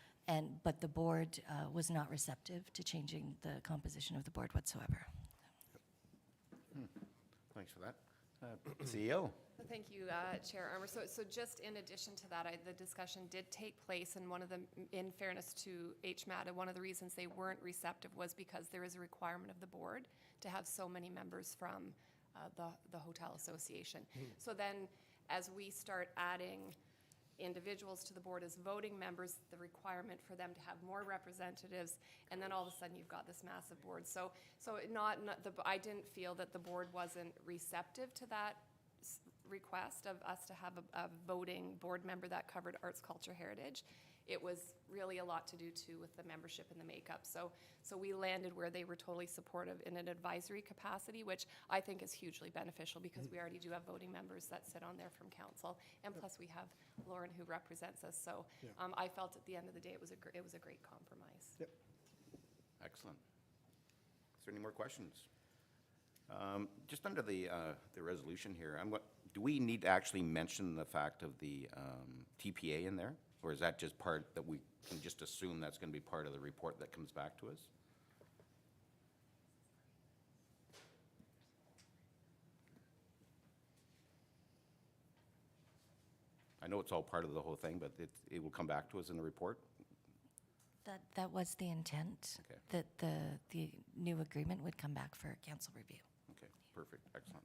But the board was not receptive to changing the composition of the board whatsoever. Thanks for that. CEO. Thank you, Chair Armour. So just in addition to that, the discussion did take place, and one of them, in fairness to HMATA, one of the reasons they weren't receptive was because there is a requirement of the board to have so many members from the Hotel Association. So then, as we start adding individuals to the board as voting members, the requirement for them to have more representatives, and then all of a sudden you've got this massive board. So I didn't feel that the board wasn't receptive to that request of us to have a voting board member that covered arts, culture, heritage. It was really a lot to do too with the membership and the makeup. So we landed where they were totally supportive in an advisory capacity, which I think is hugely beneficial, because we already do have voting members that sit on there from council, and plus we have Lauren who represents us. So I felt at the end of the day it was a great compromise. Yep. Excellent. Is there any more questions? Just under the resolution here, do we need to actually mention the fact of the TPA in there? Or is that just part that we can just assume that's going to be part of the report that comes back to us? I know it's all part of the whole thing, but it will come back to us in the report? That was the intent, Okay. that the new agreement would come back for council review. Okay, perfect, excellent.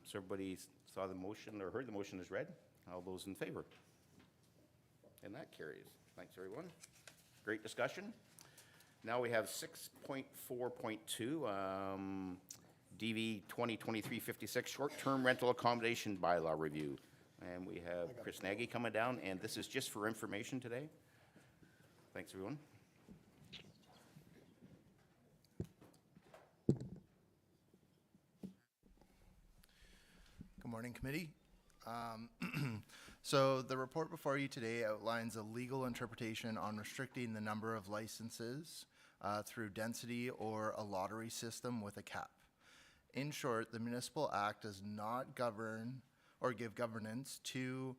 So everybody saw the motion or heard the motion is read? All those in favor? And that carries. Thanks, everyone. Great discussion. Now we have 6.4.2, DV 2023-56, short-term rental accommodation bylaw review. And we have Chris Nagy coming down, and this is just for information today. Thanks, everyone. Good morning, committee. So the report before you today outlines a legal interpretation on restricting the number of licenses through density or a lottery system with a cap. In short, the Municipal Act does not govern or give governance to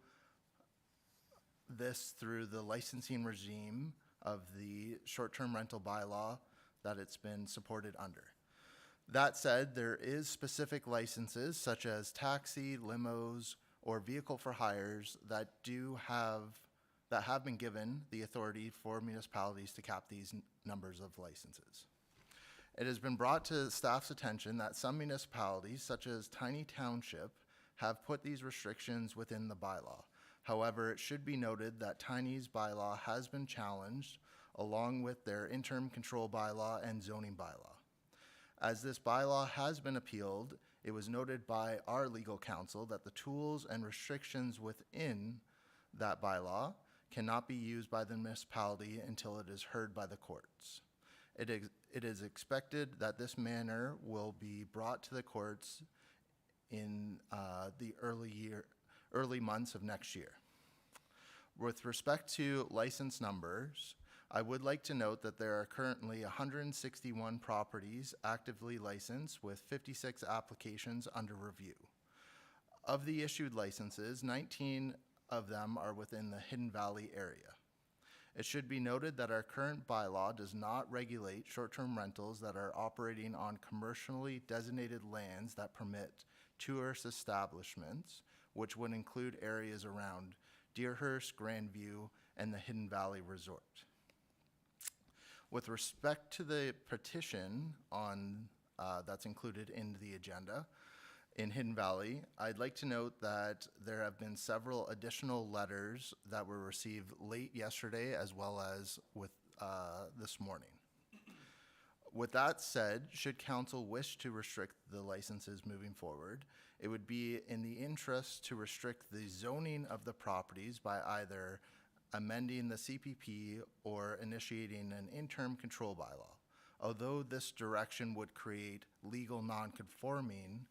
this through the licensing regime of the short-term rental bylaw that it's been supported under. That said, there is specific licenses such as taxi, limos, or vehicle for hires that have been given the authority for municipalities to cap these numbers of licenses. It has been brought to staff's attention that some municipalities, such as Tiny Township, have put these restrictions within the bylaw. However, it should be noted that Tiny's bylaw has been challenged along with their interim control bylaw and zoning bylaw. As this bylaw has been appealed, it was noted by our legal counsel that the tools and restrictions within that bylaw cannot be used by the municipality until it is heard by the courts. It is expected that this matter will be brought to the courts in the early months of next year. With respect to license numbers, I would like to note that there are currently 161 properties actively licensed with 56 applications under review. Of the issued licenses, 19 of them are within the Hidden Valley area. It should be noted that our current bylaw does not regulate short-term rentals that are operating on commercially designated lands that permit tourist establishments, which would include areas around Deerhurst, Grandview, and the Hidden Valley Resort. With respect to the petition that's included in the agenda in Hidden Valley, I'd like to note that there have been several additional letters that were received late yesterday as well as with this morning. With that said, should council wish to restrict the licenses moving forward, it would be in the interest to restrict the zoning of the properties by either amending the CPP or initiating an interim control bylaw. Although this direction would create legal non-conforming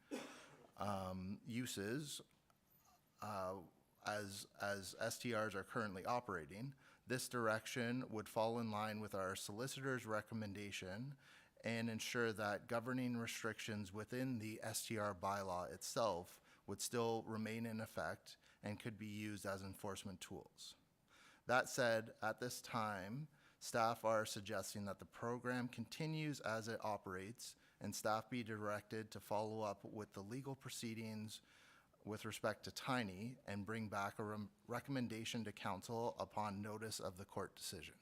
uses as STRs are currently operating, this direction would fall in line with our solicitor's recommendation and ensure that governing restrictions within the STR bylaw itself would still remain in effect and could be used as enforcement tools. That said, at this time, staff are suggesting that the program continues as it operates and staff be directed to follow up with the legal proceedings with respect to Tiny and bring back a recommendation to council upon notice of the court decision.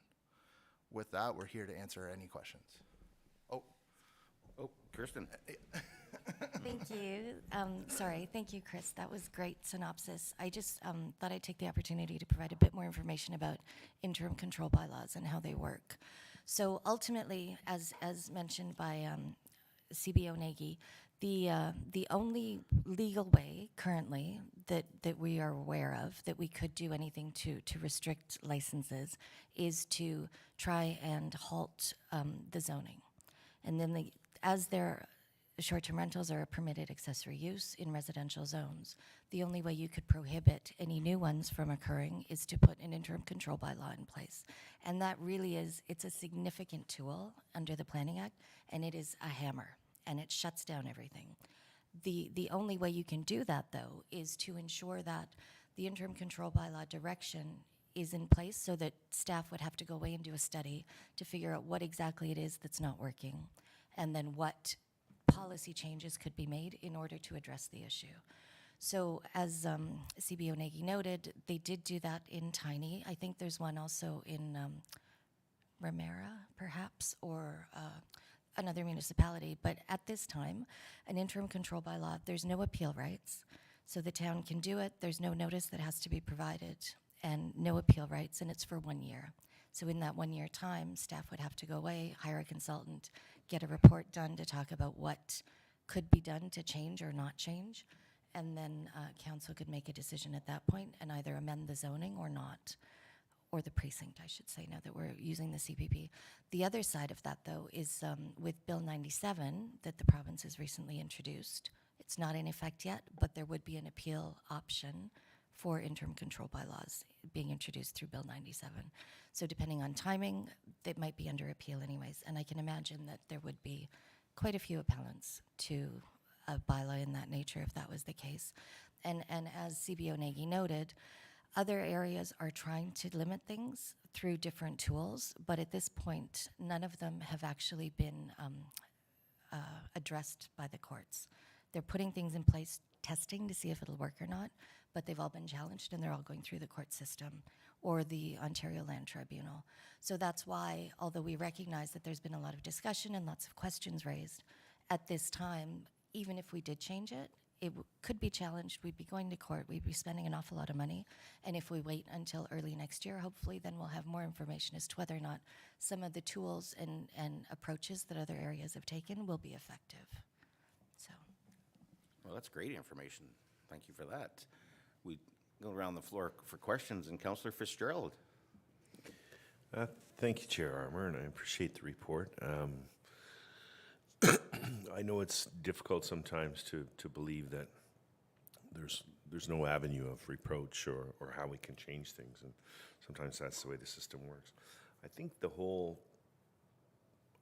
With that, we're here to answer any questions. Oh, Kirsten. Thank you. Thank you, Chris. That was great synopsis. I just thought I'd take the opportunity to provide a bit more information about interim control bylaws and how they work. So ultimately, as mentioned by CBO Nagy, the only legal way currently that we are aware of that we could do anything to restrict licenses is to try and halt the zoning. And then as their short-term rentals are a permitted accessory use in residential zones, the only way you could prohibit any new ones from occurring is to put an interim control bylaw in place. And that really it's a significant tool under the Planning Act, and it is a hammer, and it shuts down everything. The only way you can do that, though, is to ensure that the interim control bylaw direction is in place so that staff would have to go away and do a study to figure out what exactly it is that's not working, and then what policy changes could be made in order to address the issue. So as CBO Nagy noted, they did do that in Tiny. I think there's one also in Ramera, perhaps, or another municipality. But at this time, an interim control bylaw, there's no appeal rights. So the town can do it. There's no notice that has to be provided and no appeal rights, and it's for 1 year. So in that 1 year time, staff would have to go away, hire a consultant, get a report done to talk about what could be done to change or not change. And then council could make a decision at that point and either amend the zoning or not, or the precinct, I should say, now that we're using the CPP. The other side of that, though, is with Bill 97 that the province has recently introduced. It's not in effect yet, but there would be an appeal option for interim control bylaws being introduced through Bill 97. So depending on timing, they might be under appeal anyways. And I can imagine that there would be quite a few appellants to a bylaw in that nature if that was the case. And as CBO Nagy noted, other areas are trying to limit things through different tools, but at this point, none of them have actually been addressed by the courts. They're putting things in place, testing to see if it'll work or not, but they've all been challenged and they're all going through the court system or the Ontario Land Tribunal. So that's why, although we recognize that there's been a lot of discussion and lots of questions raised, at this time, even if we did change it, it could be challenged. We'd be going to court. We'd be spending an awful lot of money. And if we wait until early next year, hopefully, then we'll have more information as to whether or not some of the tools and approaches that other areas have taken will be effective. So, Well, that's great information. Thank you for that. We go around the floor for questions, and Councillor Fitzgerald. Thank you, Chair Armour, and I appreciate the report. I know it's difficult sometimes to believe that there's no avenue of reproach or how we can change things, and sometimes that's the way the system works. I think the whole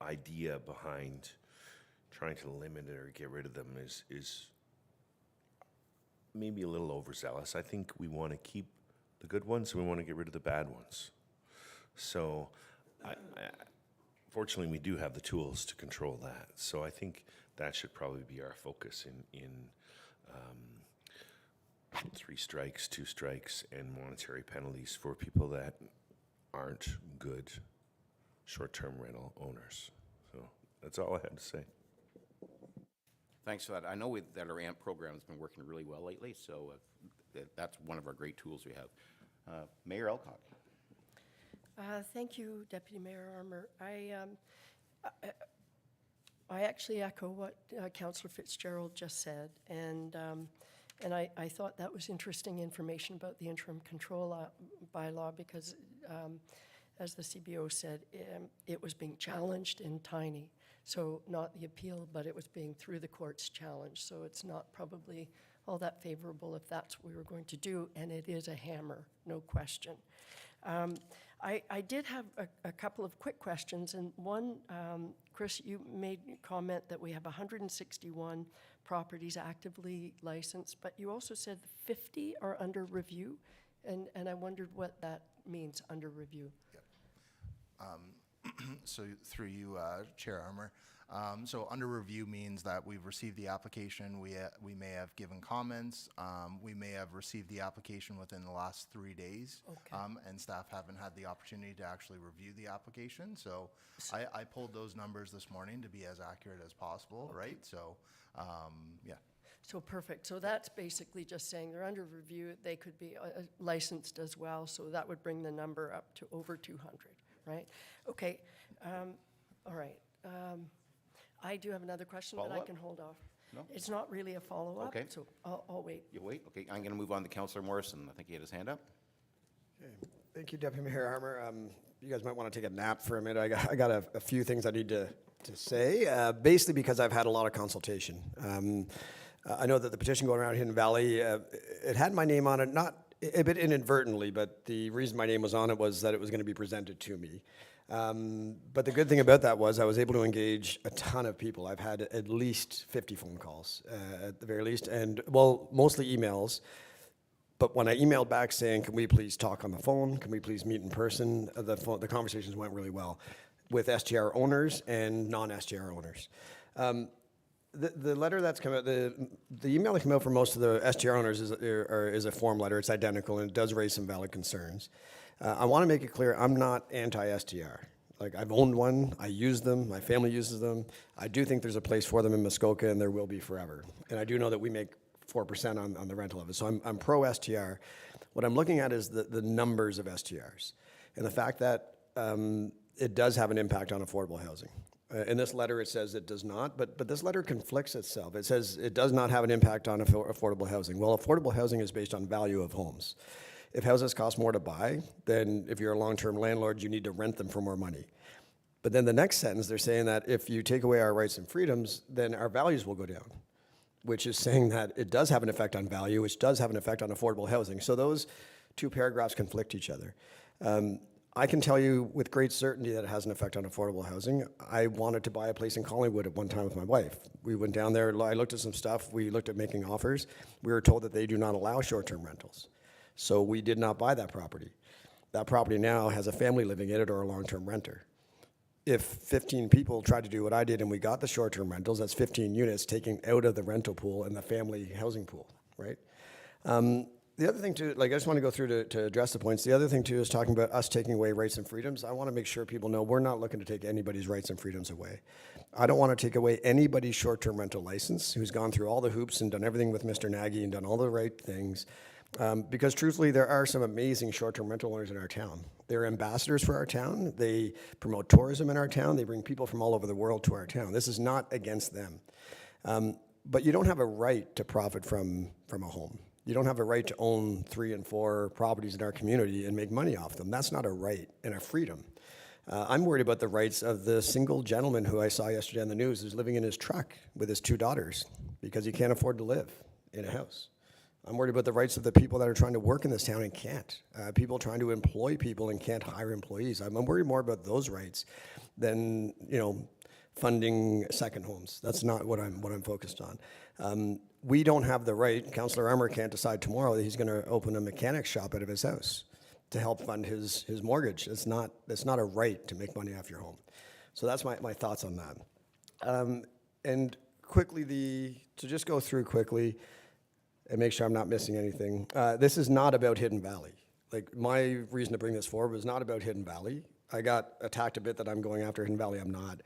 idea behind trying to limit it or get rid of them is maybe a little overzealous. I think we want to keep the good ones and we want to get rid of the bad ones. So fortunately, we do have the tools to control that. So I think that should probably be our focus in 3 strikes, 2 strikes, and monetary penalties for people that aren't good short-term rental owners. So that's all I had to say. Thanks for that. I know that our AMP program has been working really well lately, so that's one of our great tools we have. Mayor Elcock. Thank you, Deputy Mayor Armour. I actually echo what Councillor Fitzgerald just said, and I thought that was interesting information about the interim control bylaw because, as the CBO said, it was being challenged in tiny. So not the appeal, but it was being through the courts challenged. So it's not probably all that favorable if that's what we were going to do, and it is a hammer, no question. I did have a couple of quick questions, and one, Chris, you made a comment that we have 161 properties actively licensed, but you also said 50 are under review, and I wondered what that means, under review. So through you, Chair Armour. So under review means that we've received the application, we may have given comments, we may have received the application within the last 3 days. Okay. And staff haven't had the opportunity to actually review the application. So I pulled those numbers this morning to be as accurate as possible, Okay. right? So, yeah. So perfect. So that's basically just saying they're under review. They could be licensed as well. So that would bring the number up to over 200, right? Okay. All right. I do have another question, but I Follow-up? can hold off. No? It's not really a follow-up, Okay. so I'll wait. You wait? Okay, I'm going to move on to Councillor Morrison. I think he had his hand up. Okay. Thank you, Deputy Mayor Armour. You guys might want to take a nap for a minute. I got a few things I need to say, basically because I've had a lot of consultation. I know that the petition going around Hidden Valley, it had my name on it, not a bit inadvertently, but the reason my name was on it was that it was going to be presented to me. But the good thing about that was I was able to engage a ton of people. I've had at least 50 phone calls, at the very least, and, well, mostly emails. But when I emailed back saying, can we please talk on the phone? Can we please meet in person? The conversations went really well with STR owners and non-STR owners. The letter that's come out, the email that came out for most of the STR owners is a form letter. It's identical, and it does raise some valid concerns. I want to make it clear, I'm not anti-STR. Like, I've owned one, I use them, my family uses them. I do think there's a place for them in Muskoka, and there will be forever. And I do know that we make 4% on the rental of it. So I'm pro-STR. What I'm looking at is the numbers of STRs and the fact that it does have an impact on affordable housing. In this letter, it says it does not, but this letter conflicts itself. It says it does not have an impact on affordable housing. Well, affordable housing is based on value of homes. If houses cost more to buy, then if you're a long-term landlord, you need to rent them for more money. But then the next sentence, they're saying that if you take away our rights and freedoms, then our values will go down, which is saying that it does have an effect on value, which does have an effect on affordable housing. So those two paragraphs conflict each other. I can tell you with great certainty that it has an effect on affordable housing. I wanted to buy a place in Collingwood at one time with my wife. We went down there, I looked at some stuff, we looked at making offers. We were told that they do not allow short-term rentals. So we did not buy that property. That property now has a family living in it or a long-term renter. If 15 people tried to do what I did and we got the short-term rentals, that's 15 units taken out of the rental pool and the family housing pool, right? The other thing too, like I just want to go through to address the points. The other thing too is talking about us taking away rights and freedoms. I want to make sure people know we're not looking to take anybody's rights and freedoms away. I don't want to take away anybody's short-term rental license who's gone through all the hoops and done everything with Mr. Nagy and done all the right things. Because truthfully, there are some amazing short-term rental owners in our town. They're ambassadors for our town. They promote tourism in our town. They bring people from all over the world to our town. This is not against them. But you don't have a right to profit from a home. You don't have a right to own 3 and 4 properties in our community and make money off them. That's not a right and a freedom. I'm worried about the rights of the single gentleman who I saw yesterday on the news who's living in his truck with his 2 daughters because he can't afford to live in a house. I'm worried about the rights of the people that are trying to work in this town and can't. People trying to employ people and can't hire employees. I'm worried more about those rights than, funding second homes. That's not what I'm focused on. We don't have the right, Councillor Armour can't decide tomorrow that he's going to open a mechanic shop out of his house to help fund his mortgage. It's not a right to make money off your home. So that's my thoughts on that. And quickly, to just go through quickly, and make sure I'm not missing anything. This is not about Hidden Valley. Like, my reason to bring this forward was not about Hidden Valley. I got attacked a bit that I'm going after Hidden Valley. I'm not.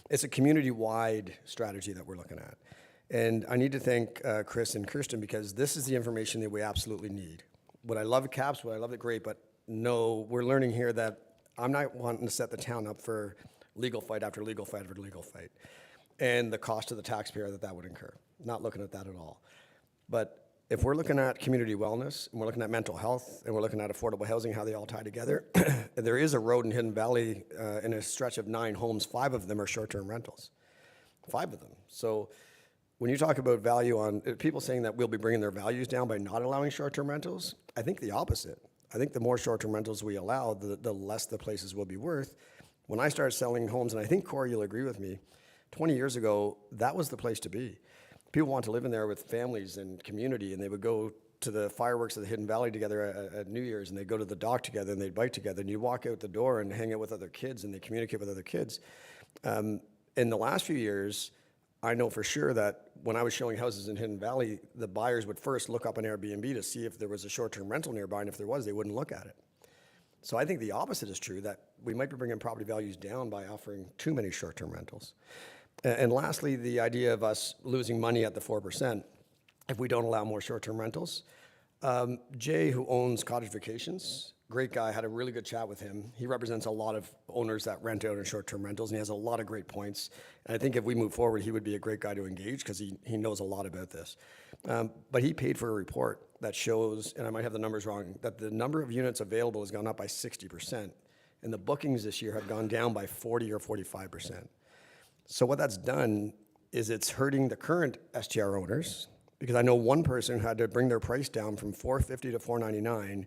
It's a community-wide strategy that we're looking at. And I need to thank Chris and Kirsten because this is the information that we absolutely need. Would I love CAPS? Would I love it? Great. But no, we're learning here that I'm not wanting to set the town up for legal fight after legal fight after legal fight. And the cost to the taxpayer that would incur. Not looking at that at all. But if we're looking at community wellness, and we're looking at mental health, and we're looking at affordable housing, how they all tie together, there is a road in Hidden Valley in a stretch of 9 homes. 5 of them are short-term rentals. 5 of them. So when you talk about value on people saying that we'll be bringing their values down by not allowing short-term rentals, I think the opposite. I think the more short-term rentals we allow, the less the places will be worth. When I started selling homes, and I think, Corey, you'll agree with me, 20 years ago, that was the place to be. People want to live in there with families and community, and they would go to the fireworks of the Hidden Valley together at New Year's, and they'd go to the dock together, and they'd bike together, and you walk out the door and hang out with other kids, and they communicate with other kids. In the last few years, I know for sure that when I was showing houses in Hidden Valley, the buyers would first look up on Airbnb to see if there was a short-term rental nearby, and if there was, they wouldn't look at it. So I think the opposite is true, that we might be bringing property values down by offering too many short-term rentals. And lastly, the idea of us losing money at the 4% if we don't allow more short-term rentals. Jay, who owns Cottage Vacations, great guy, had a really good chat with him. He represents a lot of owners that rent out in short-term rentals, and he has a lot of great points. And I think if we move forward, he would be a great guy to engage because he knows a lot about this. But he paid for a report that shows, and I might have the numbers wrong, that the number of units available has gone up by 60%, and the bookings this year have gone down by 40 or 45%. So what that's done is it's hurting the current STR owners, because I know one person had to bring their price down from $450 to $499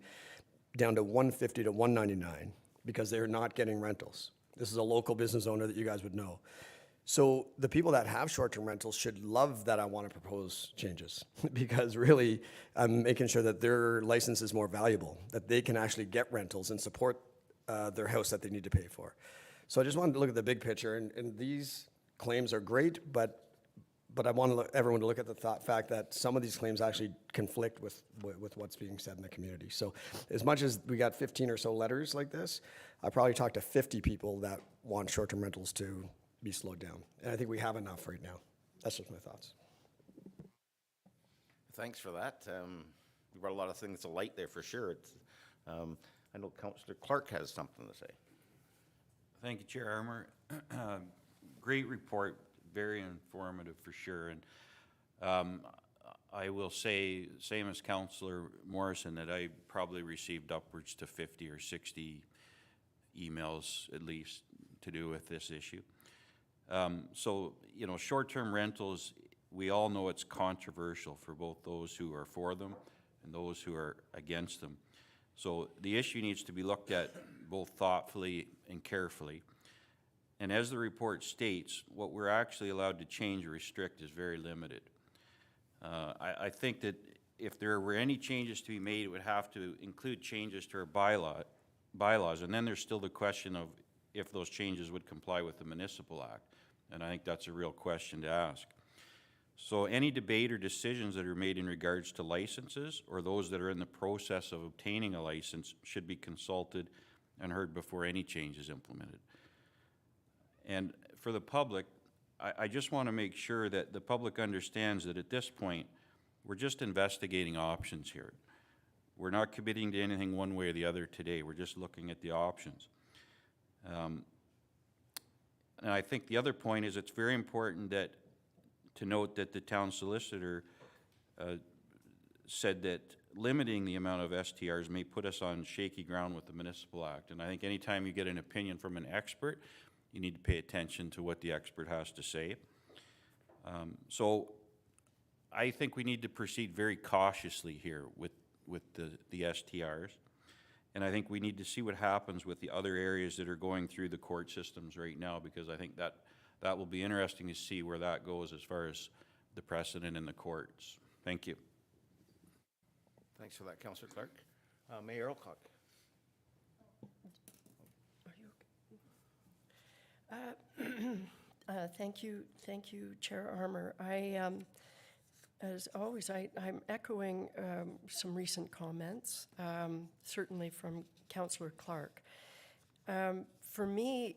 down to $150 to $199 because they're not getting rentals. This is a local business owner that you guys would know. So the people that have short-term rentals should love that I want to propose changes because really I'm making sure that their license is more valuable, that they can actually get rentals and support their house that they need to pay for. So I just wanted to look at the big picture, and these claims are great, but I want everyone to look at the fact that some of these claims actually conflict with what's being said in the community. So as much as we got 15 or so letters like this, I probably talked to 50 people that want short-term rentals to be slowed down. And I think we have enough right now. That's just my thoughts. Thanks for that. You brought a lot of things to light there for sure. I know Councillor Clark has something to say. Thank you, Chair Armour. great report, very informative for sure. And I will say, same as Councillor Morrison, that I probably received upwards to 50 or 60 emails at least to do with this issue. So, you know, short-term rentals, we all know it's controversial for both those who are for them and those who are against them. So the issue needs to be looked at both thoughtfully and carefully. And as the report states, what we're actually allowed to change or restrict is very limited. I think that if there were any changes to be made, it would have to include changes to our bylaws, and then there's still the question of if those changes would comply with the Municipal Act, and I think that's a real question to ask. So any debate or decisions that are made in regards to licenses or those that are in the process of obtaining a license should be consulted and heard before any change is implemented. And for the public, I just want to make sure that the public understands that at this point, we're just investigating options here. We're not committing to anything one way or the other today. We're just looking at the options. And I think the other point is it's very important to note that the town solicitor said that limiting the amount of STRs may put us on shaky ground with the Municipal Act. And I think anytime you get an opinion from an expert, you need to pay attention to what the expert has to say. So I think we need to proceed very cautiously here with the STRs. And I think we need to see what happens with the other areas that are going through the court systems right now, because I think that will be interesting to see where that goes as far as the precedent in the courts. Thank you. Thanks for that, Councillor Clark. Mayor Alcock. Thank you, Chair Armour. As always, I'm echoing some recent comments, certainly from Councillor Clark. For me,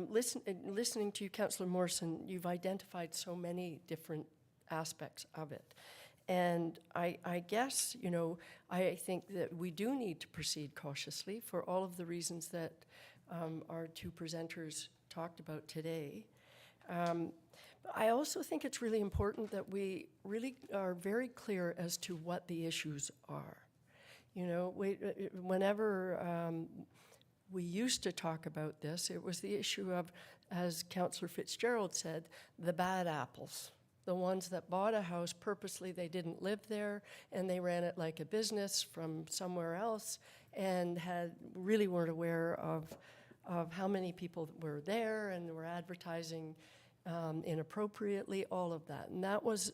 listening to you, Councillor Morrison, you've identified so many different aspects of it. And I guess, you know, I think that we do need to proceed cautiously for all of the reasons that our two presenters talked about today. I also think it's really important that we really are very clear as to what the issues are. You know, whenever we used to talk about this, it was the issue of, as Councillor Fitzgerald said, the bad apples. The ones that bought a house purposely, they didn't live there, and they ran it like a business from somewhere else, and really weren't aware of how many people were there, and were advertising inappropriately, all of that. And that was,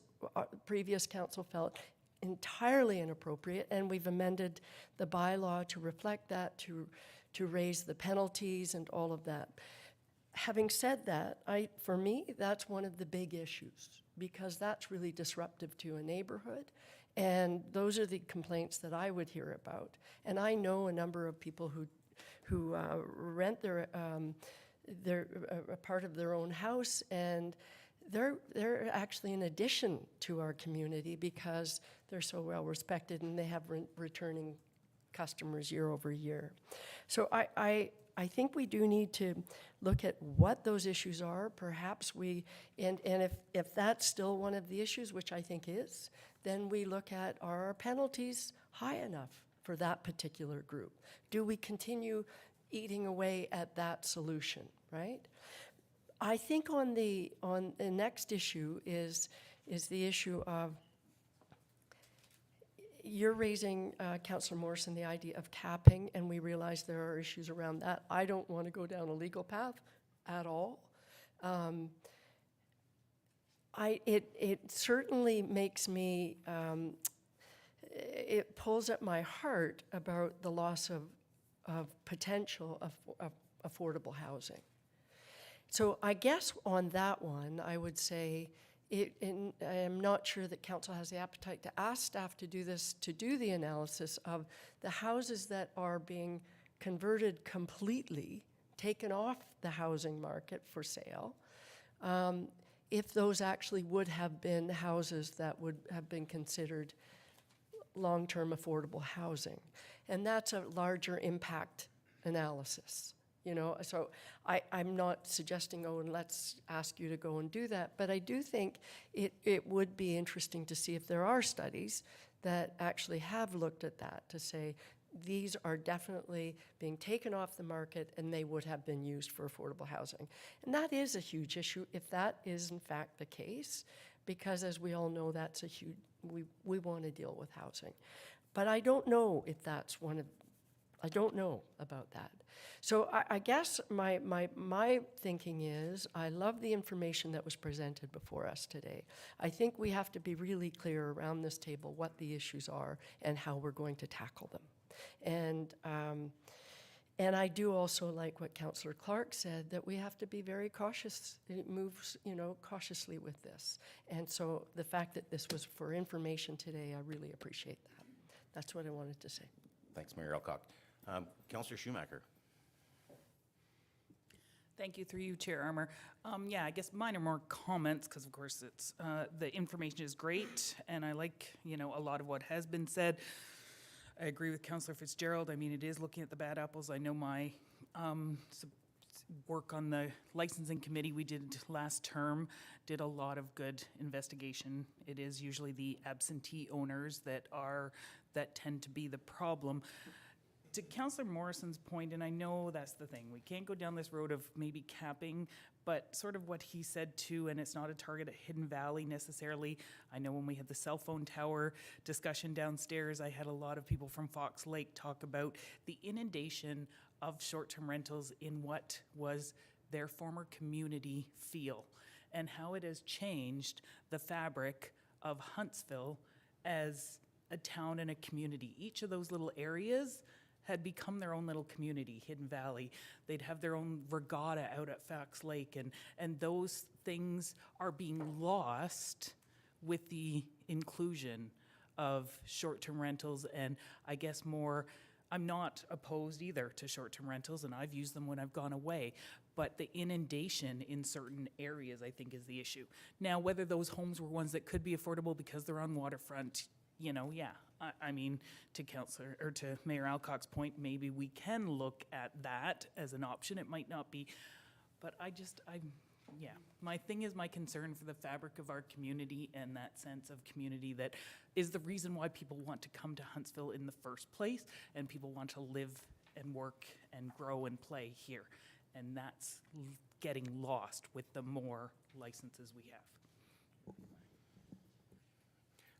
previous council felt, entirely inappropriate, and we've amended the bylaw to reflect that, to raise the penalties and all of that. Having said that, for me, that's one of the big issues, because that's really disruptive to a neighborhood, and those are the complaints that I would hear about. And I know a number of people who rent a part of their own house, and they're actually an addition to our community because they're so well respected and they have returning customers year over year. So I think we do need to look at what those issues are. Perhaps and if that's still one of the issues, which I think is, then we look at, are our penalties high enough for that particular group? Do we continue eating away at that solution, right? I think on the next issue is the issue of, you're raising, Councillor Morrison, the idea of capping, and we realize there are issues around that. I don't want to go down a legal path at all. It certainly makes me, it pulls at my heart about the loss of potential of affordable housing. So I guess on that one, I would say, I am not sure that council has the appetite to ask staff to do this, to do the analysis of the houses that are being converted completely, taken off the housing market for sale, if those actually would have been houses that would have been considered long-term affordable housing. And that's a larger impact analysis, you know? So I'm not suggesting, oh, and let's ask you to go and do that, but I do think it would be interesting to see if there are studies that actually have looked at that to say, these are definitely being taken off the market and they would have been used for affordable housing. And that is a huge issue if that is in fact the case, because as we all know, that's a huge, we want to deal with housing. But I don't know if that's I don't know about that. So I guess my thinking is, I love the information that was presented before us today. I think we have to be really clear around this table what the issues are and how we're going to tackle them. And I do also like what Councillor Clark said, that we have to be very cautious. It moves, cautiously with this. And so the fact that this was for information today, I really appreciate that. That's what I wanted to say. Thanks, Mayor Alcock. Councillor Schumacher. Thank you, through you, Chair Armour. Yeah, I guess mine are more comments, because of course it's, the information is great, and I like, a lot of what has been said. I agree with Councillor Fitzgerald. I mean, it is looking at the bad apples. I know my work on the licensing committee we did last term did a lot of good investigation. It is usually the absentee owners that tend to be the problem. To Councillor Morrison's point, and I know that's the thing, we can't go down this road of maybe capping, but sort of what he said too, and it's not a target at Hidden Valley necessarily. I know when we had the cell phone tower discussion downstairs, I had a lot of people from Fox Lake talk about the inundation of short-term rentals in what was their former community feel, and how it has changed the fabric of Huntsville as a town and a community. Each of those little areas had become their own little community, Hidden Valley. They'd have their own regatta out at Fox Lake, and those things are being lost with the inclusion of short-term rentals. And I guess I'm not opposed either to short-term rentals, and I've used them when I've gone away, but the inundation in certain areas, I think, is the issue. Now, whether those homes were ones that could be affordable because they're on waterfront, yeah. I mean, to Mayor Alcock's point, maybe we can look at that as an option. It might not be, but my thing is my concern for the fabric of our community, and that sense of community that is the reason why people want to come to Huntsville in the first place, and people want to live and work and grow and play here. And that's getting lost with the more licenses we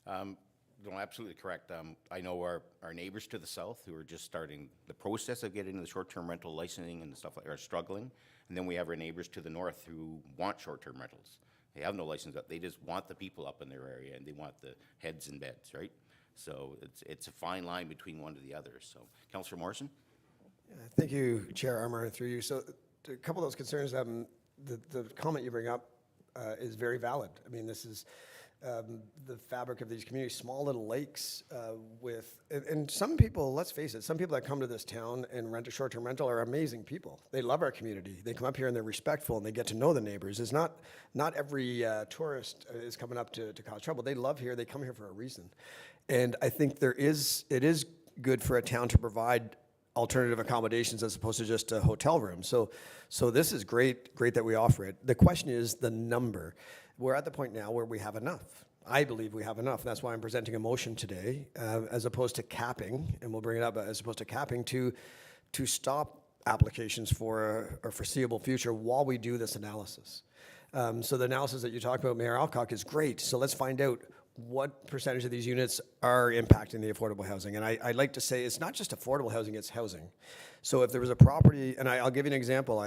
have. No, absolutely correct. I know our neighbors to the south who are just starting the process of getting the short-term rental licensing and stuff like are struggling. And then we have our neighbors to the north who want short-term rentals. They have no license up. They just want the people up in their area, and they want the heads and beds, right? So it's a fine line between one to the other. So, Councillor Morrison? Thank you, Chair Armour, through you. So a couple of those concerns, the comment you bring up is very valid. I mean, this is the fabric of these communities, small little lakes and some people, let's face it, some people that come to this town and rent a short-term rental are amazing people. They love our community. They come up here and they're respectful and they get to know the neighbors. It's not every tourist is coming up to cause trouble. They love here. They come here for a reason. And I think it is good for a town to provide alternative accommodations as opposed to just a hotel room. So this is great that we offer it. The question is the number. We're at the point now where we have enough. I believe we have enough. That's why I'm presenting a motion today, as opposed to capping, and we'll bring it up, as opposed to capping, to stop applications for a foreseeable future while we do this analysis. So the analysis that you talked about, Mayor Alcock, is great. So let's find out what percentage of these units are impacting the affordable housing. And I'd like to say it's not just affordable housing, it's housing. So if there was a property, and I'll give you an example.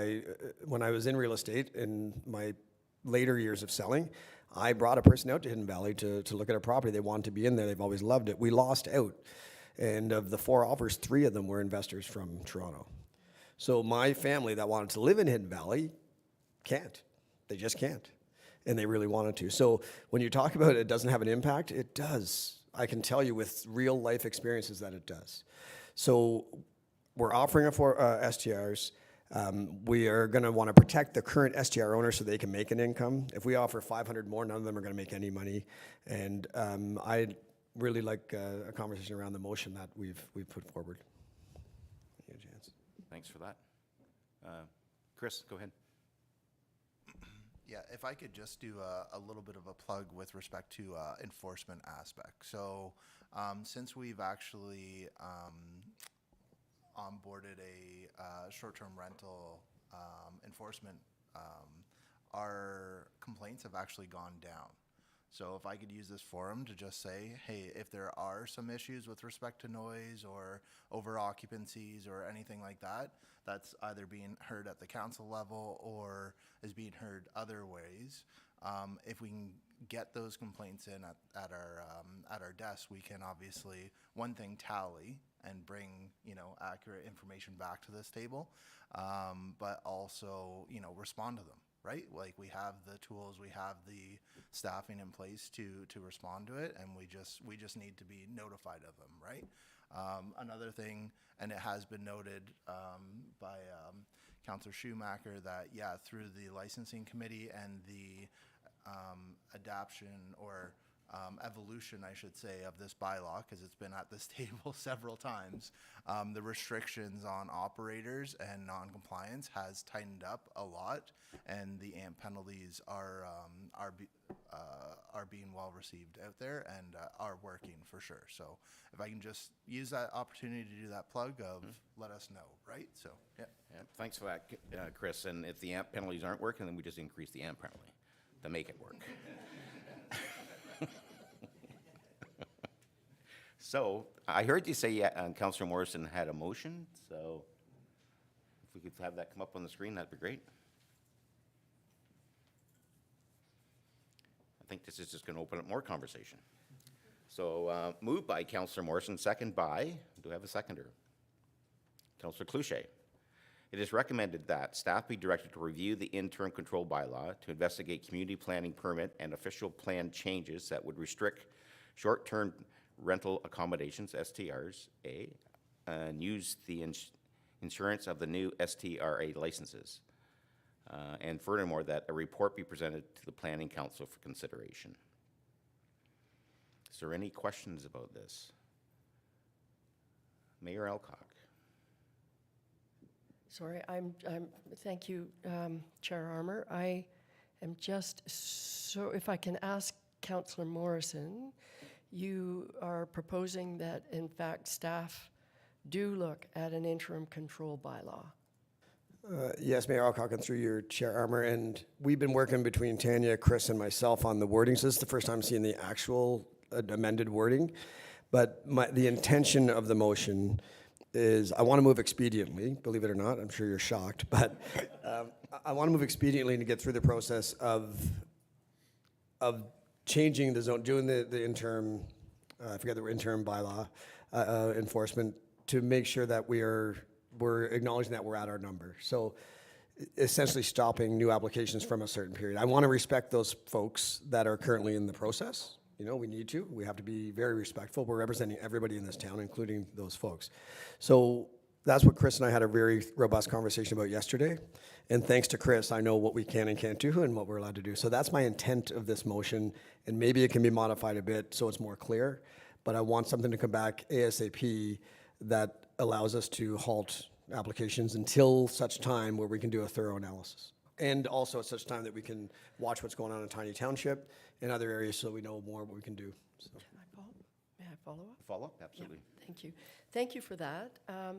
When I was in real estate in my later years of selling, I brought a person out to Hidden Valley to look at a property. They wanted to be in there. They've always loved it. We lost out. And of the 4 offers, 3 of them were investors from Toronto. So my family that wanted to live in Hidden Valley can't. They just can't. And they really wanted to. So when you talk about it doesn't have an impact, it does. I can tell you with real life experiences that it does. So we're offering it for STRs. We are going to want to protect the current STR owners so they can make an income. If we offer 500 more, none of them are going to make any money. And I'd really like a conversation around the motion that we've put forward. Thanks for that. Chris, go ahead. Yeah, if I could just do a little bit of a plug with respect to enforcement aspect. So since we've actually onboarded a short-term rental enforcement, our complaints have actually gone down. So if I could use this forum to just say, hey, if there are some issues with respect to noise or over occupancies or anything like that, that's either being heard at the council level or is being heard other ways. If we can get those complaints in at our desk, we can obviously, one thing, tally and bring, accurate information back to this table, but also, respond to them. Right? Like we have the tools, we have the staffing in place to respond to it, and we just need to be notified of them, right? Another thing, and it has been noted by Councillor Schumacher that, yeah, through the licensing committee and the adaption or evolution, I should say, of this bylaw, because it's been at this table several times, the restrictions on operators and non-compliance has tightened up a lot, and the AMP penalties are being well received out there and are working for sure. So if I can just use that opportunity to do that plug of let us know, right? So, yeah. Yeah, thanks for that, Chris. And if the AMP penalties aren't working, then we just increase the AMP penalty to make it work. So I heard you say Councillor Morrison had a motion, so if we could have that come up on the screen, that'd be great. I think this is just going to open up more conversation. So moved by Councillor Morrison, second by, do I have a seconder? Councillor Cloutier. It is recommended that staff be directed to review the interim control bylaw to investigate community planning permit and official plan changes that would restrict short-term rental accommodations, STRs, and use the insurance of the new STRA licenses. And furthermore, that a report be presented to the Planning Council for consideration. Is there any questions about this? Mayor Alcock. Sorry, thank you, Chair Armour. I am just, so if I can ask Councillor Morrison, you are proposing that, in fact, staff do look at an interim control bylaw. Yes, Mayor Alcock, and through your Chair Armour, and we've been working between Tanya, Chris, and myself on the wording. So this is the first time seeing the actual amended wording. But the intention of the motion is I want to move expediently, believe it or not. I'm sure you're shocked, but I want to move expediently to get through the process of changing the zone, doing the interim, I forget the interim bylaw enforcement to make sure that we're acknowledging that we're at our number. So essentially stopping new applications from a certain period. I want to respect those folks that are currently in the process. We need to. We have to be very respectful. We're representing everybody in this town, including those folks. So that's what Chris and I had a very robust conversation about yesterday. And thanks to Chris, I know what we can and can't do and what we're allowed to do. So that's my intent of this motion. And maybe it can be modified a bit so it's more clear. But I want something to come back ASAP that allows us to halt applications until such time where we can do a thorough analysis. And also at such time that we can watch what's going on in Tiny Township and other areas so we know more what we can do. So. May I follow up? Follow up, absolutely. Yeah, thank you. Thank you for that.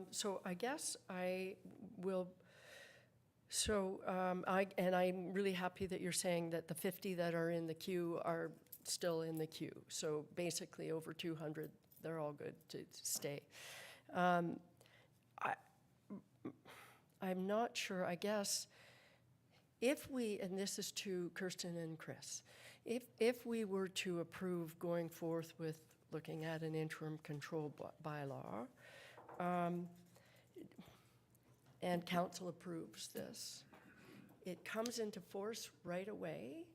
So I guess I will, I'm really happy that you're saying that the 50 that are in the queue are still in the queue. So basically over 200, they're all good to stay. I'm not sure, I guess, if we, and this is to Kirsten and Chris, if we were to approve going forth with looking at an interim control bylaw, and council approves this, it comes into force right away,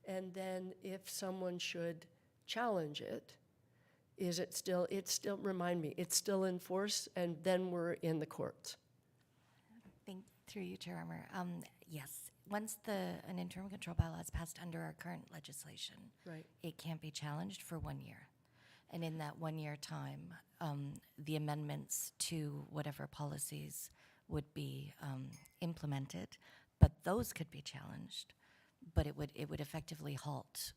and then if someone should challenge it, it's still, remind me, it's still in force, and then we're in the courts? Through you, Chair Armour. Yes, once an interim control bylaw is passed under our current legislation, right, it can't be challenged for 1 year. And in that 1 year time, the amendments to whatever policies would be implemented, but those could be challenged. But it would effectively halt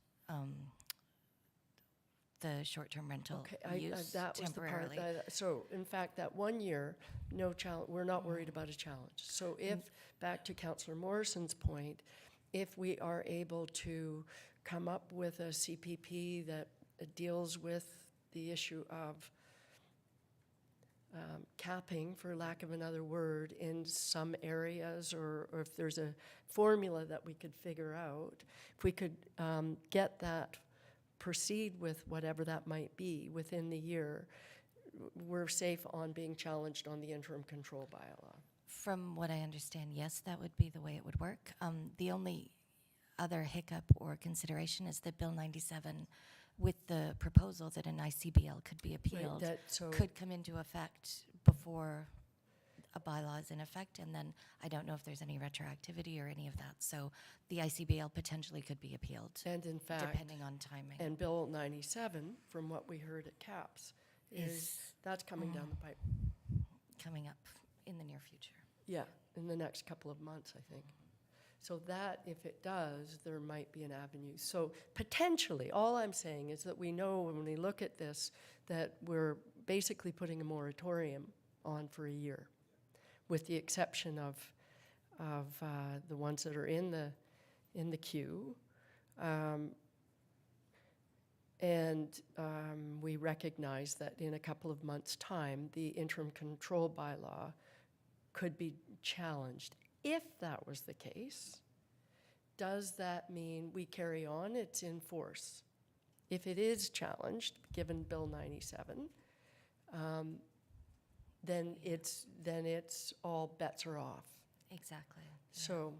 the short-term rental Okay, use that was the part, temporarily. so in fact, that 1 year, no challenge, we're not worried about a challenge. So if, back to Councillor Morrison's point, if we are able to come up with a CPP that deals with the issue of capping, for lack of another word, in some areas, or if there's a formula that we could figure out, if we could get that, proceed with whatever that might be within the year, we're safe on being challenged on the interim control bylaw. From what I understand, yes, that would be the way it would work. The only other hiccup or consideration is that Bill 97, with the proposal that an ICBL could be appealed, could come into effect before a bylaw is in effect, and then I don't know if there's any retroactivity or any of that. So the ICBL potentially could be appealed, And in fact, depending on timing. and Bill 97, from what we heard at CAPS, that's coming down the pipe. Coming up in the near future. Yeah, in the next couple of months, I think. So that, if it does, there might be an avenue. So potentially, all I'm saying is that we know when we look at this, that we're basically putting a moratorium on for a year, with the exception of the ones that are in the queue. We recognize that in a couple of months' time, the interim control bylaw could be challenged. If that was the case, does that mean we carry on? It's in force. If it is challenged, given Bill 97, then it's all bets are off. Exactly. So,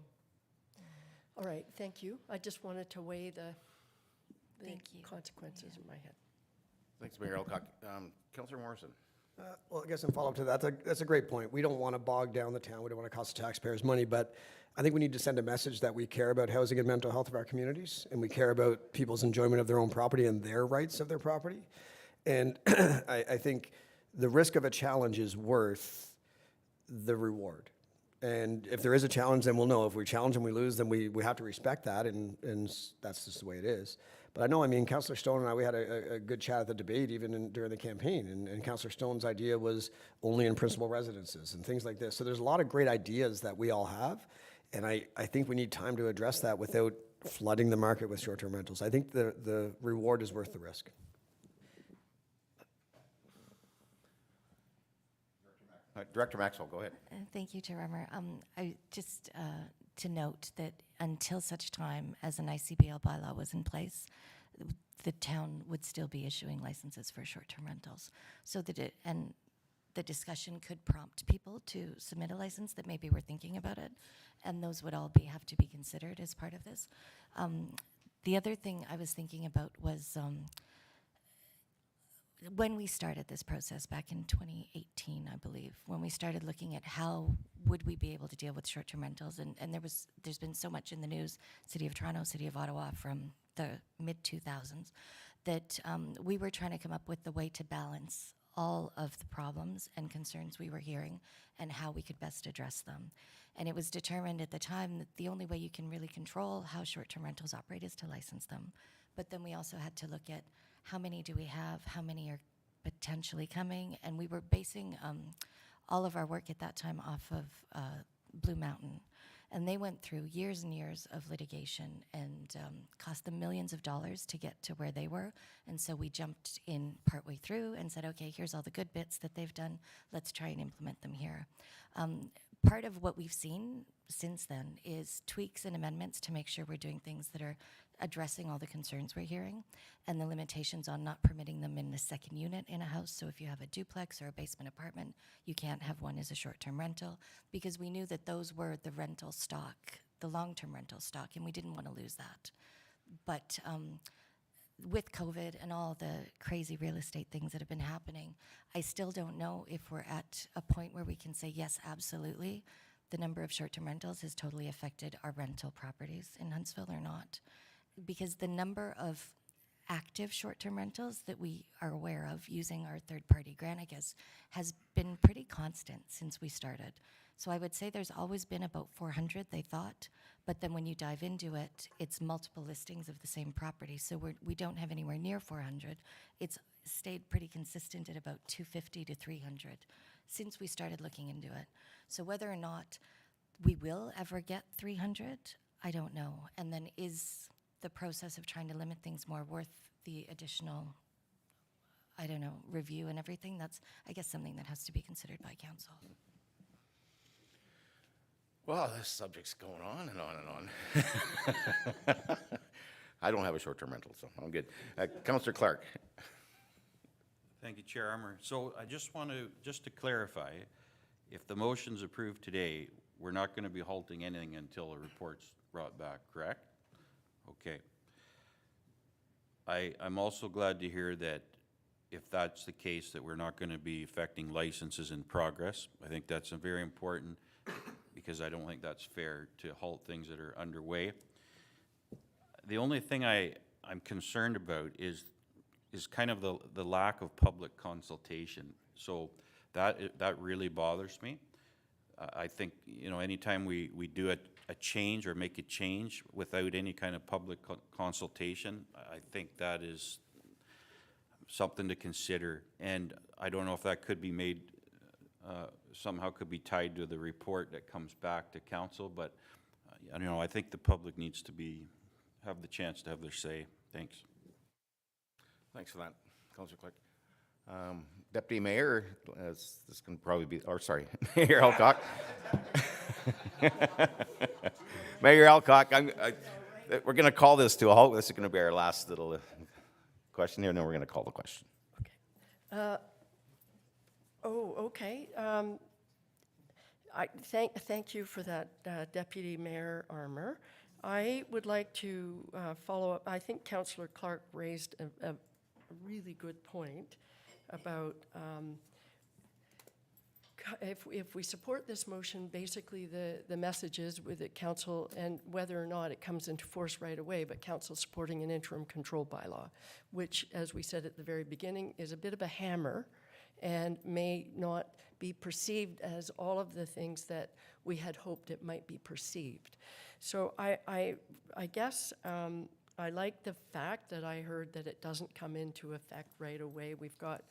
all right, thank you. I just wanted to weigh the Thank you. consequences in my head. Thanks, Mayor Alcock. Councillor Morrison. Well, I guess in follow-up to that, that's a great point. We don't want to bog down the town. We don't want to cost the taxpayers money, but I think we need to send a message that we care about housing and mental health of our communities, and we care about people's enjoyment of their own property and their rights of their property. And I think the risk of a challenge is worth the reward. And if there is a challenge, then we'll know. If we challenge and we lose, then we have to respect that, and that's just the way it is. But I know, Councillor Stone and I, we had a good chat at the debate even during the campaign, and Councillor Stone's idea was only in principal residences and things like this. So there's a lot of great ideas that we all have, and I think we need time to address that without flooding the market with short-term rentals. I think the reward is worth the risk. Director Maxwell, go ahead. Thank you, Chair Armour. I just to note that until such time as an ICBL bylaw was in place, the town would still be issuing licenses for short-term rentals. So that the discussion could prompt people to submit a license that maybe were thinking about it, and those would all have to be considered as part of this. The other thing I was thinking about was when we started this process back in 2018, I believe, when we started looking at how would we be able to deal with short-term rentals, and there's been so much in the news, City of Toronto, City of Ottawa, from the mid-2000s, that we were trying to come up with the way to balance all of the problems and concerns we were hearing and how we could best address them. And it was determined at the time that the only way you can really control how short-term rentals operate is to license them. But then we also had to look at how many do we have, how many are potentially coming, and we were basing all of our work at that time off of Blue Mountain. And they went through years and years of litigation and cost them millions of dollars to get to where they were. And so we jumped in partway through and said, okay, here's all the good bits that they've done. Let's try and implement them here. Part of what we've seen since then is tweaks and amendments to make sure we're doing things that are addressing all the concerns we're hearing and the limitations on not permitting them in the second unit in a house. So if you have a duplex or a basement apartment, you can't have one as a short-term rental, because we knew that those were the rental stock, the long-term rental stock, and we didn't want to lose that. But with COVID and all the crazy real estate things that have been happening, I still don't know if we're at a point where we can say, yes, absolutely, the number of short-term rentals has totally affected our rental properties in Huntsville or not. Because the number of active short-term rentals that we are aware of using our third-party grant, I guess, has been pretty constant since we started. So I would say there's always been about 400, they thought, but then when you dive into it, it's multiple listings of the same property. So we don't have anywhere near 400. It's stayed pretty consistent at about 250 to 300 since we started looking into it. So whether or not we will ever get 300, I don't know. And then is the process of trying to limit things more worth the additional, I don't know, review and everything? That's, I guess, something that has to be considered by council. Well, this subject's going on and on and on. I don't have a short-term rental, so I'm good. Councillor Clark. Thank you, Chair Armour. So I just want to, just to clarify, if the motion's approved today, we're not going to be halting anything until a report's brought back, correct? Okay. I'm also glad to hear that if that's the case, that we're not going to be affecting licenses in progress. I think that's very important because I don't think that's fair to halt things that are underway. The only thing I'm concerned about is kind of the lack of public consultation. So that really bothers me. I think, you know, anytime we do a change or make a change without any kind of public consultation, I think that is something to consider. And I don't know if that could be made, somehow could be tied to the report that comes back to council, but, you know, I think the public needs to have the chance to have their say. Thanks. Thanks for that, Councillor Clark. Deputy Mayor, this can probably be, or sorry, Mayor Alcock. Mayor Alcock, we're going to call this to a halt. This is going to be our last little question here, and then we're going to call the question. Okay. Thank you for that, Deputy Mayor Armour. I would like to follow up. I think Councillor Clark raised a really good point about if we support this motion, basically the message is with the council, and whether or not it comes into force right away, but council supporting an interim control bylaw, which, as we said at the very beginning, is a bit of a hammer and may not be perceived as all of the things that we had hoped it might be perceived. So I guess I like the fact that I heard that it doesn't come into effect right away. We've got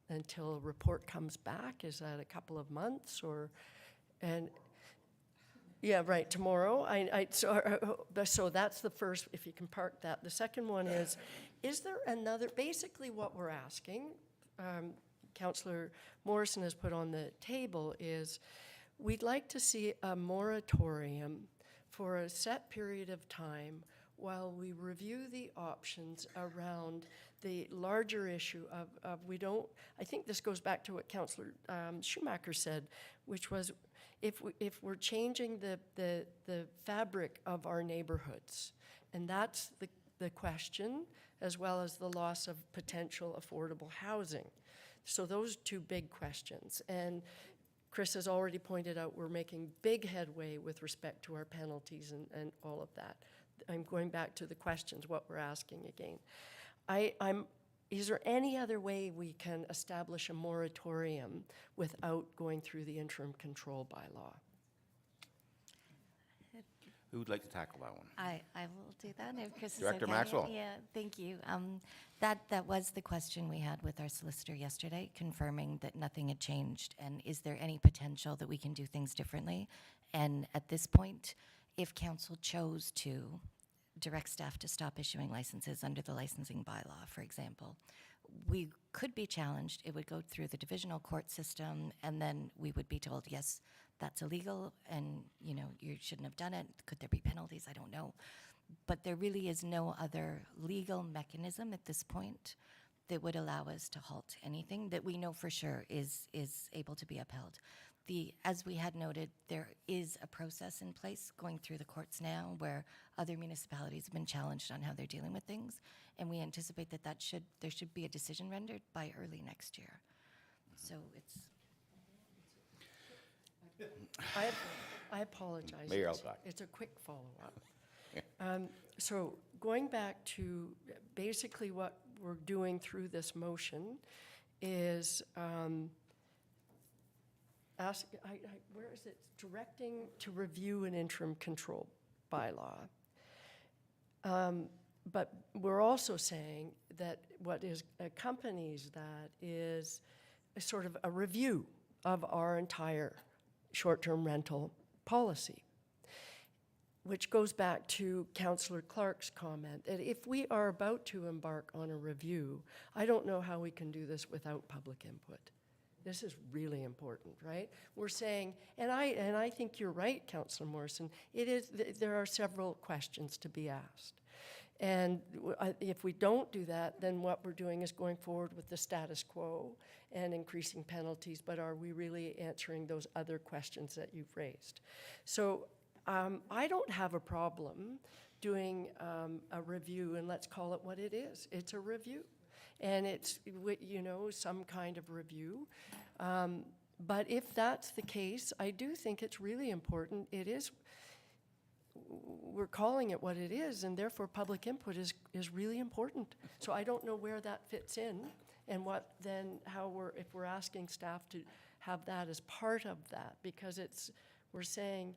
until a report comes back. Is that a couple of months or, and yeah, right, tomorrow. So that's the first, if you can park that. The second one is there another, basically what we're asking, Councillor Morrison has put on the table is we'd like to see a moratorium for a set period of time while we review the options around the larger issue of we don't, I think this goes back to what Councillor Schumacher said, which was if we're changing the fabric of our neighborhoods, and that's the question, as well as the loss of potential affordable housing. So those two big questions. And Chris has already pointed out we're making big headway with respect to our penalties and all of that. I'm going back to the questions, what we're asking again. Is there any other way we can establish a moratorium without going through the interim control bylaw? Who would like to tackle that one? I will do that if Chris is Director okay. Maxwell. Yeah, thank you. That was the question we had with our solicitor yesterday, confirming that nothing had changed. And is there any potential that we can do things differently? And at this point, if council chose to direct staff to stop issuing licenses under the licensing bylaw, for example, we could be challenged. It would go through the divisional court system, and then we would be told, yes, that's illegal, and you know you shouldn't have done it. Could there be penalties? I don't know. But there really is no other legal mechanism at this point that would allow us to halt anything that we know for sure is able to be upheld. As we had noted, there is a process in place going through the courts now where other municipalities have been challenged on how they're dealing with things, and we anticipate that there should be a decision rendered by early next year. So it's. I apologize. Mayor Alcock. It's a quick follow-up. So going back to basically what we're doing through this motion is where is it? Directing to review an interim control bylaw. But we're also saying that what accompanies that is a sort of a review of our entire short-term rental policy, which goes back to Councillor Clark's comment that if we are about to embark on a review, I don't know how we can do this without public input. This is really important, right? We're saying, and I think you're right, Councillor Morrison, there are several questions to be asked. And if we don't do that, then what we're doing is going forward with the status quo and increasing penalties, but are we really answering those other questions that you've raised? So I don't have a problem doing a review, and let's call it what it is. It's a review. And it's, some kind of review. But if that's the case, I do think it's really important. We're calling it what it is, and therefore public input is really important. So I don't know where that fits in, and if we're asking staff to have that as part of that, because we're saying,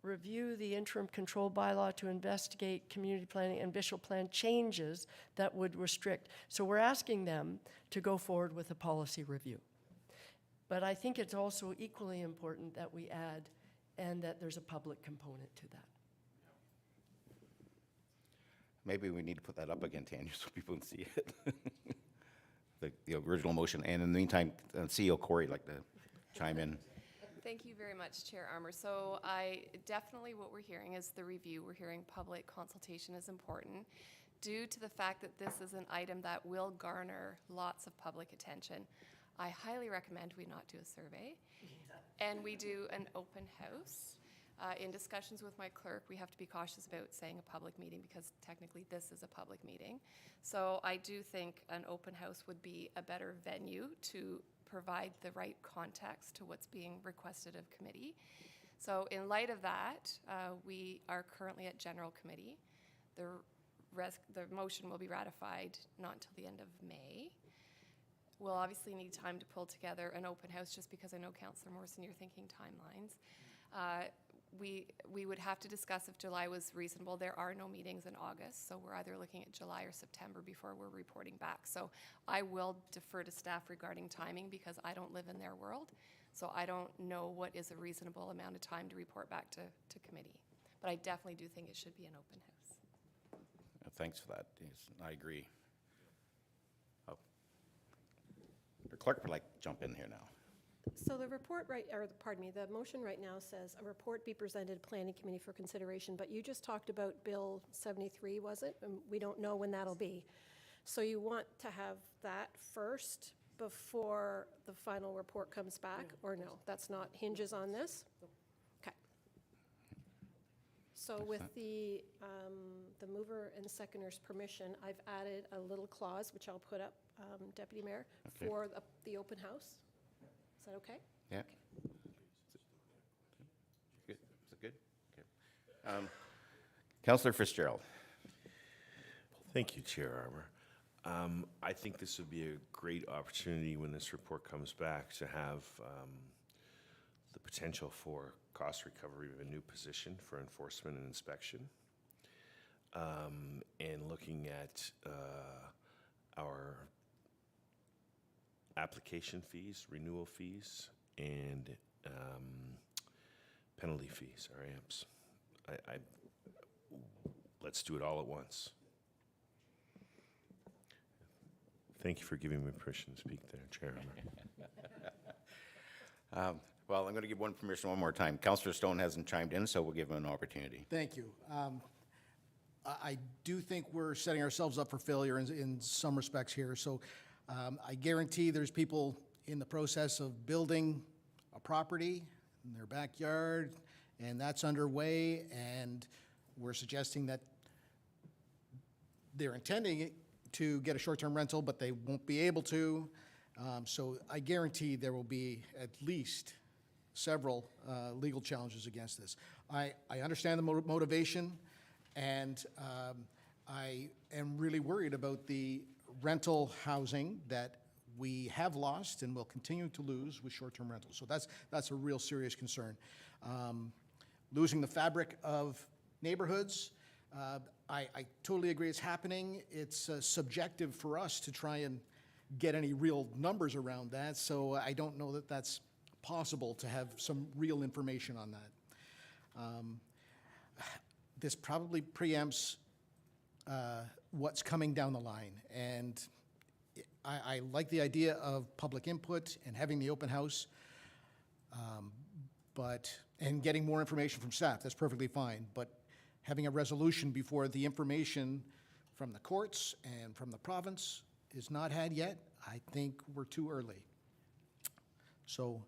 review the interim control bylaw to investigate community planning and visual plan changes that would restrict. So we're asking them to go forward with a policy review. But I think it's also equally important that we add and that there's a public component to that. Maybe we need to put that up again, Tanya, so people can see it. The original motion. And in the meantime, CEO Corey would like to chime in. Thank you very much, Chair Armour. So what we're hearing is the review. We're hearing public consultation is important due to the fact that this is an item that will garner lots of public attention. I highly recommend we not do a survey and we do an open house. In discussions with my clerk, we have to be cautious about saying a public meeting because technically this is a public meeting. So I do think an open house would be a better venue to provide the right context to what's being requested of committee. So in light of that, we are currently at general committee. The motion will be ratified not until the end of May. We'll obviously need time to pull together an open house just because I know, Councillor Morrison, you're thinking timelines. We would have to discuss if July was reasonable. There are no meetings in August, so we're either looking at July or September before we're reporting back. So I will defer to staff regarding timing because I don't live in their world. So I don't know what is a reasonable amount of time to report back to committee. But I definitely do think it should be an open house. Thanks for that. Yes, I agree. The clerk would like to jump in here now. So the the motion right now says a report be presented Planning Committee for consideration, but you just talked about Bill 73, was it? And we don't know when that'll be. So you want to have that first before the final report comes back, or no? That's not hinges on this? Okay. So with the mover and seconder's permission, I've added a little clause, which I'll put up, Deputy Mayor, Okay. for the open house. Is that okay? Yeah. Good. Is it good? Okay. Councillor Fitzgerald. Thank you, Chair Armour. I think this would be a great opportunity when this report comes back to have the potential for cost recovery of a new position for enforcement and inspection, and looking at our application fees, renewal fees, and penalty fees, RAMs. Let's do it all at once. Thank you for giving me permission to speak there, Chair Armour. Well, I'm going to give one permission one more time. Councillor Stone hasn't chimed in, so we'll give him an opportunity. Thank you. I do think we're setting ourselves up for failure in some respects here. So I guarantee there's people in the process of building a property in their backyard, and that's underway, and we're suggesting that they're intending to get a short-term rental, but they won't be able to. So I guarantee there will be at least several legal challenges against this. I understand the motivation, and I am really worried about the rental housing that we have lost and will continue to lose with short-term rentals. So that's a real serious concern. Losing the fabric of neighborhoods, I totally agree it's happening. It's subjective for us to try and get any real numbers around that, so I don't know that that's possible to have some real information on that. This probably preempts what's coming down the line, and I like the idea of public input and having the open house, and getting more information from staff, that's perfectly fine, but having a resolution before the information from the courts and from the province is not had yet, I think we're too early. So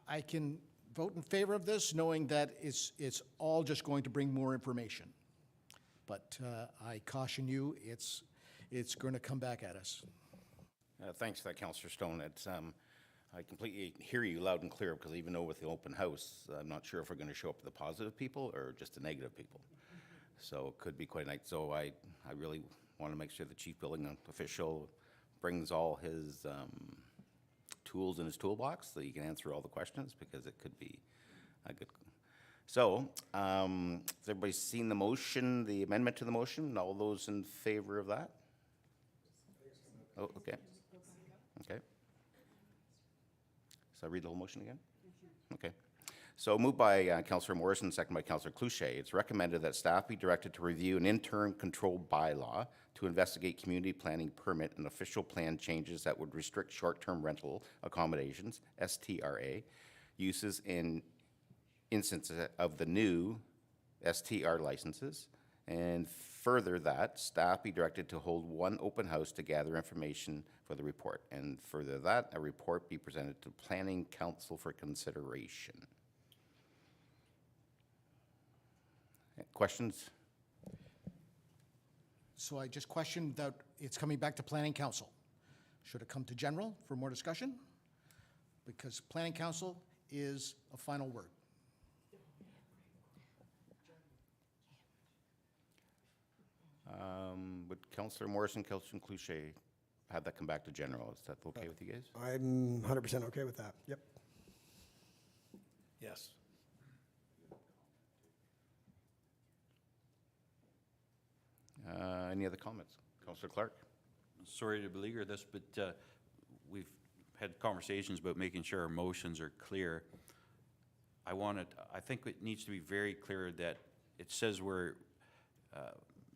I can vote in favor of this, knowing that it's all just going to bring more information. But I caution you, it's going to come back at us. Thanks for that, Councillor Stone. It's, I completely hear you loud and clear, because even though with the open house, I'm not sure if we're going to show up the positive people or just the negative people. So it could be quite nice. So I really want to make sure the chief building official brings all his tools in his toolbox so he can answer all the questions, because it could be a good. So, has everybody seen the motion, the amendment to the motion? All those in favor of that? Oh, okay. Okay. So I read the whole motion again? Okay. So moved by Councillor Morrison, second by Councillor Cloutier. It's recommended that staff be directed to review an interim control bylaw to investigate community planning permit and official plan changes that would restrict short-term rental accommodations, STRA, uses in instances of the new STR licenses, and further that staff be directed to hold one open house to gather information for the report, and further that a report be presented to Planning Council for consideration. Questions? So I just questioned that it's coming back to Planning Council. Should it come to general for more discussion? Because Planning Council is a final word. Would Councillor Morrison, Councillor Cloutier have that come back to general? Is that okay with you guys? I'm 100% okay with that. Yep. Yes. Any other comments? Councillor Clark? Sorry to beleaguer this, but we've had conversations about making sure our motions are clear. I think it needs to be very clear that it says we're,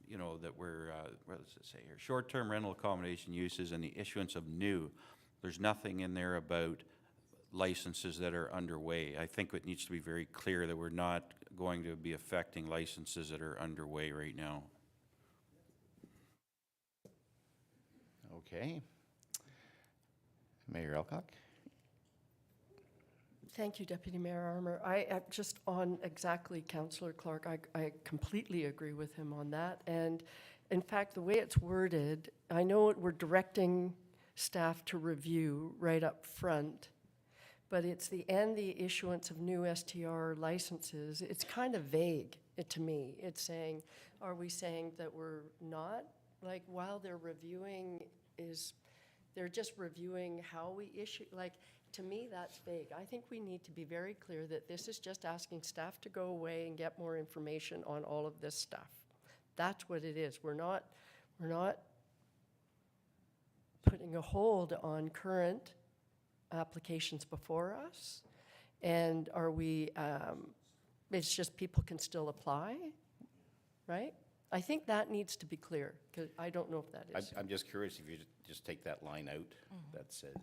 you know, that we're, what does it say here? Short-term rental accommodation uses and the issuance of new. There's nothing in there about licenses that are underway. I think it needs to be very clear that we're not going to be affecting licenses that are underway right now. Okay. Mayor Alcock? Thank you, Deputy Mayor Armour. I just on exactly Councillor Clark, I completely agree with him on that. And in fact, the way it's worded, I know we're directing staff to review right up front, but it's the issuance of new STR licenses. It's kind of vague to me. It's saying, are we saying that we're not? Like, while they're reviewing, they're just reviewing how we issue, like, to me, that's vague. I think we need to be very clear that this is just asking staff to go away and get more information on all of this stuff. That's what it is. We're not putting a hold on current applications before us. And are we, it's just people can still apply, right? I think that needs to be clear, because I don't know if that is. I'm just curious if you just take that line out that says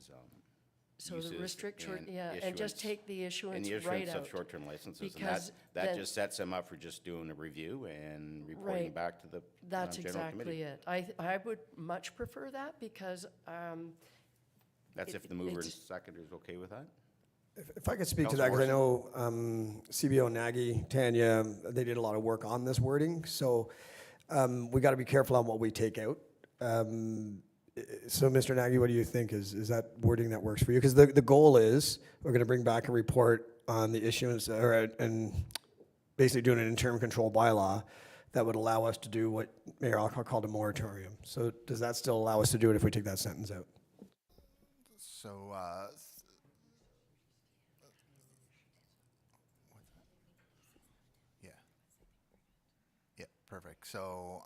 So uses the restrict short, and yeah, and just issuance- take the and issuance the right issuance out. of short-term licenses, and Because that then- just sets them up for just doing a review and reporting Right. back to the That's general exactly committee. it. I would much prefer that, because That's it- if the mover and it's- seconder is okay with that? If I could speak to Councillor that, because I know CBO, Nagy, Tanya, they did a lot of work on this wording. So we got to be careful on what we take out. So, Mr. Nagy, what do you think? Is that wording that works for you? Because the goal is we're going to bring back a report on the issuance and basically doing an interim control bylaw that would allow us to do what Mayor Alcock called a moratorium. So does that still allow us to do it if we take that sentence out? So, yeah. Yeah, perfect. So,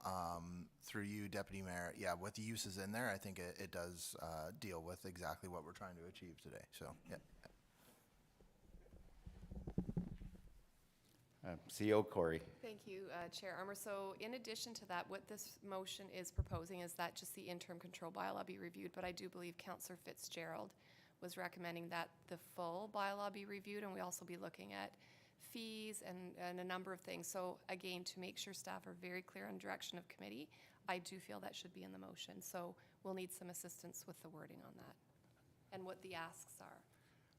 through you, Deputy Mayor, yeah, with the uses in there, I think it does deal with exactly what we're trying to achieve today. So, yeah. CEO Corey. Thank you, Chair Armour. So in addition to that, what this motion is proposing is that just the interim control bylaw be reviewed, but I do believe Councillor Fitzgerald was recommending that the full bylaw be reviewed, and we also be looking at fees and a number of things. So again, to make sure staff are very clear on direction of committee, I do feel that should be in the motion. So we'll need some assistance with the wording on that and what the asks are.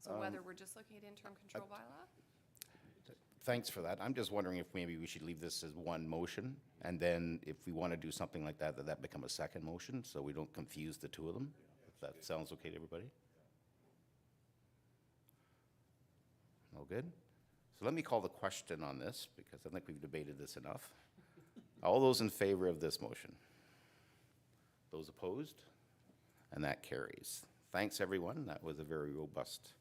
So whether we're just looking at interim control bylaw? Thanks for that. I'm just wondering if maybe we should leave this as one motion, and then if we want to do something like that, that become a second motion, so we don't confuse the two of them. If that sounds okay to everybody? All good? So let me call the question on this, because I think we've debated this enough. All those in favor of this motion? Those opposed? And that carries. Thanks, everyone. That was a very robust.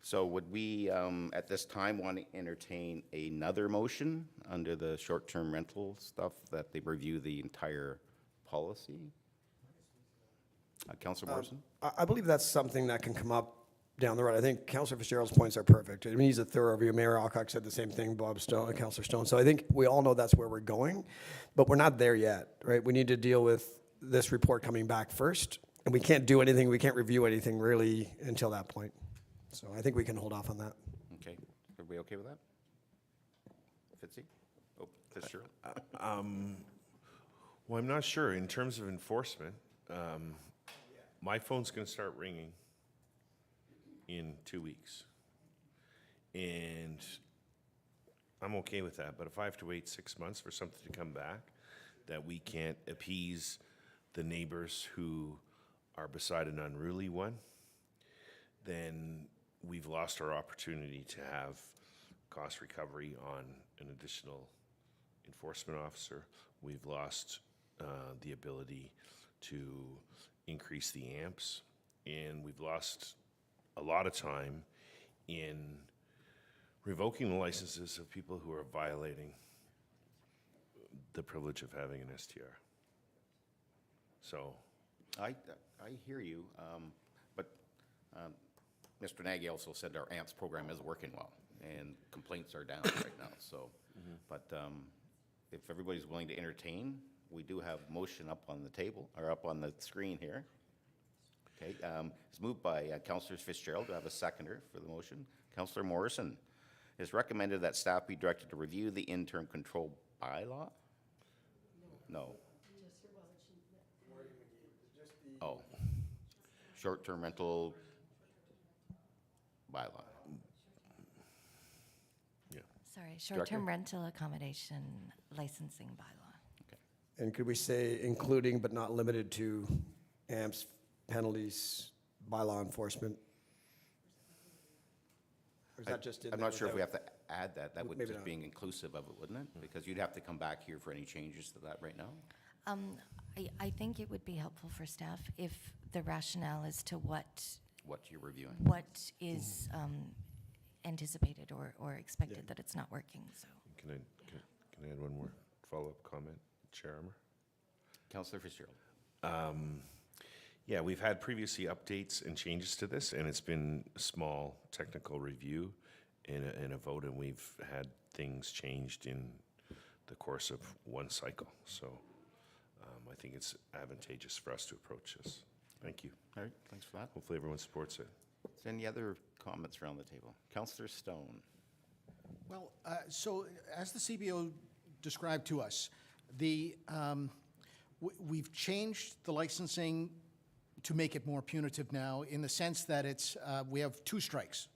So would we, at this time, want to entertain another motion under the short-term rental stuff, that they review the entire policy? Councillor Morrison? I believe that's something that can come up down the road. I think Councillor Fitzgerald's points are perfect. It needs a thorough review. Mayor Alcock said the same thing, Bob Stone, Councillor Stone. So I think we all know that's where we're going, but we're not there yet, right? We need to deal with this report coming back first, and we can't do anything, we can't review anything really until that point. So I think we can hold off on that. Okay. Everybody okay with that? Fitzy? Oh, Fitzgerald? Well, I'm not sure. In terms of enforcement, my phone's going to start ringing in 2 weeks. And I'm okay with that. But if I have to wait 6 months for something to come back, that we can't appease the neighbors who are beside an unruly one, then we've lost our opportunity to have cost recovery on an additional enforcement officer. We've lost the ability to increase the amps, and we've lost a lot of time in revoking the licenses of people who are violating the privilege of having an STR. So I hear you, but Mr. Nagy also said our AMPS program is working well, and complaints are down right now, so. But if everybody's willing to entertain, we do have motion up on the table, or up on the screen here. Okay, it's moved by Councillor Fitzgerald. Do I have a seconder for the motion? Councillor Morrison. It's recommended that staff be directed to review the interim control bylaw? No. Oh. Short-term rental bylaw. Yeah. Sorry, short-term rental accommodation licensing bylaw. And could we say including but not limited to amps, penalties, bylaw enforcement? Or is that just in I'm there not sure if we without- have to add that. That would Maybe just not. being inclusive of it, wouldn't it? Because you'd have to come back here for any changes to that right now. I think it would be helpful for staff if the rationale as to what What you're reviewing. is anticipated or expected that it's not working, so. can I add one more follow-up comment, Chair Armour? Councillor Fitzgerald. Yeah, we've had previously updates and changes to this, and it's been a small technical review and a vote, and we've had things changed in the course of one cycle. So I think it's advantageous for us to approach this. Thank you. All right, thanks for that. Hopefully everyone supports it. Is there any other comments around the table? Councillor Stone. Well, so as the CBO described to us, we've changed the licensing to make it more punitive now, in the sense that it's, we have 2 strikes.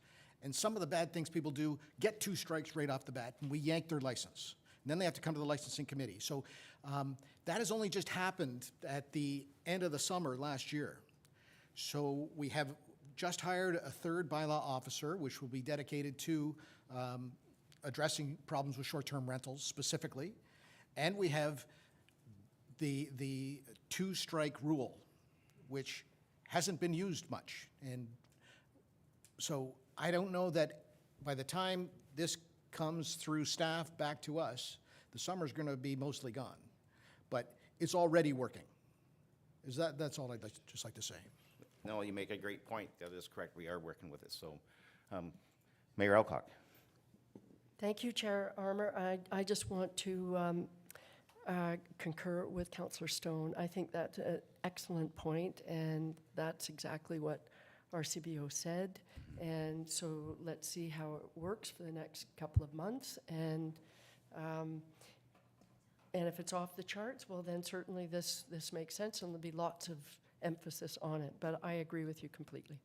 And some of the bad things people do get 2 strikes right off the bat, and we yank their license. and then they have to come to the licensing committee. So that has only just happened at the end of the summer last year. So we have just hired a third bylaw officer, which will be dedicated to addressing problems with short-term rentals specifically. And we have the two-strike rule, which hasn't been used much. And so I don't know that by the time this comes through staff back to us, the summer's going to be mostly gone. But it's already working. That's all I'd just like to say. No, you make a great point. That is correct. We are working with it. So, Mayor Alcock. Thank you, Chair Armour. I just want to concur with Councillor Stone. I think that's an excellent point, and that's exactly what RCBO said. And so let's see how it works for the next couple of months. And if it's off the charts, well, then certainly this makes sense, and there'll be lots of emphasis on it. But I agree with you completely.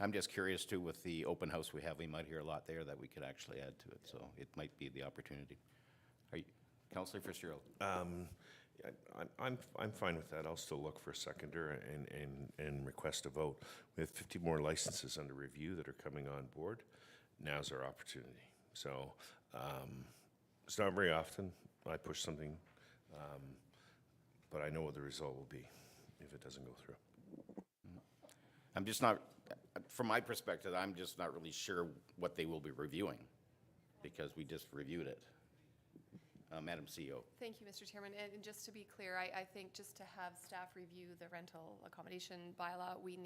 I'm just curious too, with the open house we have, we might hear a lot there that we could actually add to it. So it might be the opportunity. Are you, Councillor Fitzgerald? I'm fine with that. I'll still look for a seconder and request a vote. We have 50 more licenses under review that are coming on board. Now's our opportunity. So it's not very often I push something, but I know what the result will be if it doesn't go through. I'm just not, from my perspective, I'm just not really sure what they will be reviewing because we just reviewed it. Madam CEO. Thank you, Mr. Chairman. And just to be clear, I think just to have staff review the rental accommodation bylaw, we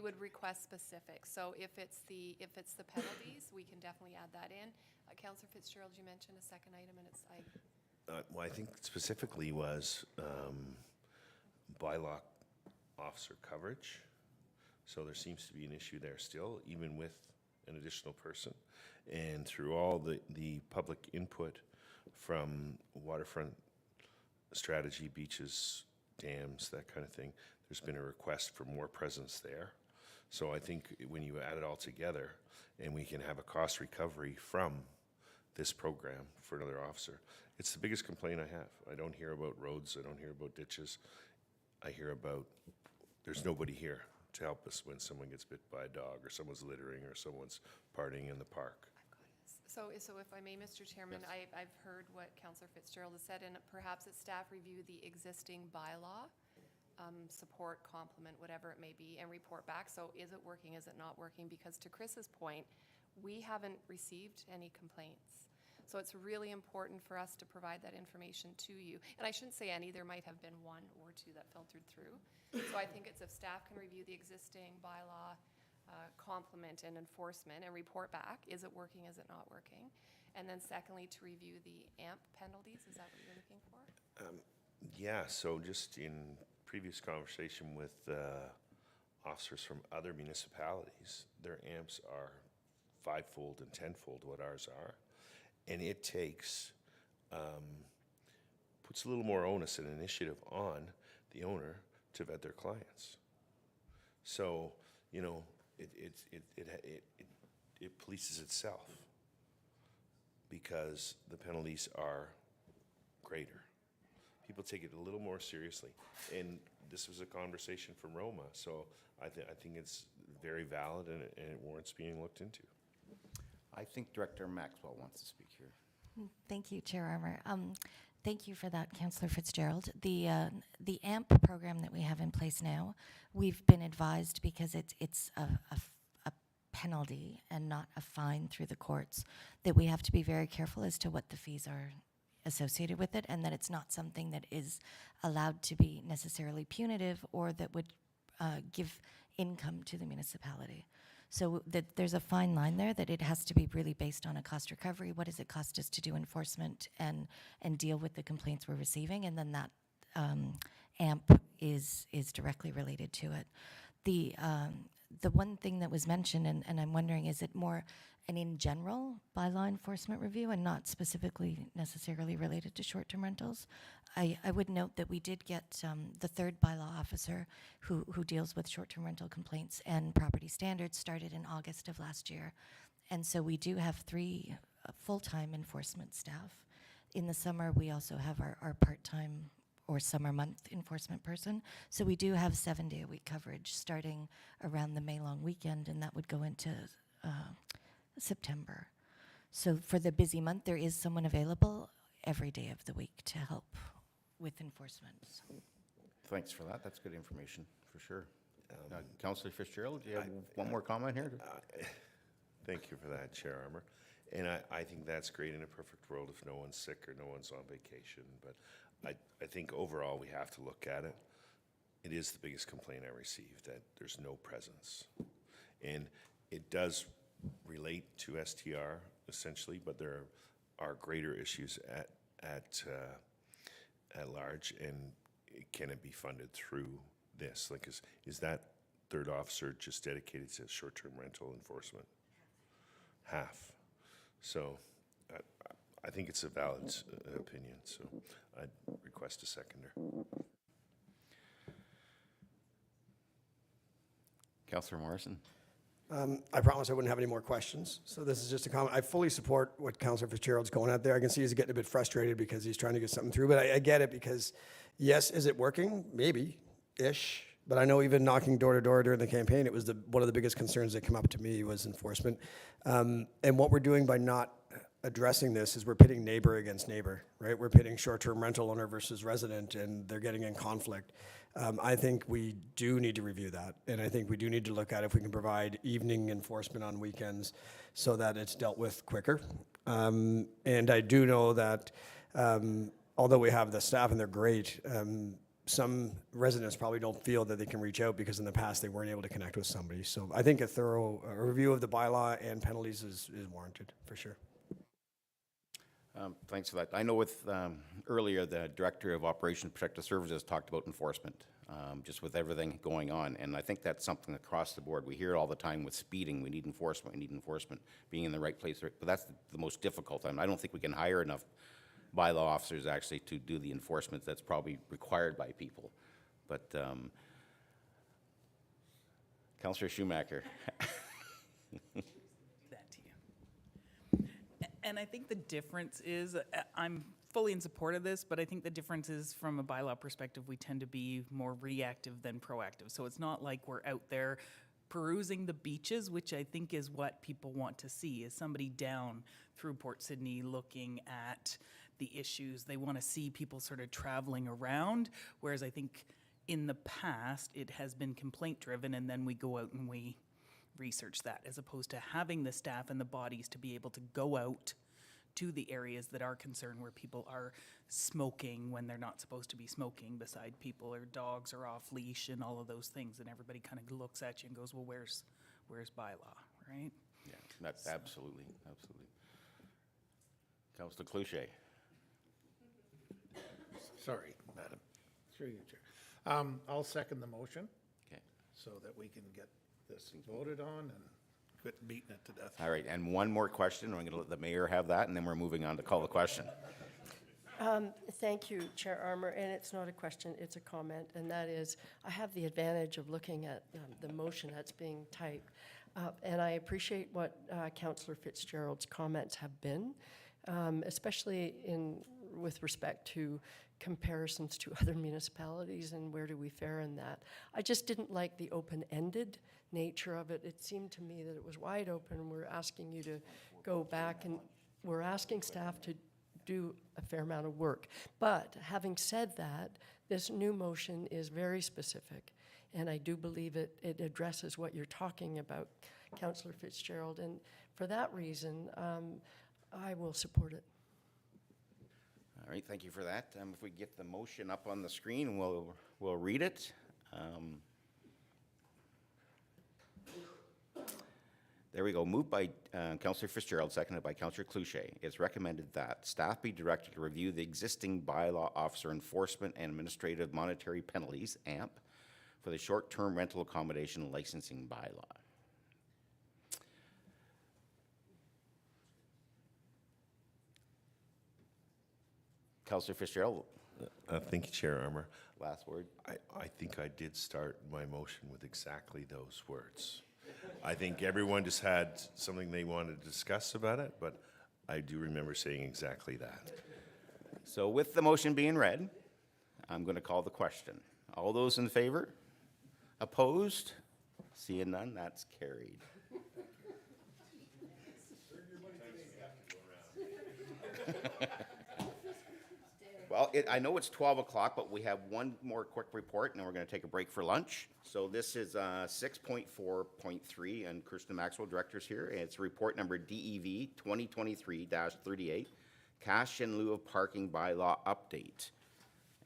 would request specifics. So if it's the penalties, we can definitely add that in. Councillor Fitzgerald, you mentioned a second item, and it's Well, I think specifically was bylaw officer coverage. So there seems to be an issue there still, even with an additional person. And through all the public input from waterfront strategy, beaches, dams, that kind of thing, there's been a request for more presence there. So I think when you add it all together, and we can have a cost recovery from this program for another officer, it's the biggest complaint I have. I don't hear about roads, I don't hear about ditches. I hear about there's nobody here to help us when someone gets bit by a dog, or someone's littering, or someone's partying in the park. So if I may, Mr. Chairman, I've heard what Councillor Fitzgerald has said, and perhaps at staff review the existing bylaw, support, complement, whatever it may be, and report back. So is it working, is it not working? Because to Chris's point, we haven't received any complaints. So it's really important for us to provide that information to you. And I shouldn't say any, there might have been one or two that filtered through. So I think it's if staff can review the existing bylaw, complement and enforcement and report back, is it working, is it not working? And then secondly, to review the AMP penalties, is that what you're looking for? Yeah, so just in previous conversation with officers from other municipalities, their AMPs are 5-fold and 10-fold what ours are. And it takes, puts a little more onus and initiative on the owner to vet their clients. So, you know, it polices itself because the penalties are greater. People take it a little more seriously. And this was a conversation from Roma, so I think it's very valid and it warrants being looked into. I think Director Maxwell wants to speak here. Thank you, Chair Armour. Thank you for that, Councillor Fitzgerald. The AMP program that we have in place now, we've been advised because it's a penalty and not a fine through the courts, that we have to be very careful as to what the fees are associated with it, and that it's not something that is allowed to be necessarily punitive or that would give income to the municipality. So that there's a fine line there, that it has to be really based on a cost recovery. What does it cost us to do enforcement and deal with the complaints we're receiving? And then that AMP is directly related to it. The one thing that was mentioned, and I'm wondering, is it more an in general bylaw enforcement review and not specifically necessarily related to short-term rentals? I would note that we did get the third bylaw officer who deals with short-term rental complaints and property standards started in August of last year. And so we do have 3 full-time enforcement staff. in the summer, we also have our part-time or summer month enforcement person. So we do have 7-day-a-week coverage starting around the May long weekend, and that would go into September. So for the busy month, there is someone available every day of the week to help with enforcement. Thanks for that. That's good information, for sure. Councillor Fitzgerald, do you have one more comment here? Thank you for that, Chair Armour. And I think that's great in a perfect world if no one's sick or no one's on vacation. But I think overall we have to look at it. It is the biggest complaint I received, that there's no presence. And it does relate to STR essentially, but there are greater issues at large. And can it be funded through this? Like, is that third officer just dedicated to short-term rental enforcement? Half. So I think it's a valid opinion, so I'd request a seconder. Councillor Morrison? I promise I wouldn't have any more questions. So this is just a comment. I fully support what Councillor Fitzgerald's going at there. I can see he's getting a bit frustrated because he's trying to get something through, but I get it because, yes, is it working? Maybe-ish. But I know even knocking door to door during the campaign, it was one of the biggest concerns that came up to me was enforcement. And what we're doing by not addressing this is we're pitting neighbor against neighbor, right? We're pitting short-term rental owner versus resident, and they're getting in conflict. I think we do need to review that, and I think we do need to look at if we can provide evening enforcement on weekends so that it's dealt with quicker. And I do know that although we have the staff and they're great, some residents probably don't feel that they can reach out because in the past they weren't able to connect with somebody. So I think a thorough review of the bylaw and penalties is warranted, for sure. Thanks for that. I know with earlier, the Director of Operation Protective Services talked about enforcement, just with everything going on. And I think that's something across the board. We hear it all the time with speeding. We need enforcement, being in the right place. But that's the most difficult. I don't think we can hire enough bylaw officers actually to do the enforcement that's probably required by people. But Councillor Schumacher. That to you. And I think the difference is, I'm fully in support of this, but I think the difference is from a bylaw perspective, we tend to be more reactive than proactive. So it's not like we're out there perusing the beaches, which I think is what people want to see, is somebody down through Port Sydney looking at the issues. They want to see people sort of traveling around, whereas I think in the past it has been complaint driven, and then we go out and we research that, as opposed to having the staff and the bodies to be able to go out to the areas that are concerned, where people are smoking when they're not supposed to be smoking beside people, or dogs are off leash and all of those things, and everybody kind of looks at you and goes, well, where's bylaw, right? Yeah, that's absolutely. Councillor Cloutier. Sorry, Madam. Through you, Chair. I'll second the motion. Okay. So that we can get this voted on and quit beating it to death. All right, and one more question. I'm going to let the mayor have that, and then we're moving on to call the question. Thank you, Chair Armour, and it's not a question, it's a comment, and that is, I have the advantage of looking at the motion that's being typed, and I appreciate what Councillor Fitzgerald's comments have been, especially with respect to comparisons to other municipalities and where do we fare in that. I just didn't like the open-ended nature of it. It seemed to me that it was wide open. We're asking you to go back, and we're asking staff to do a fair amount of work. But having said that, this new motion is very specific, and I do believe it addresses what you're talking about, Councillor Fitzgerald, and for that reason, I will support it. All right, thank you for that. If we get the motion up on the screen, we'll read it. There we go. Moved by Councillor Fitzgerald, seconded by Councillor Cloutier. It's recommended that staff be directed to review the existing bylaw officer enforcement and administrative monetary penalties, AMP, for the short-term rental accommodation licensing bylaw. Councillor Fitzgerald. Thank you, Chair Armour. Last word. I think I did start my motion with exactly those words. I think everyone just had something they wanted to discuss about it, but I do remember saying exactly that. So with the motion being read, I'm going to call the question. All those in favor? Opposed? Seeing none, that's carried. Well, I know it's 12 o'clock, but we have one more quick report, and then we're going to take a break for lunch. So this is 6.4.3, and Kirsten Maxwell, director's here. And it's report number DEV 2023-38, cash in lieu of parking bylaw update.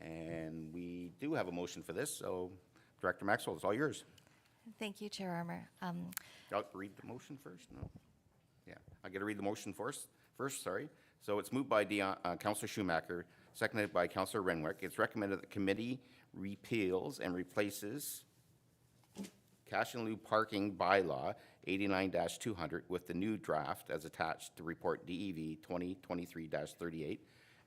And we do have a motion for this, so Director Maxwell, it's all yours. Thank you, Chair Armour. I'll read the motion first, no? Yeah, I got to read the motion first, sorry. So it's moved by Councillor Schumacher, seconded by Councillor Renwick. It's recommended that the committee repeals and replaces cash in lieu parking bylaw 89-200 with the new draft as attached to report DEV 2023-38.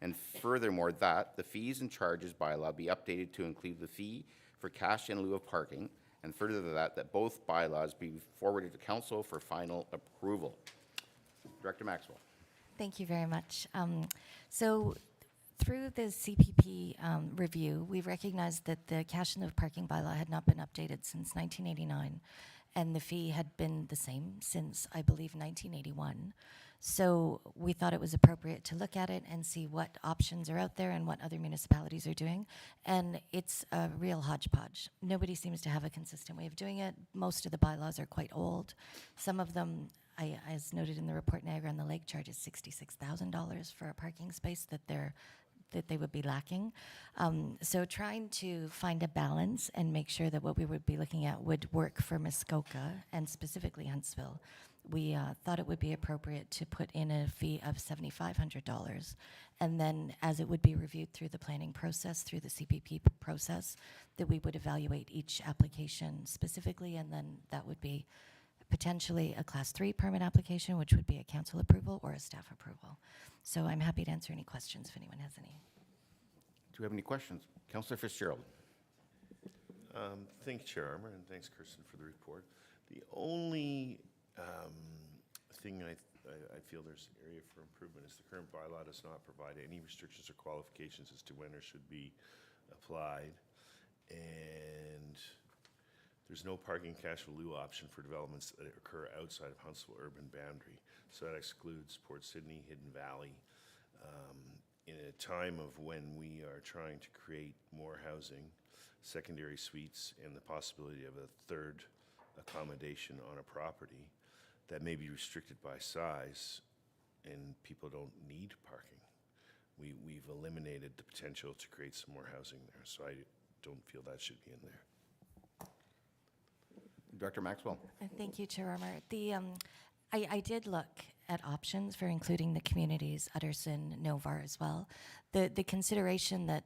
And furthermore, that the fees and charges bylaw be updated to include the fee for cash in lieu of parking, and further to that both bylaws be forwarded to council for final approval. Director Maxwell. Thank you very much. So through the CPP review, we recognized that the cash in lieu of parking bylaw had not been updated since 1989, and the fee had been the same since, I believe, 1981. So we thought it was appropriate to look at it and see what options are out there and what other municipalities are doing. And it's a real hodgepodge. Nobody seems to have a consistent way of doing it. Most of the bylaws are quite old. Some of them, as noted in the report, Niagara on the Lake charges $66,000 for a parking space that they would be lacking. So trying to find a balance and make sure that what we would be looking at would work for Muskoka and specifically Huntsville. We thought it would be appropriate to put in a fee of $7,500, and then as it would be reviewed through the planning process, through the CPP process, that we would evaluate each application specifically, and then that would be potentially a Class 3 permit application, which would be a council approval or a staff approval. So I'm happy to answer any questions if anyone has any. Do you have any questions? Councillor Fitzgerald. Thanks, Chair Armour, and thanks, Kirsten, for the report. The only thing I feel there's area for improvement is the current bylaw does not provide any restrictions or qualifications as to when there should be applied, and there's no parking cash in lieu option for developments that occur outside of Huntsville urban boundary. So that excludes Port Sydney, Hidden Valley. In a time of when we are trying to create more housing, secondary suites, and the possibility of a third accommodation on a property that may be restricted by size and people don't need parking. We've eliminated the potential to create some more housing there, so I don't feel that should be in there. Director Maxwell. Thank you, Chair Armour. I did look at options for including the communities, Utterson, Novar as well. The consideration that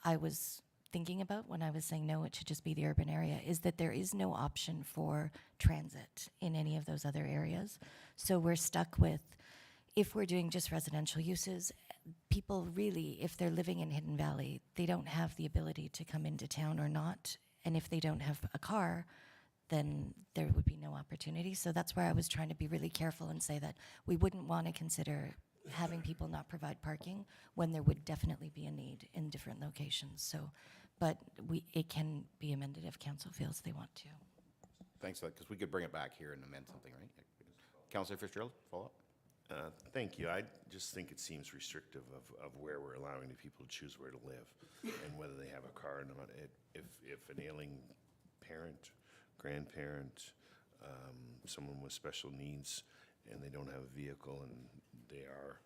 I was thinking about when I was saying no, it should just be the urban area, is that there is no option for transit in any of those other areas. So we're stuck with, if we're doing just residential uses, people really, if they're living in Hidden Valley, they don't have the ability to come into town or not. And if they don't have a car, then there would be no opportunity. So that's where I was trying to be really careful and say that we wouldn't want to consider having people not provide parking when there would definitely be a need in different locations. So, but it can be amended if council feels they want to. Thanks for that, because we could bring it back here and amend something, right? Councillor Fitzgerald, follow up? Thank you. I just think it seems restrictive of where we're allowing the people to choose where to live and whether they have a car or not. If an ailing parent, grandparent, someone with special needs, and they don't have a vehicle and they are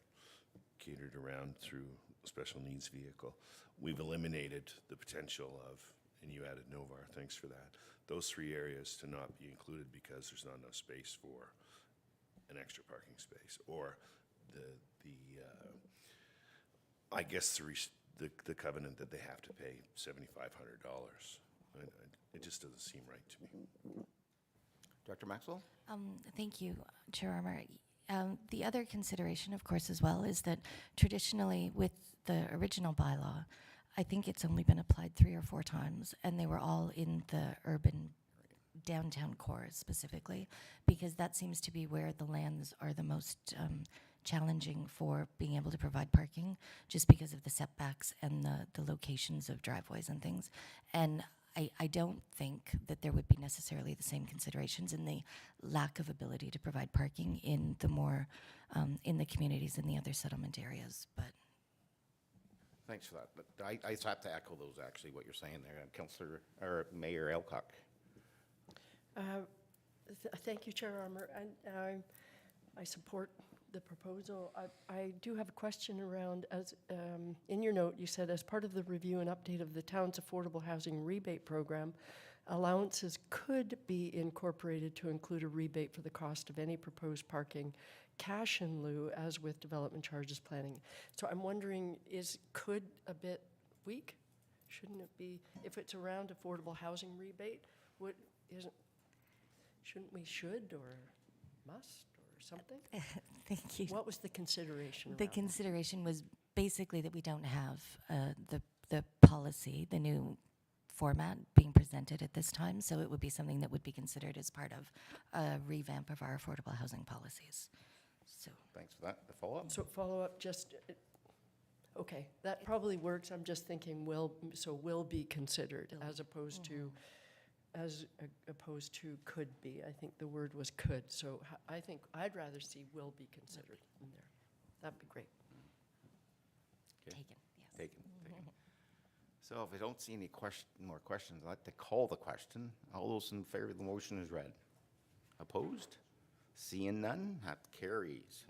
catered around through a special needs vehicle, we've eliminated the potential of, and you added Novar, thanks for that, those three areas to not be included because there's not enough space for an extra parking space, or I guess the covenant that they have to pay $7,500. It just doesn't seem right to me. Dr. Maxwell? Thank you, Chair Armour. The other consideration, of course, as well, is that traditionally with the original bylaw, I think it's only been applied 3 or 4 times, and they were all in the urban downtown core specifically, because that seems to be where the lands are the most challenging for being able to provide parking just because of the setbacks and the locations of driveways and things. And I don't think that there would be necessarily the same considerations in the lack of ability to provide parking in the more, in the communities in the other settlement areas, but. Thanks for that. But I just have to echo those, actually, what you're saying there, Councillor, or Mayor Elcock. Thank you, Chair Armour, and I support the proposal. I do have a question around, as in your note, you said, as part of the review and update of the town's affordable housing rebate program, allowances could be incorporated to include a rebate for the cost of any proposed parking, cash in lieu, as with development charges planning. So I'm wondering, is could a bit weak? Shouldn't it be, if it's around affordable housing rebate, shouldn't we should or must or something? Thank you. What was the consideration The around that? consideration was basically that we don't have the policy, the new format being presented at this time, so it would be something that would be considered as part of a revamp of our affordable housing policies. So. Thanks for that. The follow-up? So follow-up, just, okay, that probably works. I'm just thinking will be considered as opposed to, could be. I think the word was could, so I think I'd rather see will be considered in there. That'd be great. Okay. Taken, yes. Taken. So if I don't see any more questions, I'd like to call the question. All those in favor of the motion is read. Opposed? Seeing none, that carries.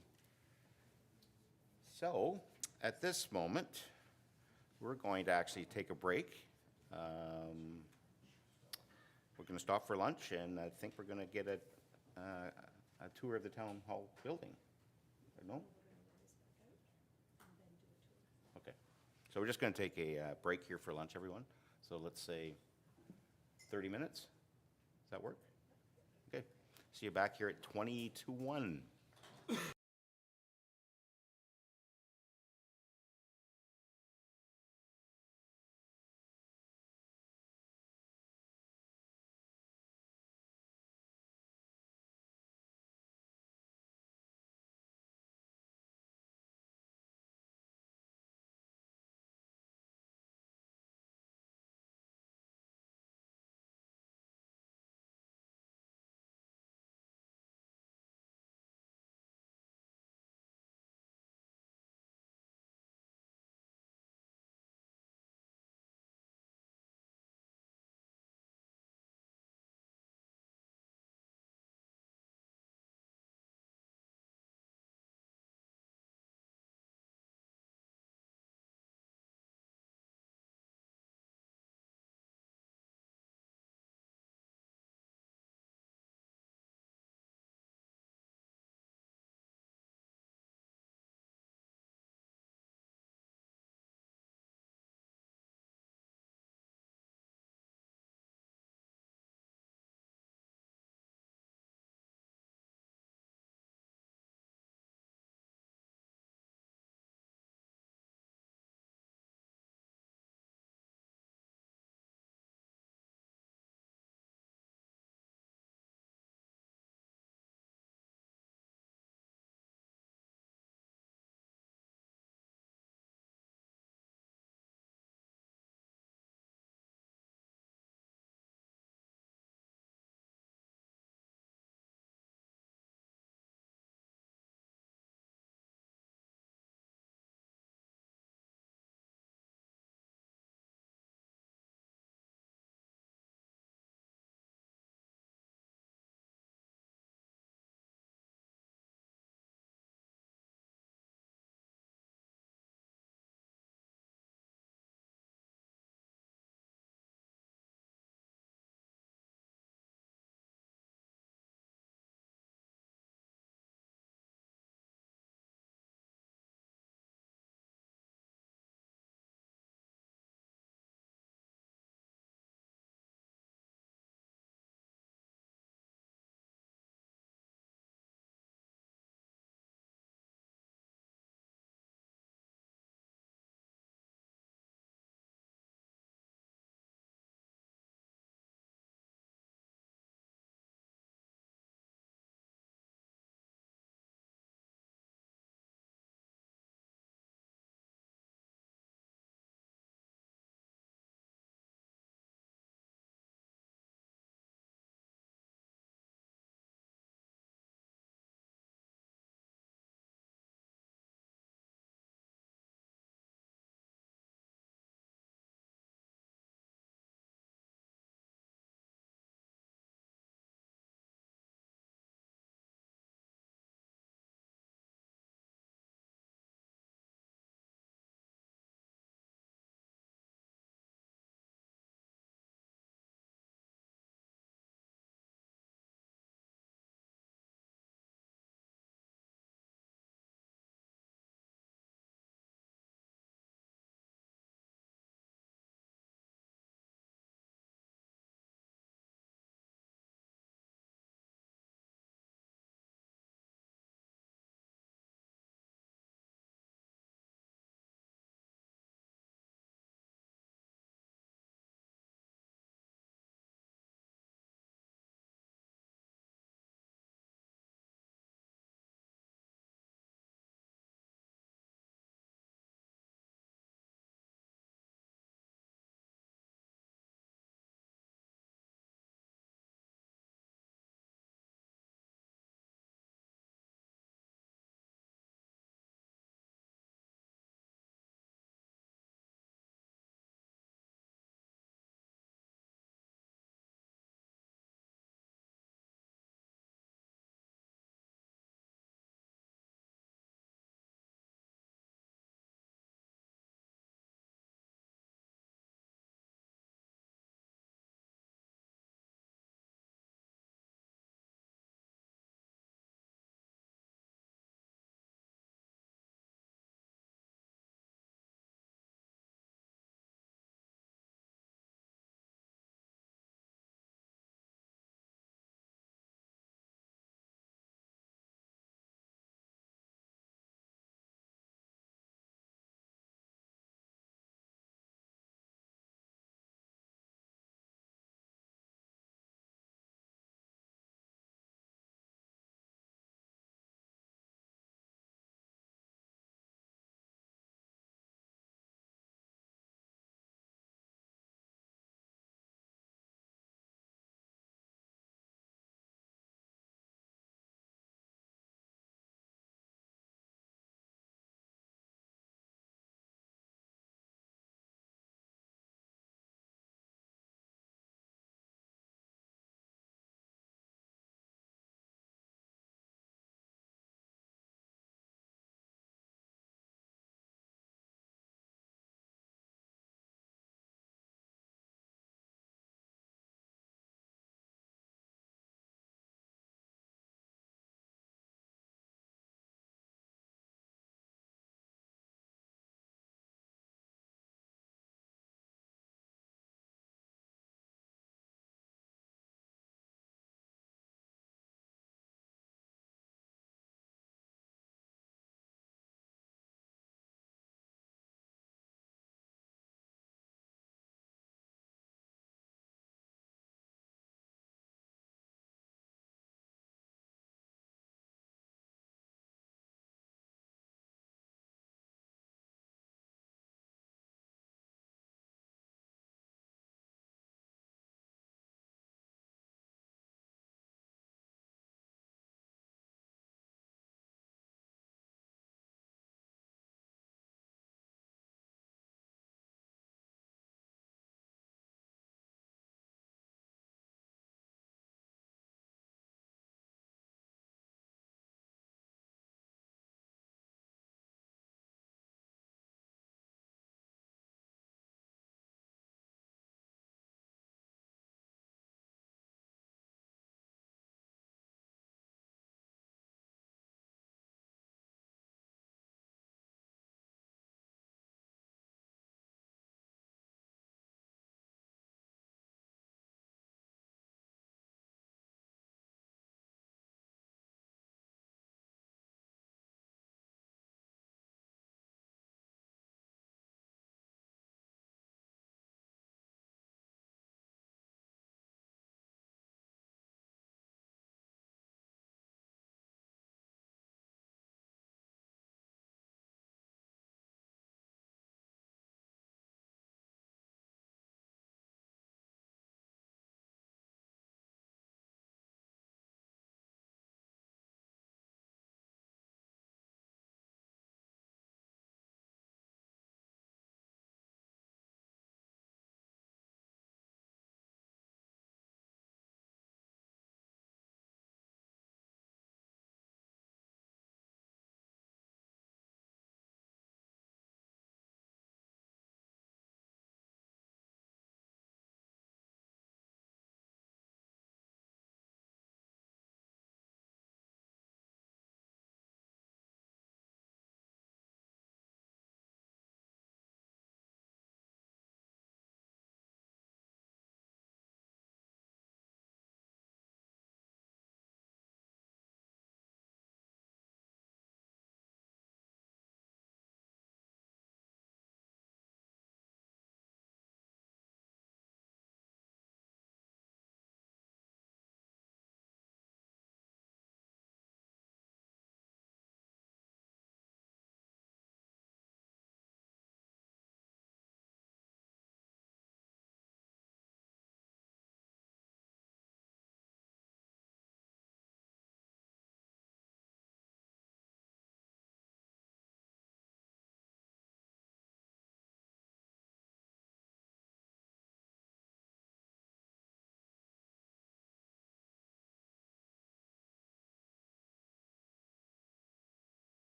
So at this moment, we're going to actually take a break. We're going to stop for lunch, and I think we're going to get a tour of the town hall building. No? Okay. So we're just going to take a break here for lunch, everyone. So let's say 30 minutes. Does that work? Okay. See you back here at 20 to 1.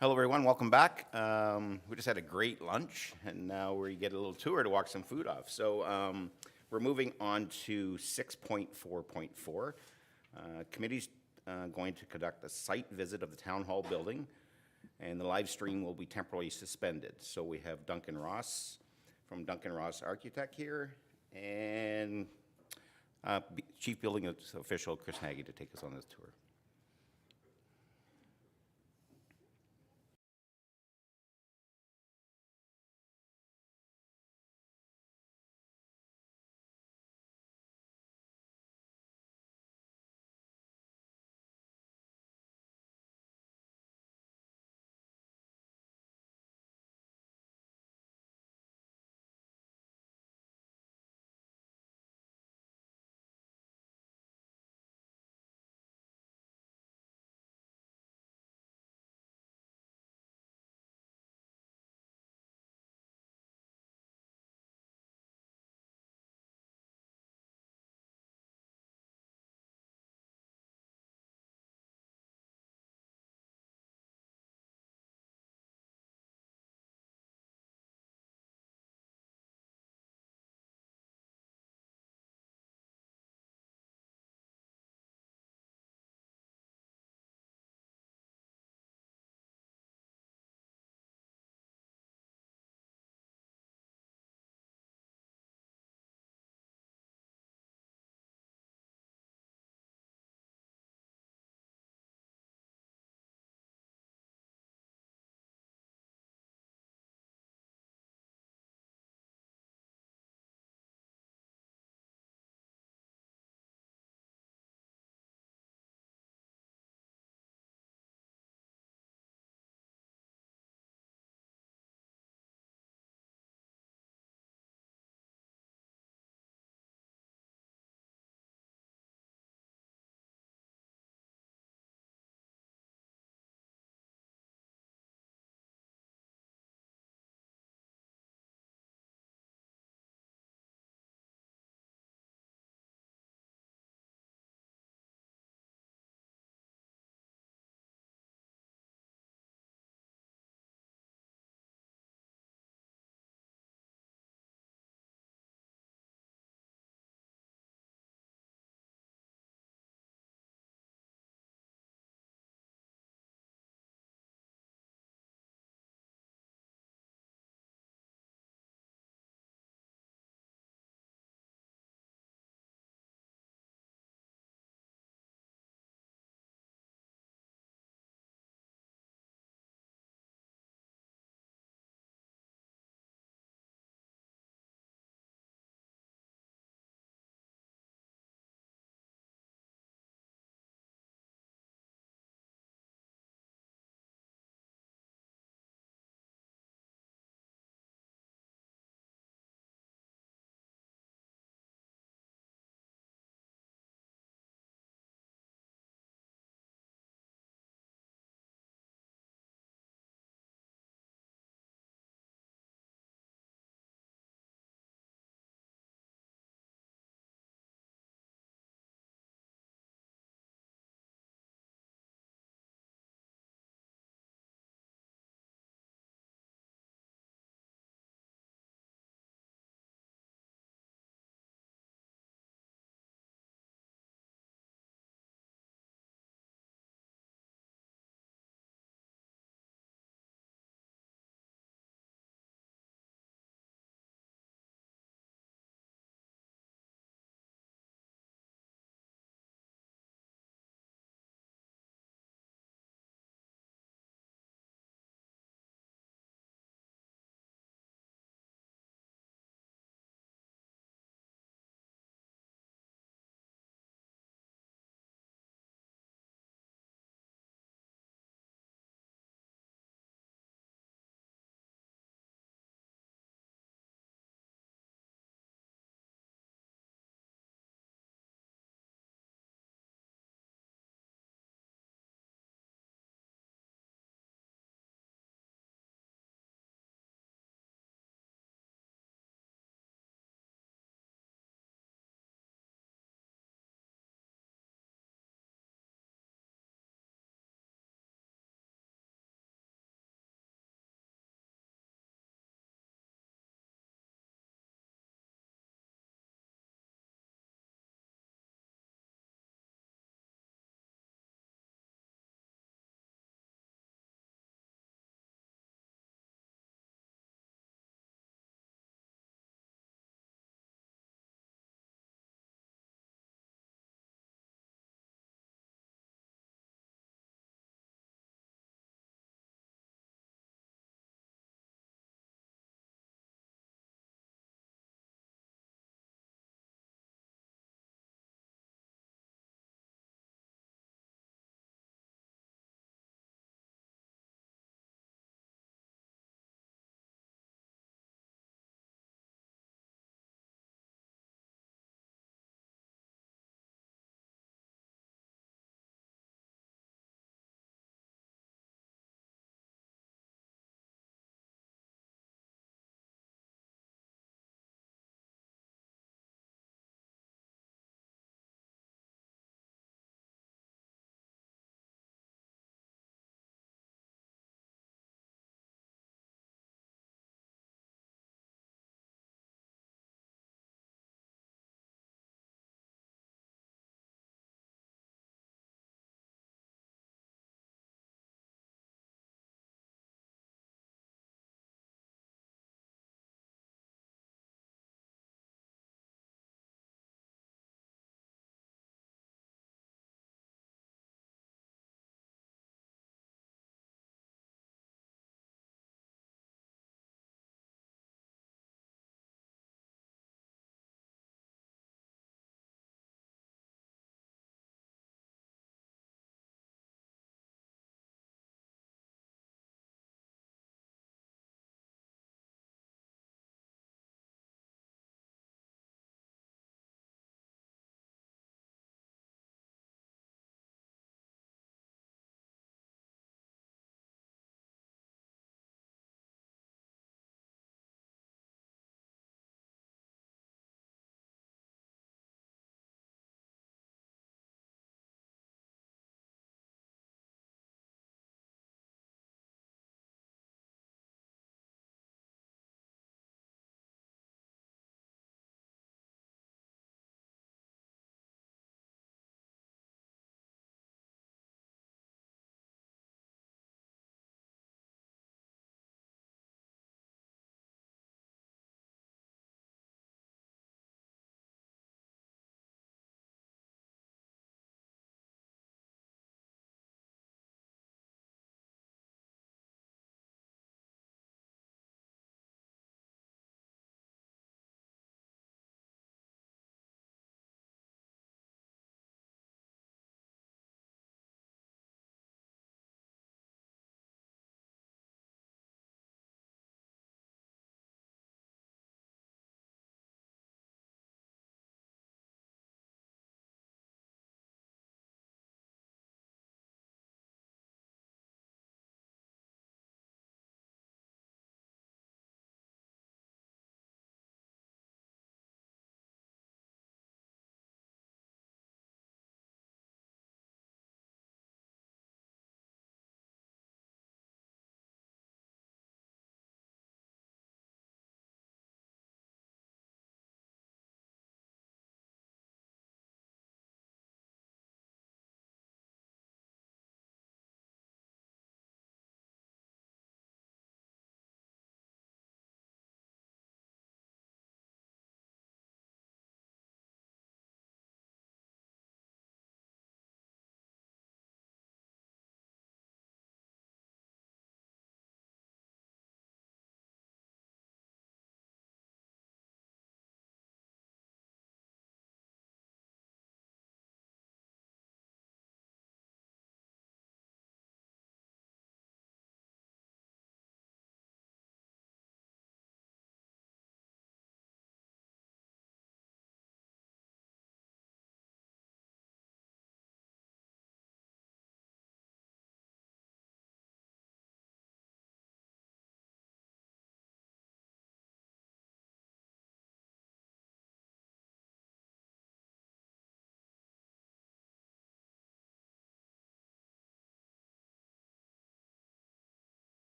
Hello, everyone. Welcome back. We just had a great lunch, and now we get a little tour to walk some food off. So we're moving on to 6.4.4. Committee's going to conduct a site visit of the Town Hall building, and the live stream will be temporarily suspended. So we have Duncan Ross from Duncan Ross Architect here, and Chief Building Official Chris Nagy to take us on this tour.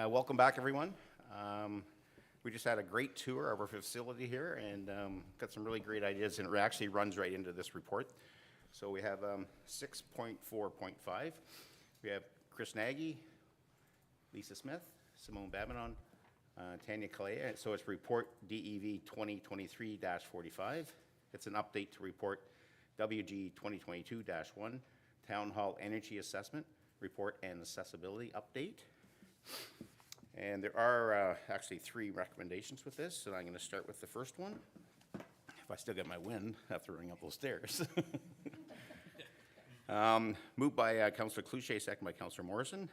Welcome back, everyone. We just had a great tour of our facility here and got some really great ideas, and it actually runs right into this report. So we have 6.4.5. We have Chris Nagy, Lisa Smith, Simone Babinon, Tanya Kalea. So it's report DEV 2023-45. It's an update to report WG 2022-1, Town Hall Energy Assessment Report and Accessibility Update. And there are actually 3 recommendations with this, and I'm going to start with the first one. If I still get my wind after running up those stairs. Moved by Councillor Cloutier, second by Councillor Morrison.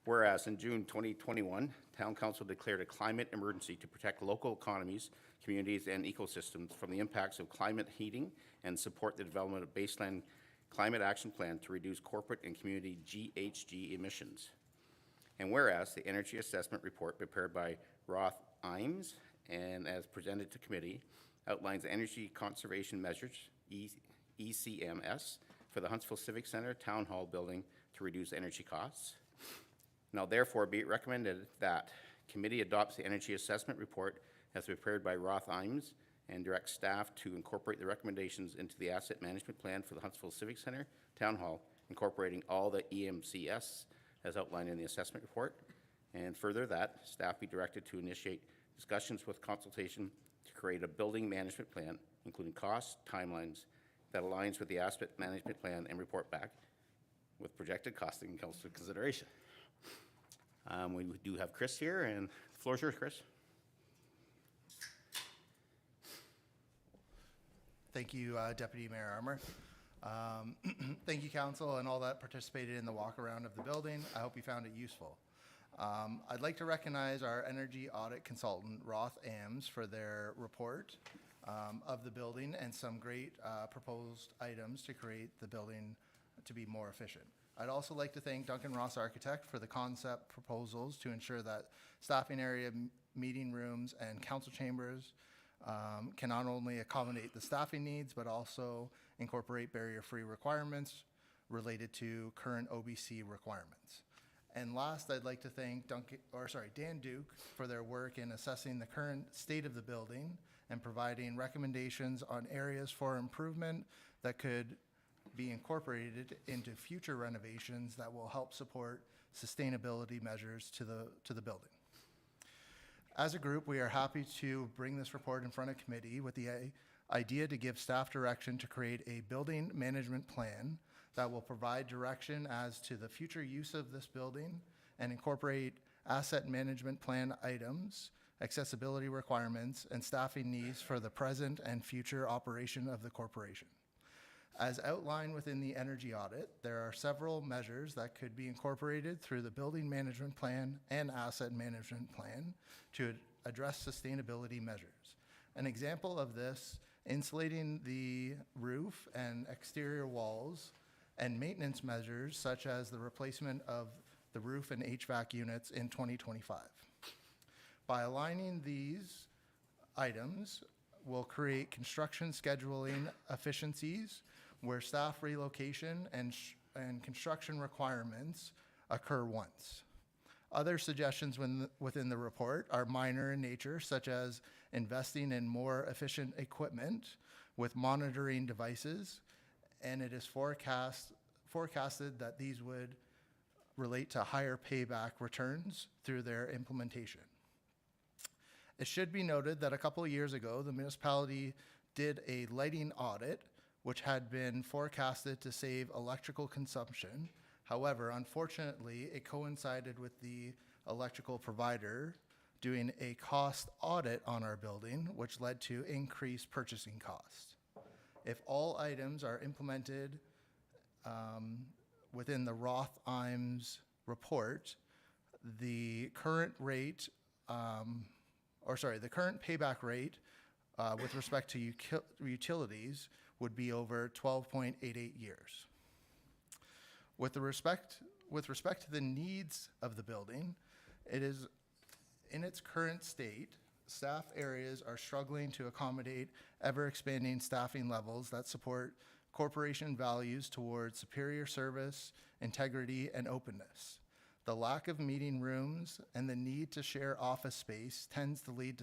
Whereas in June 2021, Town Council declared a climate emergency to protect local economies, communities, and ecosystems from the impacts of climate heating and support the development of baseline climate action plan to reduce corporate and community GHG emissions. And whereas the Energy Assessment Report prepared by Roth Imes and as presented to committee outlines energy conservation measures, ECMS, for the Huntsville Civic Center Town Hall building to reduce energy costs. Now therefore be it recommended that committee adopts the Energy Assessment Report as prepared by Roth Imes and direct staff to incorporate the recommendations into the asset management plan for the Huntsville Civic Center Town Hall, incorporating all the EMCS as outlined in the assessment report, and further that staff be directed to initiate discussions with consultation to create a building management plan, including costs, timelines, that aligns with the asset management plan and report back with projected costing and council consideration. We do have Chris here, and the floor is yours, Chris. Thank you, Deputy Mayor Armour. Thank you, Council, and all that participated in the walk around of the building. I hope you found it useful. I'd like to recognize our energy audit consultant, Roth Imes, for their report of the building and some great proposed items to create the building to be more efficient. I'd also like to thank Duncan Ross Architect for the concept proposals to ensure that staffing area, meeting rooms, and council chambers can not only accommodate the staffing needs, but also incorporate barrier-free requirements related to current OBC requirements. And last, I'd like to thank Dan Duke for their work in assessing the current state of the building and providing recommendations on areas for improvement that could be incorporated into future renovations that will help support sustainability measures to the building. As a group, we are happy to bring this report in front of committee with the idea to give staff direction to create a building management plan that will provide direction as to the future use of this building and incorporate asset management plan items, accessibility requirements, and staffing needs for the present and future operation of the corporation. As outlined within the energy audit, there are several measures that could be incorporated through the building management plan and asset management plan to address sustainability measures. An example of this, insulating the roof and exterior walls, and maintenance measures such as the replacement of the roof and HVAC units in 2025. By aligning these items, we'll create construction scheduling efficiencies where staff relocation and construction requirements occur once. Other suggestions within the report are minor in nature, such as investing in more efficient equipment with monitoring devices, and it is forecasted that these would relate to higher payback returns through their implementation. It should be noted that a couple of years ago, the municipality did a lighting audit, which had been forecasted to save electrical consumption. However, unfortunately, it coincided with the electrical provider doing a cost audit on our building, which led to increased purchasing costs. If all items are implemented within the Roth Imes report, the current rate, the current payback rate with respect to utilities would be over 12.88 years. With respect to the needs of the building, it is in its current state, staff areas are struggling to accommodate ever-expanding staffing levels that support corporation values towards superior service, integrity, and openness. The lack of meeting rooms and the need to share office space tends to lead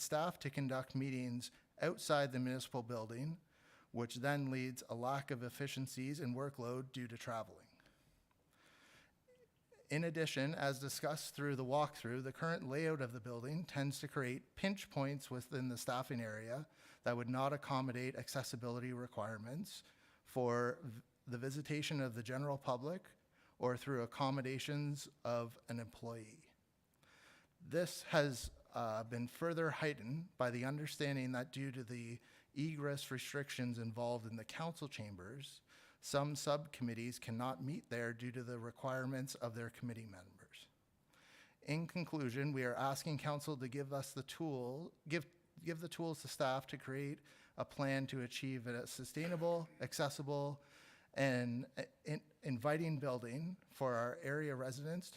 staff to conduct meetings outside the municipal building, which then leads a lack of efficiencies and workload due to traveling. In addition, as discussed through the walkthrough, the current layout of the building tends to create pinch points within the staffing area that would not accommodate accessibility requirements for the visitation of the general public or through accommodations of an employee. This has been further heightened by the understanding that due to the egress restrictions involved in the council chambers, some subcommittees cannot meet there due to the requirements of their committee members. In conclusion, we are asking council to give us the give the tools to staff to create a plan to achieve a sustainable, accessible, and inviting building for our area residents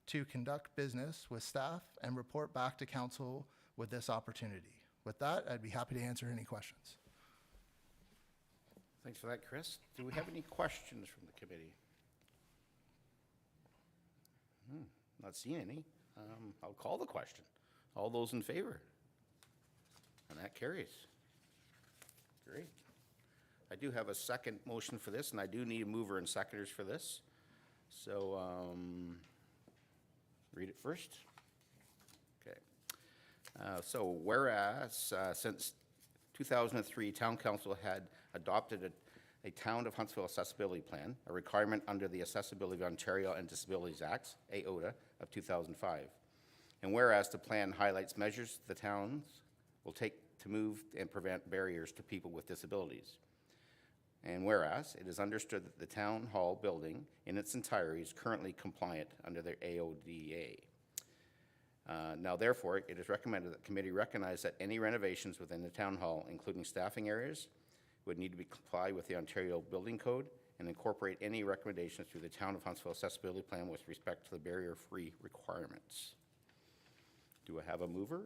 to conduct business with staff and report back to council with this opportunity. With that, I'd be happy to answer any questions. Thanks for that, Chris. Do we have any questions from the committee? Not seeing any. I'll call the question. All those in favor? And that carries. Great. I do have a second motion for this, and I do need a mover and seconders for this. So, read it first. Okay. So whereas since 2003, Town Council had adopted a Town of Huntsville Accessibility Plan, a requirement under the Accessibility of Ontario and Disabilities Acts, AOTA, of 2005. And whereas the plan highlights measures the towns will take to move and prevent barriers to people with disabilities. And whereas it is understood that the Town Hall building in its entirety is currently compliant under the AODA. Now, therefore, it is recommended that the committee recognize that any renovations within the Town Hall, including staffing areas, would need to be comply with the Ontario Building Code and incorporate any recommendations through the Town of Huntsville Accessibility Plan with respect to the barrier-free requirements. Do I have a mover?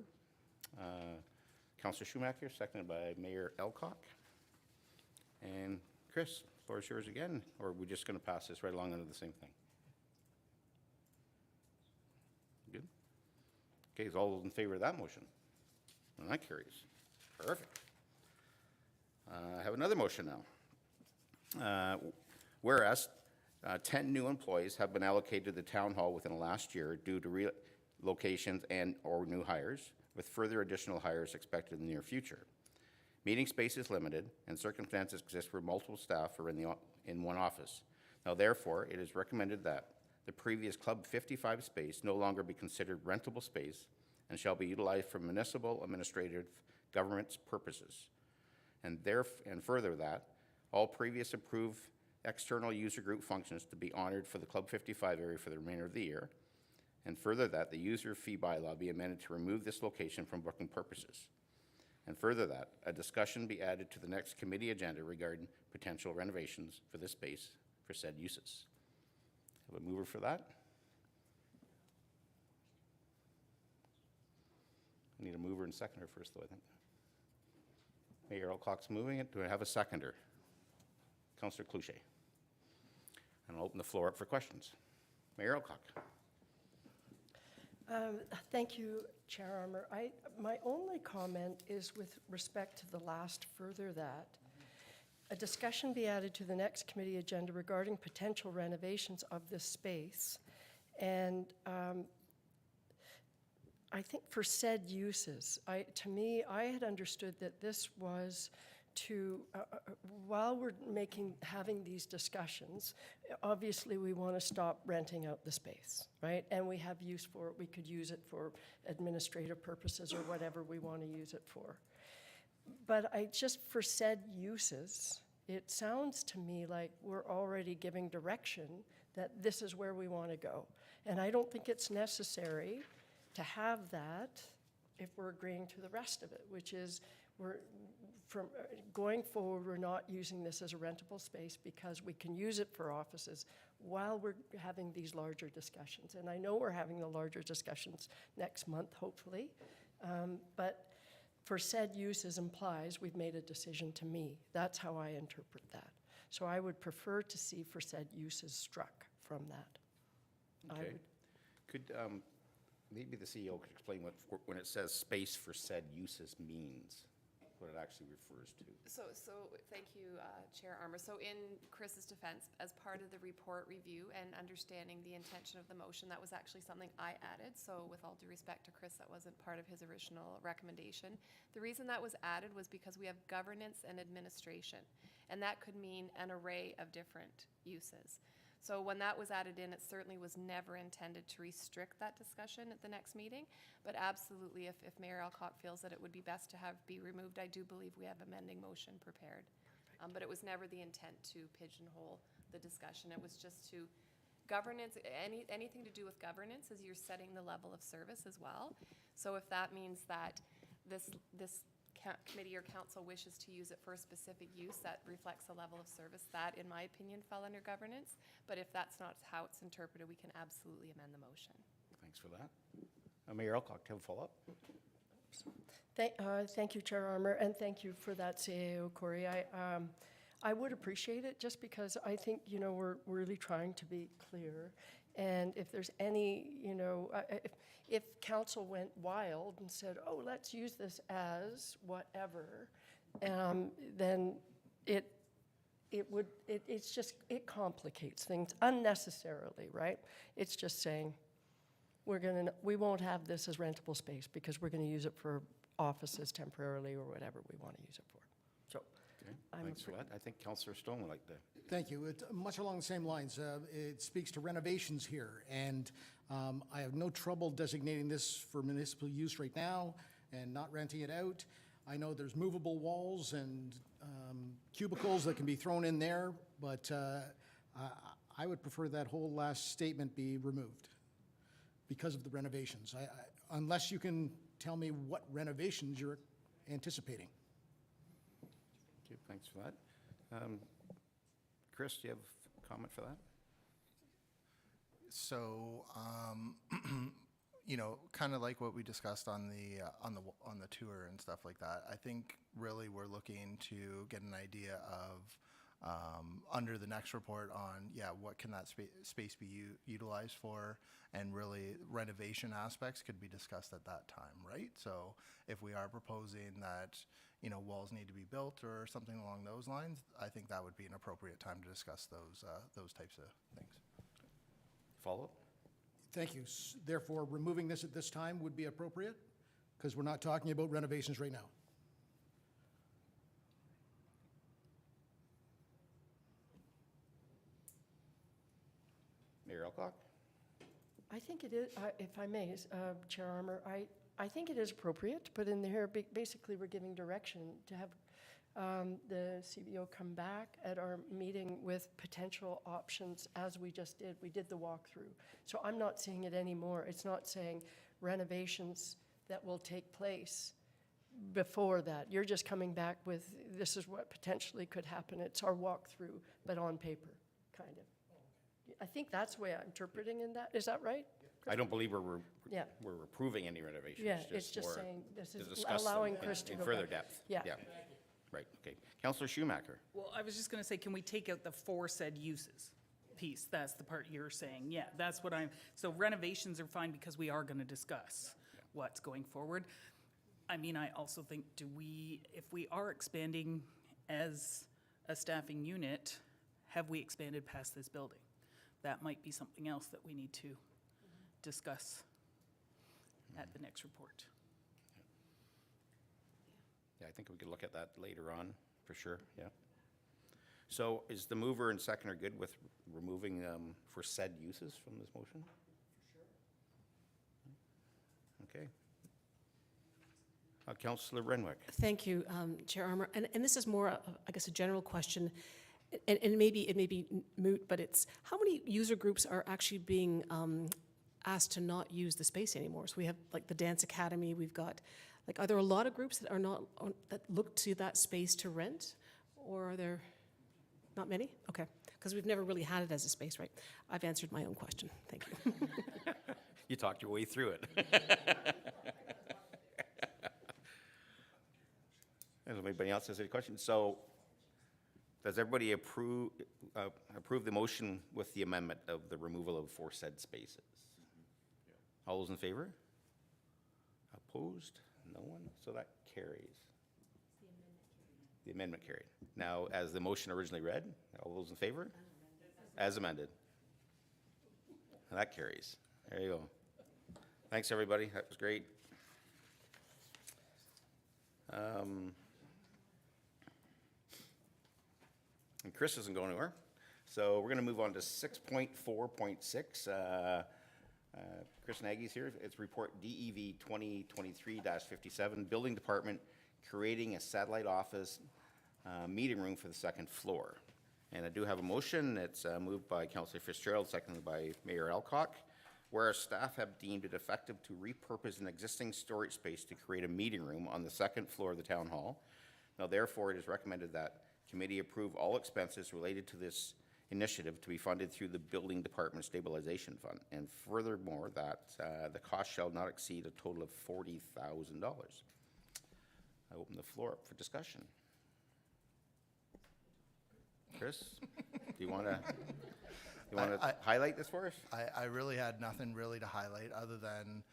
Councillor Schumacher, seconded by Mayor Elcock. And Chris, floor is yours again, or are we just going to pass this right along under the same thing? Good. Okay, is all those in favor of that motion? And that carries. Perfect. I have another motion now. Whereas 10 new employees have been allocated to the Town Hall within the last year due to relocations and or new hires, with further additional hires expected in the near future. Meeting space is limited, and circumstances exist where multiple staff are in one office. Now, therefore, it is recommended that the previous Club 55 space no longer be considered rentable space and shall be utilized for municipal administrative governance purposes. And further that all previous approved external user group functions to be honored for the Club 55 area for the remainder of the year. And further that the user fee bylaw be amended to remove this location from booking purposes. And further that a discussion be added to the next committee agenda regarding potential renovations for this space for said uses. Have a mover for that? I need a mover and seconder first, though, I think. Mayor Elcock's moving it. Do I have a seconder? Councillor Cloutier. And I'll open the floor up for questions. Mayor Elcock. Thank you, Chair Armour. My only comment is with respect to the last further that a discussion be added to the next committee agenda regarding potential renovations of this space. And I think for said uses, to me, I had understood that this was to, while we're having these discussions, obviously we want to stop renting out the space, right? And we have use for it. We could use it for administrative purposes or whatever we want to use it for. But for said uses, it sounds to me like we're already giving direction that this is where we want to go. And I don't think it's necessary to have that if we're agreeing to the rest of it, which is from going forward, we're not using this as a rentable space because we can use it for offices while we're having these larger discussions. And I know we're having the larger discussions next month, hopefully. But for said uses implies we've made a decision to me. That's how I interpret that. So I would prefer to see for said uses struck from that. I Okay. would, Could, maybe the CEO could explain what, when it says space for said uses means, what it actually refers to. So, thank you, Chair Armour. So in Chris's defense, as part of the report review and understanding the intention of the motion, that was actually something I added. So with all due respect to Chris, that wasn't part of his original recommendation. The reason that was added was because we have governance and administration, and that could mean an array of different uses. So when that was added in, it certainly was never intended to restrict that discussion at the next meeting. But absolutely, if Mayor Alcock feels that it would be best to have be removed, I do believe we have amending motion prepared. But it was never the intent to pigeonhole the discussion. It was just to governance, anything to do with governance is you're setting the level of service as well. So if that means that this committee or council wishes to use it for a specific use that reflects a level of service, that, in my opinion, fell under governance. But if that's not how it's interpreted, we can absolutely amend the motion. Thanks for that. Mayor Alcock, do you have a follow-up? Thank you, Chair Armour, and thank you for that, CAO Corey. I would appreciate it, just because I think, we're really trying to be clear. And if there's any, if council went wild and said, oh, let's use this as whatever, then it complicates things unnecessarily, right? It's just saying, we won't have this as rentable space because we're gonna use it for offices temporarily or whatever we want to use it for. So, Okay, I'm thanks for that. I think Councillor Stone would like to. Thank you. Much along the same lines, it speaks to renovations here, and I have no trouble designating this for municipal use right now and not renting it out. I know there's movable walls and cubicles that can be thrown in there, but I would prefer that whole last statement be removed because of the renovations. Unless you can tell me what renovations you're anticipating. Okay, thanks for that. Chris, do you have a comment for that? So, kind of like what we discussed on the tour and stuff like that. I think really we're looking to get an idea of under the next report on what can that space be utilized for, and really renovation aspects could be discussed at that time, right? So if we are proposing that walls need to be built or something along those lines, I think that would be an appropriate time to discuss those types of things. Follow-up? Thank you. Therefore, removing this at this time would be appropriate, because we're not talking about renovations right now. Mayor Alcock? I think it is, if I may, Chair Armour, I think it is appropriate to put in there, basically, we're giving direction to have the CBO come back at our meeting with potential options, as we just did. We did the walkthrough. So I'm not seeing it anymore. It's not saying renovations that will take place before that. You're just coming back with, this is what potentially could happen. It's our walkthrough, but on paper, kind of. I think that's the way I'm interpreting in that. Is that right? I don't believe we're Yeah. approving any renovations. Yeah, it's just more saying this to is discuss allowing them Chris to in go further back. depth. Yeah. Right, okay. Councillor Schumacher? Well, I was just going to say, can we take out the for said uses piece? That's the part you're saying. Yeah, that's what so renovations are fine because we are going to discuss what's going forward. I mean, I also think, if we are expanding as a staffing unit, have we expanded past this building? That might be something else that we need to discuss at the next report. Yeah, I think we could look at that later on, for sure, yeah. So is the mover and seconder good with removing for said uses from this motion? For sure. Okay. Councillor Renwick? Thank you, Chair Armour. And this is more, I guess, a general question. And it may be moot, but it's how many user groups are actually being asked to not use the space anymore? So we have like the Dance Academy. We've got are there a lot of groups that are not that look to that space to rent, or are there not many? Okay, because we've never really had it as a space, right? I've answered my own question. Thank you. You talked your way through it. Does anybody else has any questions? So Does everybody approve the motion with the amendment of the removal of aforesaid spaces? All those in favor? Opposed? No one? So that carries. The amendment carried. Now, as the motion originally read, all those in favor? As amended. And that carries. There you go. Thanks, everybody. That was great. And Chris isn't going anywhere. So we're going to move on to 6.4.6. Chris Nagy's here. It's report DEV 2023-57, Building Department creating a satellite office meeting room for the second floor. And I do have a motion. It's moved by Councillor Fitzgerald, seconded by Mayor Alcock, where our staff have deemed it effective to repurpose an existing storage space to create a meeting room on the second floor of the town hall. Now, therefore, it is recommended that committee approve all expenses related to this initiative to be funded through the Building Department Stabilization Fund, and furthermore, that the cost shall not exceed a total of $40,000. I open the floor up for discussion. Chris, do you want to highlight this for us? I really had nothing really to highlight other than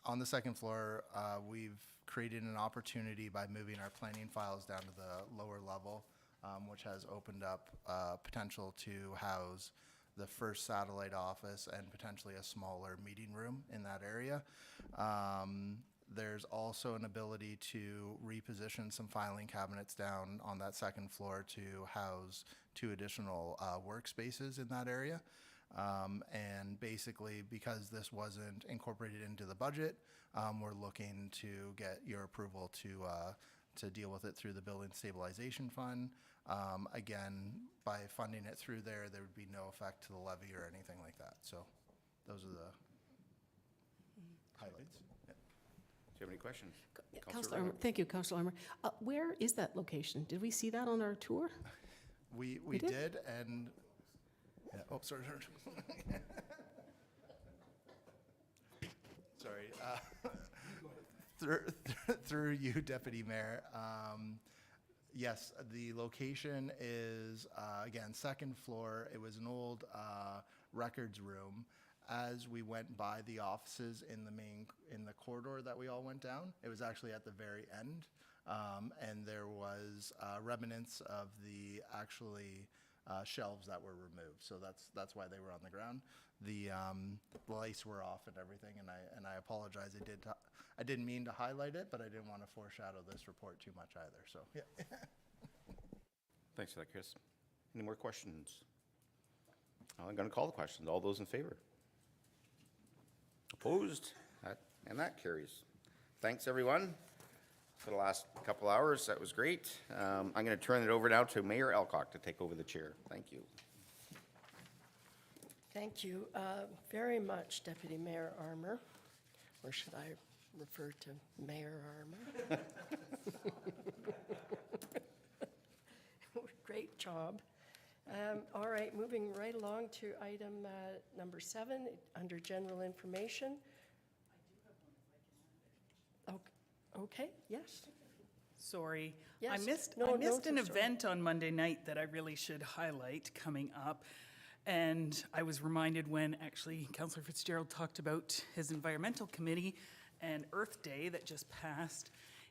on the second floor, we've created an opportunity by moving our planning files down to the lower level, which has opened up potential to house the first satellite office and potentially a smaller meeting room in that area. There's also an ability to reposition some filing cabinets down on that second floor to house 2 additional workspaces in that area. And basically, because this wasn't incorporated into the budget, we're looking to get your approval to deal with it through the Building Stabilization Fund. Again, by funding it through there, there would be no effect to the levy or anything like that. So those are the highlights. Yeah. Do you have any questions? Councillor Armour, thank you, Councillor Armour. Where is that location? Did we see that on our tour? We did? did, and yeah. Oh, sorry. Sorry. Through you, Deputy Mayor. Yes, the location is again second floor. It was an old records room. As we went by the offices in the corridor that we all went down, it was actually at the very end, and there was remnants of the shelves that were removed. So that's why they were on the ground. The lights were off and everything, and I apologize. I didn't mean to highlight it, but I didn't want to foreshadow this report too much either. So yeah. Thanks for that, Chris. Any more questions? I'm going to call the questions. All those in favor? Opposed? And that carries. Thanks, everyone, for the last couple hours. That was great. I'm going to turn it over now to Mayor Alcock to take over the chair. Thank you. Thank you very much, Deputy Mayor Armour. Or should I refer to Mayor Armour? Great job. All right, moving right along to item number 7, under general information. Okay, yes. Sorry. Yes. I missed No, an it's all right. event on Monday night that I really should highlight coming up. And I was reminded when actually Councillor Fitzgerald talked about his environmental committee and Earth Day that just passed,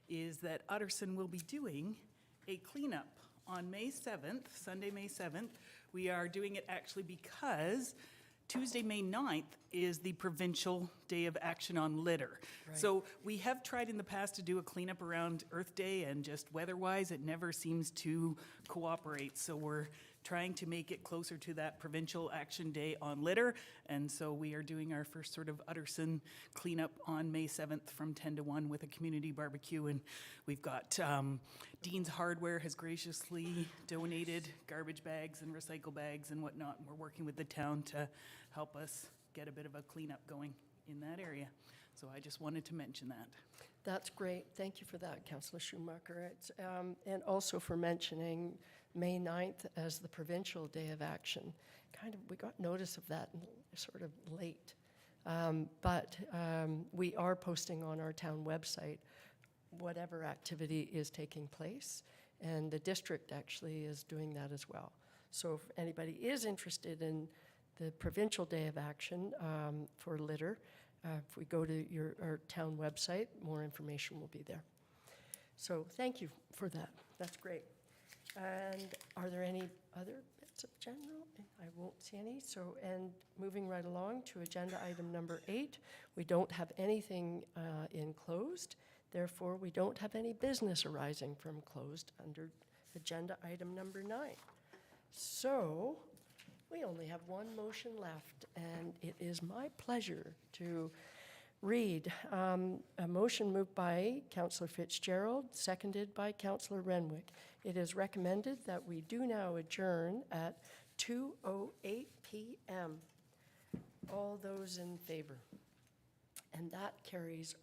is that Utterson will be doing a cleanup on May 7th, Sunday, May 7th. We are doing it actually because Tuesday, May 9th is the Provincial Day of Action on Litter. Right. So we have tried in the past to do a cleanup around Earth Day, and just weather-wise, it never seems to cooperate. So we're trying to make it closer to that Provincial Action Day on Litter. And so we are doing our first sort of Utterson cleanup on May 7th from 10 to 1 with a community barbecue. And we've got Dean's Hardware has graciously donated garbage bags and recycle bags and whatnot. And we're working with the town to help us get a bit of a cleanup going in that area. So I just wanted to mention that. That's great. Thank you for that, Councillor Schumacher. It's, and also for mentioning May 9th as the Provincial Day of Action. We got notice of that sort of late. But we are posting on our town website whatever activity is taking place. and the district actually is doing that as well. So if anybody is interested in the provincial day of action for litter, if we go to our town website, more information will be there. So thank you for that. That's great. And are there any other bits of general? I won't see any. So, and moving right along to agenda item number 8, we don't have anything in closed. Therefore, we don't have any business arising from closed under agenda item number 9. So, we only have one motion left, and it is my pleasure to read a motion moved by Councillor Fitzgerald, seconded by Councillor Renwick. It is recommended that we do now adjourn at 2:08 p.m. All those in favor? And that carries